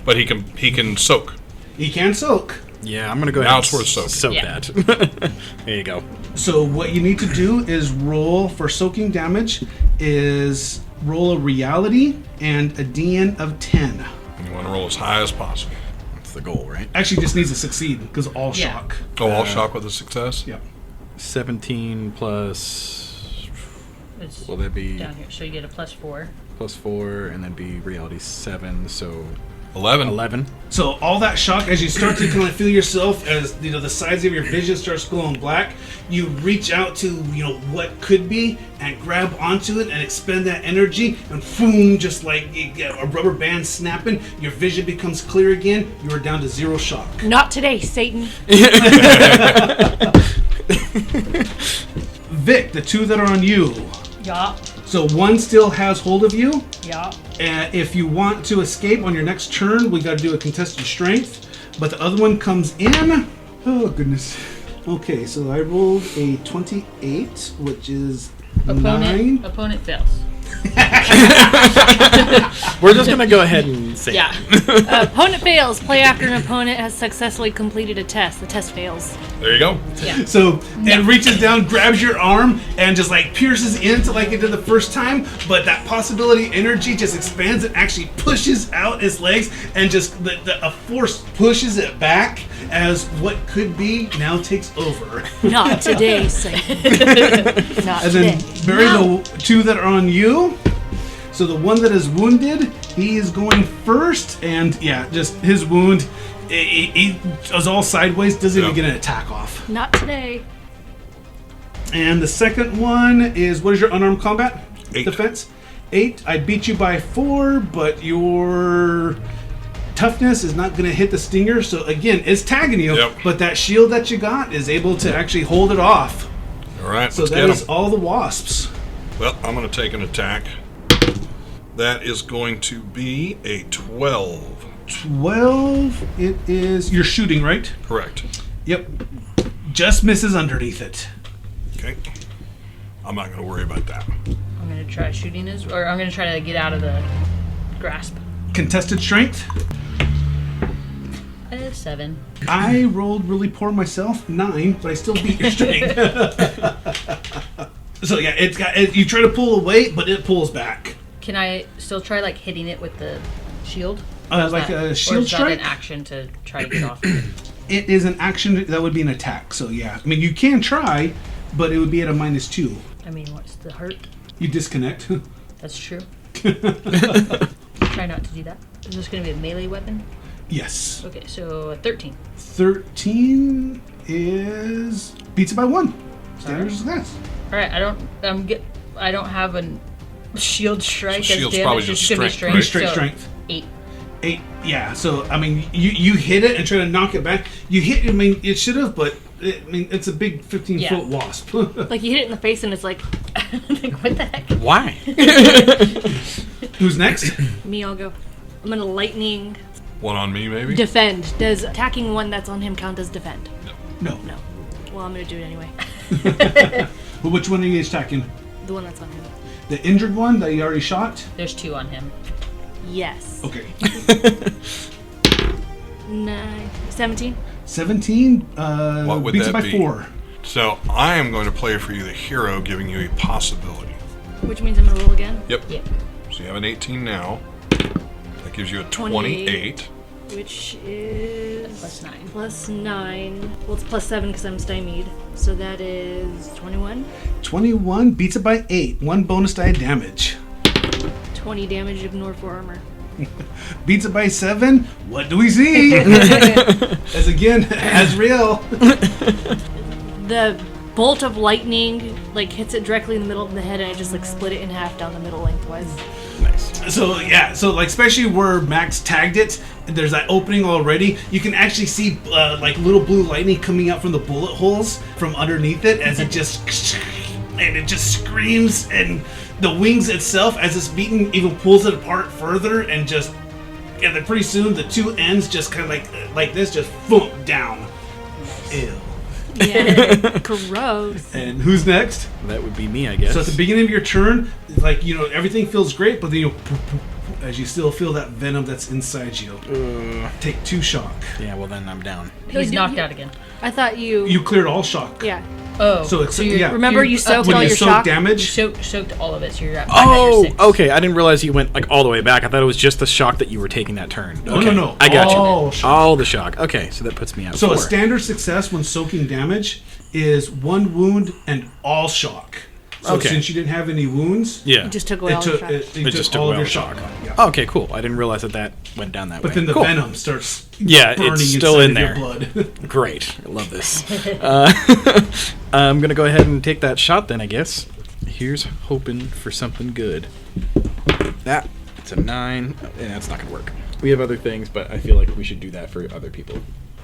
But he can soak. he can soak. Yeah, I'm gonna go Now ahead it's and worth soaking. soak Yeah. that. There you go. So what you need to do is roll for soaking damage is roll a reality and a DN of 10. You want to roll as high as possible. the goal, right? Actually, just needs to succeed because all Yeah. shock. Oh, all shock with a success? Yep. 17 plus. It's Will that be down here. So you get a +4. +4, and then be reality 7, so 11. 11. So all that shock, as you start to kind of feel yourself, as the sides of your vision starts glowing black, you reach out to what could be and grab onto it and expend that energy, and boom, just like you get a rubber band snapping, your vision becomes clear again. You are down to 0 shock. Not today, Satan. Vic, the 2 that are on you. Yeah. So 1 still has hold of you. Yeah. If you want to escape on your next turn, we got to do a contested strength. But the other one comes in. Oh, goodness. Okay, so I rolled a 28, which is 9. Opponent fails. We're just going to go ahead and say Yeah. Opponent fails. Play after an opponent has successfully completed a test. The test fails. There you go. Yeah. So it reaches down, grabs your arm, and just like pierces into like it did the first time. But that possibility energy just expands and actually pushes out its legs, and just a force pushes it back as what could be now takes over. Not today, Satan. Not And today. then bury the 2 that are on you. So the one that is wounded, he is going first, and yeah, just his wound, he is all sideways, doesn't even get an attack off. Not today. And the second one is, what is your unarmed combat 8. defense? 8. I beat you by 4, but your toughness is not going to hit the stinger. So again, it's tagging you, Yep. but that shield that you got is able to actually hold it off. All right, So let's that get is him. all the wasps. Well, I'm going to take an attack. That is going to be a 12. 12. It is. You're shooting, right? Correct. Yep. Just misses underneath it. Okay. I'm not going to worry about that. I'm gonna try shooting his, or I'm gonna try to get out of the grasp. Contested strength. 7. I rolled really poor myself, 9, but I still beat your strength. So yeah, you try to pull away, but it pulls back. Can I still try like hitting it with the shield? Like a shield or is that strike? an action to try to get off? It is an action that would be an attack. So yeah, I mean you can try, but it would be at a -2. I mean, what's the hurt? You disconnect. That's true. Try not to do that. Is this going to be a melee weapon? Yes. Okay, so a 13. 13 is beats it by 1. Standard success. All right, I don't have a shield strike So as shield's damage. probably It's just gonna be strength, Pretty right? straight so strength. 8. 8. Yeah. So I mean, you hit it and try to knock it back. You hit. I mean, it should have, but it's a big 15-foot wasp. Like you hit it in the face and it's like, Like, what the heck? Why? Who's next? me, I'll go. I'm gonna lightning One on me, maybe? defend. Does attacking one that's on him count as defend? No. No. Well, I'm gonna do it anyway. But which one are you attacking? The one that's on him. The injured one that you already shot? There's 2 on him. Yes. Okay. 9, 17. 17 What would beats that it by be? 4. So I am going to play for you the hero, giving you a possibility. Which means I'm gonna roll again. Yep. Yeah. So you have an 18 now. That gives you a 28. Which is +9. +9. Well, it's +7 because I'm stymied. So that is 21. 21 beats it by 8. 1 bonus die of damage. 20 damage, ignore 4 armor. Beats it by 7. What do we see? As again, Azrael. The bolt of lightning like hits it directly in the middle of the head, and I just like split it in half down the middle lengthwise. Nice. So yeah, so like especially where Max tagged it, there's that opening already. You can actually see like little blue lightning coming out from the bullet holes from underneath it as it just and it just screams, and the wings itself as it's beaten even pulls it apart further, and then pretty soon the 2 ends just kind of like this just boom down. Ew. Yeah, gross. And who's next? That would be me, I guess. So at the beginning of your turn, like everything feels great, but then as you still feel that venom that's inside you. Take 2 shock. Yeah, well then I'm down. He's knocked out again. I thought you. You cleared all shock. Yeah. Oh, So it's yeah. Remember you soaked when all you your soak shock? You damage. soaked all of it, so you're at back at your Oh, 6. okay. I didn't realize you went like all the way back. I thought it was just the shock that you were taking that turn. Okay. No. I got All you. shock. All the shock. Okay, so that puts me at So 4. a standard success when soaking damage is 1 wound and all shock. So Okay. since you didn't have any wounds, Yeah. It just took away all your shock. it It just took all away of your all shock. the off, yeah. Okay, cool. I didn't realize that went down that way. But then the Cool. venom starts Yeah, burning it's still inside in of your there. blood. Great. I love this. I'm going to go ahead and take that shot then, I guess. Here's hoping for something good. It's a 9. Yeah, that's not going to work. We have other things, but I feel like we should do that for other people.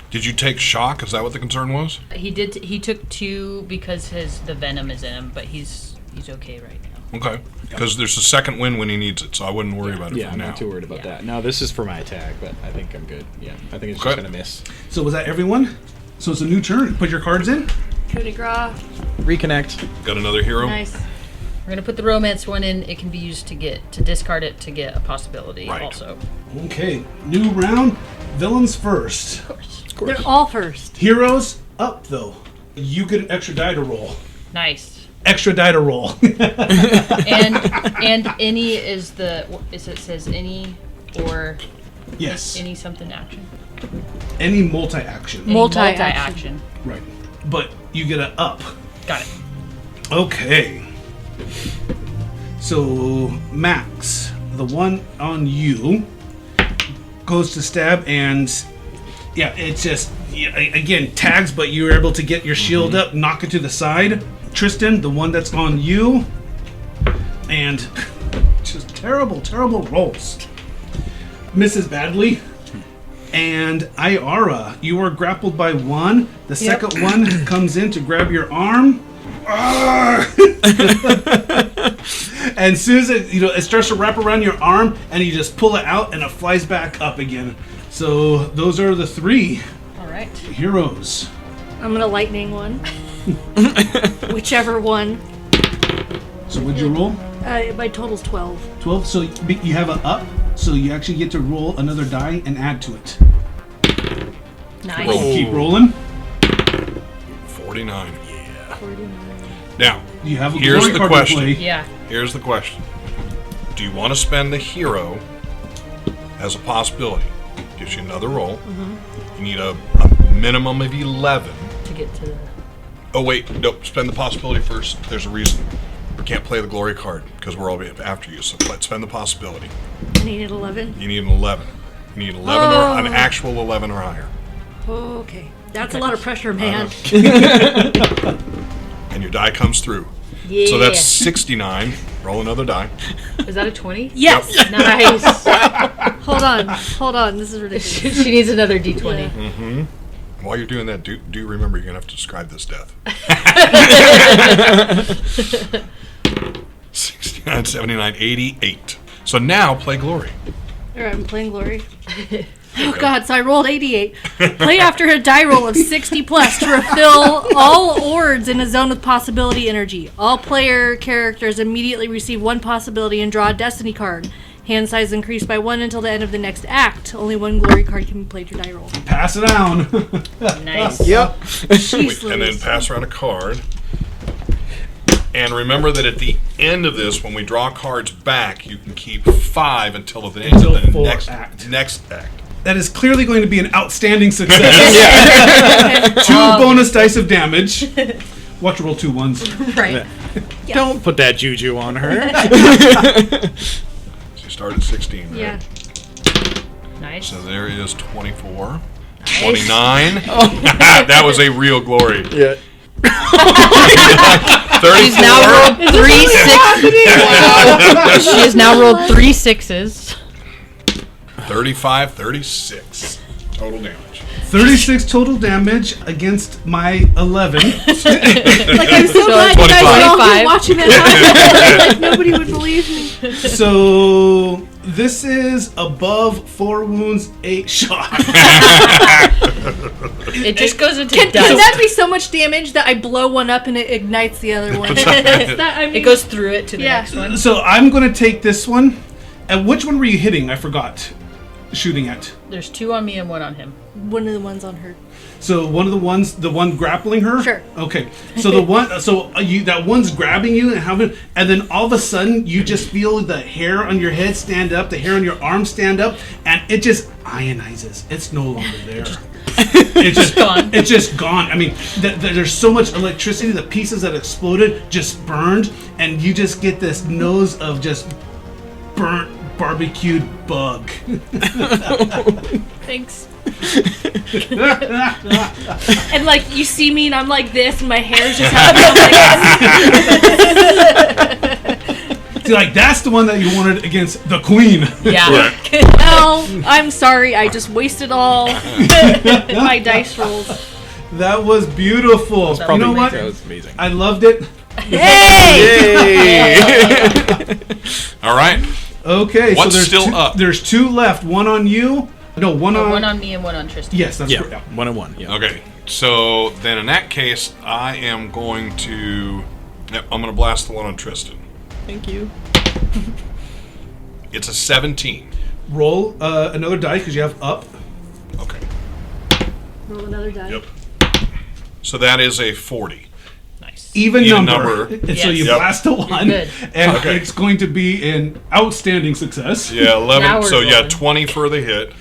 Did you take shock? Is that what the concern was? He did. He took 2 because the venom is in him, but he's okay right now. Okay. Because there's a second wind when he needs it, so I wouldn't worry about it Yeah, for I'm now. not too worried about Yeah. that. No, this is for my attack, but I think I'm good. Yeah, I think it's Okay. just going to miss. So was that everyone? So it's a new turn. Put your cards in. Coup de grace. Reconnect. Got another hero? Nice. We're gonna put the romance one in. It can be used to discard it to get a possibility. Right. Also, Okay, new round. Villains first. of course. Of course. They're all first. Heroes up though. You get an extra die to roll. Nice. Extra die to roll. And any is it says any or Yes. any something action. Any multi-action. Any Multi-action. Right. But you get an up. Got it. Okay. So Max, the one on you, goes to stab and yeah, it's just again tags, but you were able to get your shield up, knock it to the side. Tristan, the one that's on you, and just terrible rolls. Misses badly. And Iara, you are grappled by 1. The second one comes in to grab your arm. And as soon as it starts to wrap around your arm, and you just pull it out, and it flies back up again. So those are the 3 All right. heroes. I'm gonna lightning one. Whichever one. So what'd you roll? My total's 12. 12. So you have an up, so you actually get to roll another die and add to it. Nice. Roll. Keep rolling. 49. 49. Now, You have a Here's glory the card to question. play. Yeah. here's the question. Do you want to spend the hero as a possibility? Gives you another roll. You need a minimum of 11. To get to the. Oh, wait. Nope. Spend the possibility first. There's a reason. We can't play the glory card because we're all after you. So let's spend the possibility. I needed 11. You need an 11. You need 11 or an actual 11 or higher. Okay. That's a lot of pressure, man. And your die comes through. Yeah. So that's 69. Roll another die. Is that a 20? Yes. Nice. Hold on. This is ridiculous. She needs another D20. Yeah. While you're doing that, do remember you're going to have to describe this death. 69, 79, 88. So now play glory. All right, I'm playing glory. Oh God! So I rolled 88. Play after a die roll of 60 plus to refill all wards in a zone with possibility energy. All player characters immediately receive 1 possibility and draw a destiny card. Hand size increased by 1 until the end of the next act. Only 1 glory card can be played your die roll. Pass it down. Nice. Yep. Jeez And then Louise. pass around a card. And remember that at the end of this, when we draw cards back, you can keep 5 until the end Until of the full next act. act. That is clearly going to be an outstanding success. 2 bonus dice of damage. Watch her roll 2 ones. Right. Yes. Don't put that juju on her. So you start at 16, right? Yeah. Nice. So there is 24. 29. That was a real glory. Yeah. 34. She's now rolled 3 6s. She has now rolled 3 6s. 35, 36. Total damage. 36 total damage against my 11. Like I'm so glad you guys are all 25. here watching it. Like nobody would believe me. So this is above 4 wounds, 8 shots. It just goes into Can dust. that be so much damage that I blow one up and it ignites the other one? It goes through it to the Yeah. next one. So I'm going to take this one. And which one were you hitting? I forgot. shooting at? There's 2 on me and 1 on him. One of the ones on her. So one of the one grappling her. Sure. Okay. So that one's grabbing you and then all of a sudden you just feel the hair on your head stand up, the hair on your arm stand up, and it just ionizes. It's no longer there. It's just gone. It's just gone. I mean, there's so much electricity. The pieces that exploded just burned, and you just get this nose of just burnt barbecued bug. Thanks. And like you see me and I'm like this and my hair's just happening. See, like that's the one that you wanted against the queen. Yeah. No, I'm sorry. I just wasted all my dice rolls. That was beautiful. You know what? That was amazing. I loved it. Hey! All right. Okay, What's so there's still two, up? There's 2 left. One on you. No, one on. One on me and 1 on Tristan. Yes, that's Yeah, correct. 1 and 1. Yeah. Okay. So then in that case, I am going to. Yep, I'm going to blast the one on Tristan. Thank you. It's a 17. Roll another die because you have up. Okay. Roll another die. Yep. So that is a 40. Nice. Even Even number. number. And so Yes. you Yep. blast a 1, Good. and Okay. it's going to be an outstanding success. Yeah, Now 11. we're So yeah, rolling. 20 for the hit.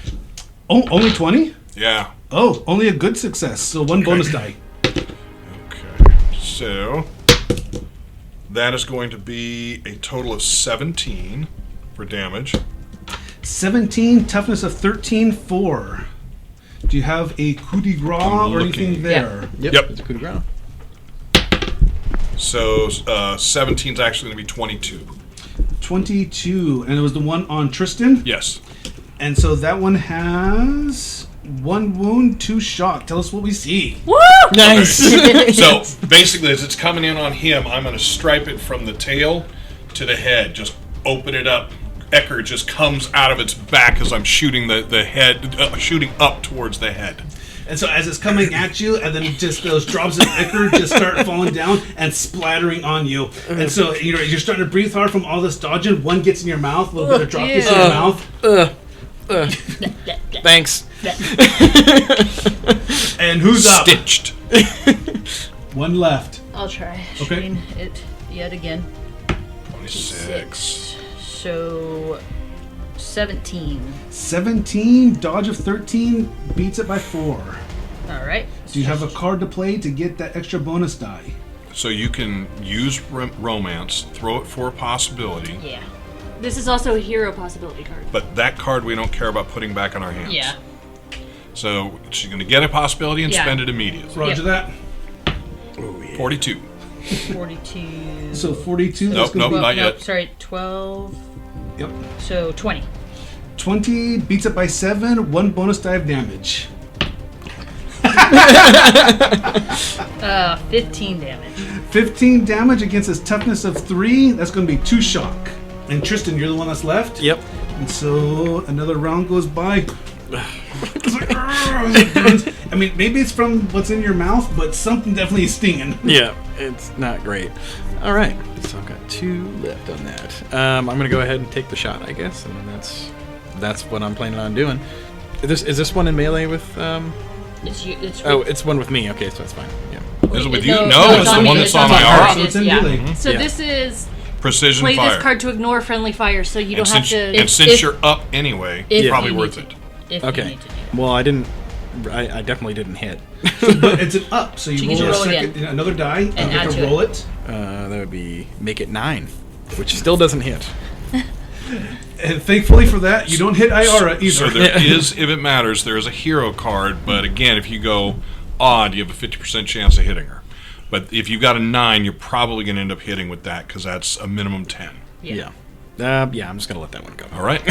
Oh, only 20? Yeah. Oh, only a good success. So 1 bonus die. Okay. So that is going to be a total of 17 for damage. 17, toughness of 13, 4. Do you have a coup de grace I'm or anything looking. there? Yep. It's a coup de grace. So 17 is actually going to be 22. 22, and it was the one on Tristan? Yes. And so that one has 1 wound, 2 shock. Tell us what we see. Woo! Nice. So basically, as it's coming in on him, I'm going to stripe it from the tail to the head. Just open it up. Ecker just comes out of its back as I'm shooting the head, shooting up towards the head. And so as it's coming at you, and then just those drops of ichor just start falling down and splattering on you. And so you're starting to breathe hard from all this dodging. One gets in your mouth, a little bit of drop gets in your mouth. Thanks. And who's up? Stitched. 1 left. I'll try Okay. shooting it yet again. 26. So 17. 17, dodge of 13, beats it by 4. All right. Do you have a card to play to get that extra bonus die? So you can use romance, throw it for a possibility, Yeah. This is also a hero possibility card. but that card we don't care about putting back in our hands. Yeah. So she's going to get a possibility and Yeah. spend it immediately. Roger that. 42. 42. So 42. Nope, that's gonna nope, be- not yet. Sorry, 12. Yep. So 20. 20 beats it by 7, 1 bonus die of damage. 15 damage. 15 damage against his toughness of 3. That's going to be 2 shock. And Tristan, you're the one that's left. Yep. And so another round goes by. It's like, "Argh," it burns. I mean, maybe it's from what's in your mouth, but something definitely is stinging. Yeah, it's not great. All right, so I've got 2 left on that. I'm gonna go ahead and take the shot, I guess, and that's what I'm planning on doing. Is this one in melee with? It's you. It's Oh, it's one with me. Okay, so that's fine. Yeah. Is it with No, you? no, No, it's it's on the me. one It's that's on on me. Iara. So it's in Yeah. melee. So Yeah. this is Precision play fire. this card to ignore friendly fire, so you don't have to. And since you're up anyway, if probably you worth need it. to. If Okay. you need to do Well, I definitely didn't hit. But it's an up, so you So you roll, get to a roll second, again. another die, and you add get to to roll it. That would be make it 9, which still doesn't hit. And thankfully for that, you don't hit Iara either. So there is, if it matters, there is a hero card. But again, if you go odd, you have a 50% chance of hitting her. But if you got a 9, you're probably going to end up hitting with that because that's a minimum 10. Yeah. Yeah, I'm just gonna let that one go. All right.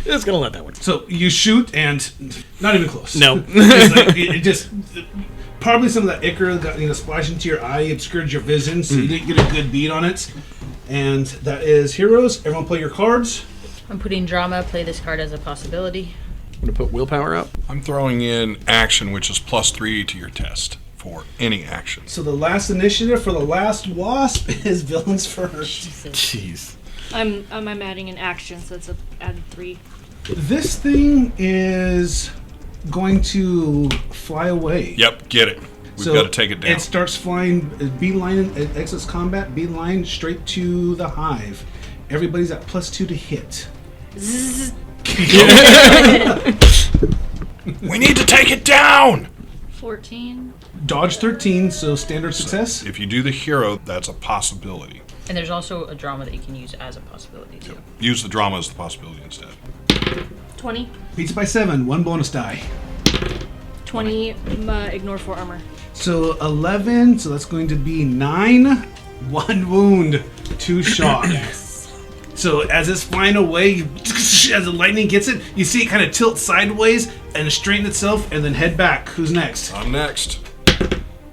Just gonna let that one. So you shoot, and not even close. No. It's like, it just probably some of that ichor got splash into your eye, obscured your vision, so you didn't get a good beat on it. And that is heroes. Everyone play your cards. I'm putting drama. Play this card as a possibility. I'm gonna put willpower up. I'm throwing in action, which is +3 to your test for any action. So the last initiative for the last wasp is villains first. Jesus. Jeez. I'm adding an action, so it's a added 3. This thing is going to fly away. Yep, get it. We've got to take it down. It starts flying, beeline, it exits combat, beeline straight to the hive. Everybody's at +2 to hit. Zzz. We need to take it down! 14. Dodge 13, so standard success. If you do the hero, that's a possibility. And there's also a drama that you can use as a possibility too. Use the drama as the possibility instead. 20. Beats it by 7, 1 bonus die. 20. Ignore 4 armor. So 11, so that's going to be 9, 1 wound, 2 shock. So as it's flying away, as the lightning gets it, you see it kind of tilt sideways and straighten itself and then head back. Who's next? I'm next.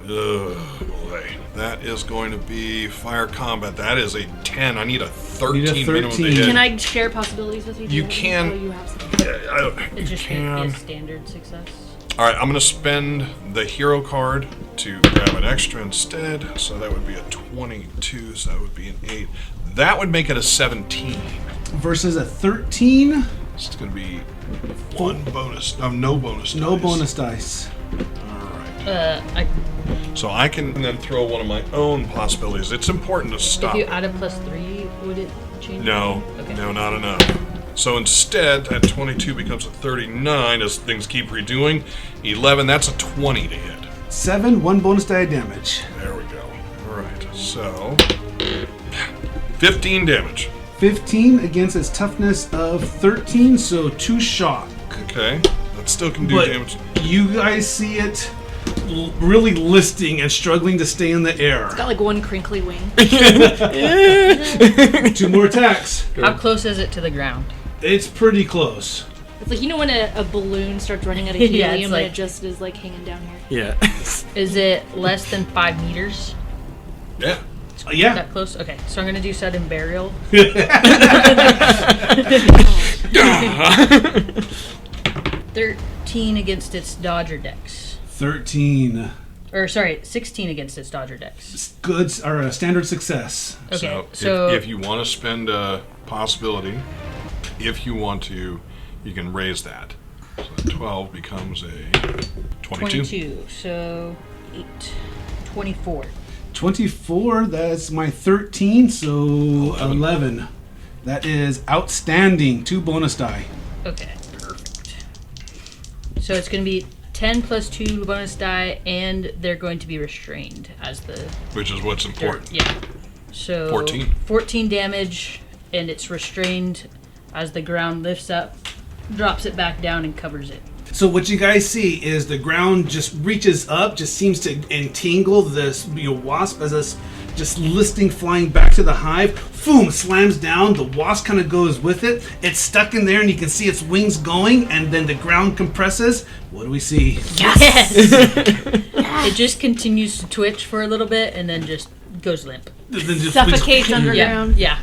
Boy. That is going to be fire combat. That is a 10. I need a 13 minimum to hit. Can I share possibilities with you? You can. Oh, you have some. It just can. is standard success. All right, I'm going to spend the hero card to grab an extra instead. So that would be a 22, so that would be an 8. That would make it a 17. Versus a 13. It's going to be one bonus. No bonus dice. No bonus dice. All right. So I can then throw one of my own possibilities. It's important to stop. If you it. add a +3, would it change? No, Okay. no, not enough. So instead, that 22 becomes a 39 as things keep redoing. 11, that's a 20 to hit. 7, 1 bonus die damage. There we go. All right, so 15 damage. 15 against its toughness of 13, so 2 shock. Okay, that still can do But damage. you guys see it really listing and struggling to stay in the air. Got like one crinkly wing. 2 more attacks. How close is it to the ground? It's pretty close. It's like, you know when a balloon starts running out of Yeah, helium it's and like- it just is like hanging down here? Yeah. Is it less than 5 meters? Yeah. Yeah. That close? Okay, so I'm gonna do sudden burial. 13 against its dodger dex. 13. Or sorry, 16 against its dodger dex. Good, or a standard success. Okay, So if you want to spend a possibility, if you want to, you can raise that. So 12 becomes a 22. 22. So 8, 24. 24, that's my 13, so 11. That is outstanding. 2 bonus die. Okay. Perfect. So it's going to be 10 plus 2 bonus die, and they're going to be restrained as the... Which is what's important. Yeah. So 14. 14 damage, and it's restrained as the ground lifts up, drops it back down, and covers it. So what you guys see is the ground just reaches up, just seems to entangle this wasp as it's just listing, flying back to the hive. Boom, slams down. The wasp kind of goes with it. It's stuck in there, and you can see its wings going, and then the ground compresses. What do we see? Yes! It just continues to twitch for a little bit, and then just goes limp. Then just- Suffocates Yeah. underground. Yeah.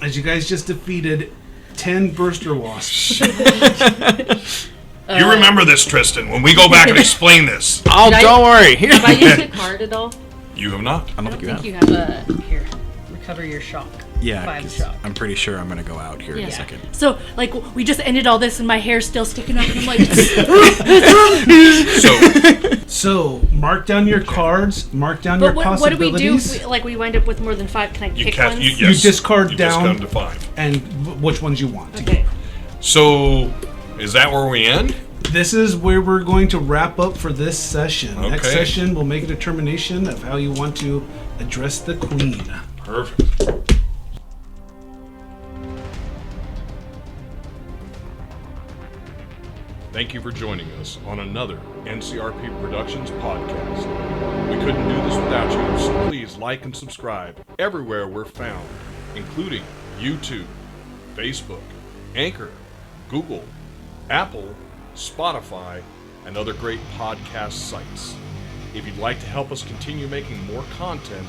As you guys just defeated 10 burster wasps. You remember this, Tristan, when we go back and explain this. Oh, Did I- don't worry. Have I used a card at all? You have not. I don't I think don't you think have. you have. Here. Recover your shock. Yeah, 5 'cause shock. I'm pretty sure I'm gonna go out here in Yeah. a second. So, like, we just ended all this and my hair's still sticking up and I'm like, So So, mark down your cards, mark down but your what do we do possibilities, if we wind up with more than 5? Can I you pick cast. ones? You, yes, discard you down. discard to 5. and which ones you want. Okay. So is that where we end? This is where we're going to wrap up for this session. Next Okay. session, we'll make a determination of how you want to address the queen. Perfect. Thank you for joining us on another NCRP Productions podcast. We couldn't do this without you, so please like and subscribe everywhere we're found, including YouTube, Facebook, Anchor, Google, Apple, Spotify, and other great podcast sites. If you'd like to help us continue making more content,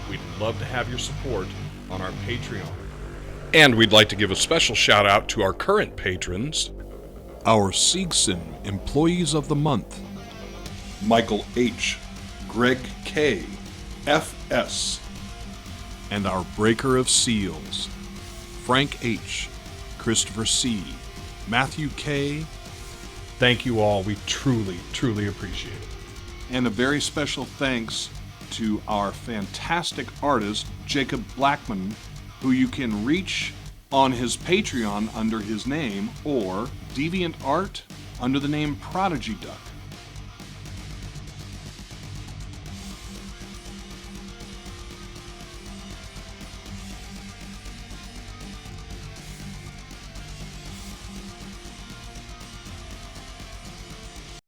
we'd love to have your support on our Patreon. And we'd like to give a special shout out to our current patrons, our Siegson Employees of the Month, Michael H., Greg K., F.S., and our Breaker of Seals, Frank H., Christopher C., Matthew K. Thank you all. We truly, truly appreciate it. And a very special thanks to our fantastic artist, Jacob Blackmon, who you can reach on his Patreon under his name, or Deviant Art under the name Prodigy Duck.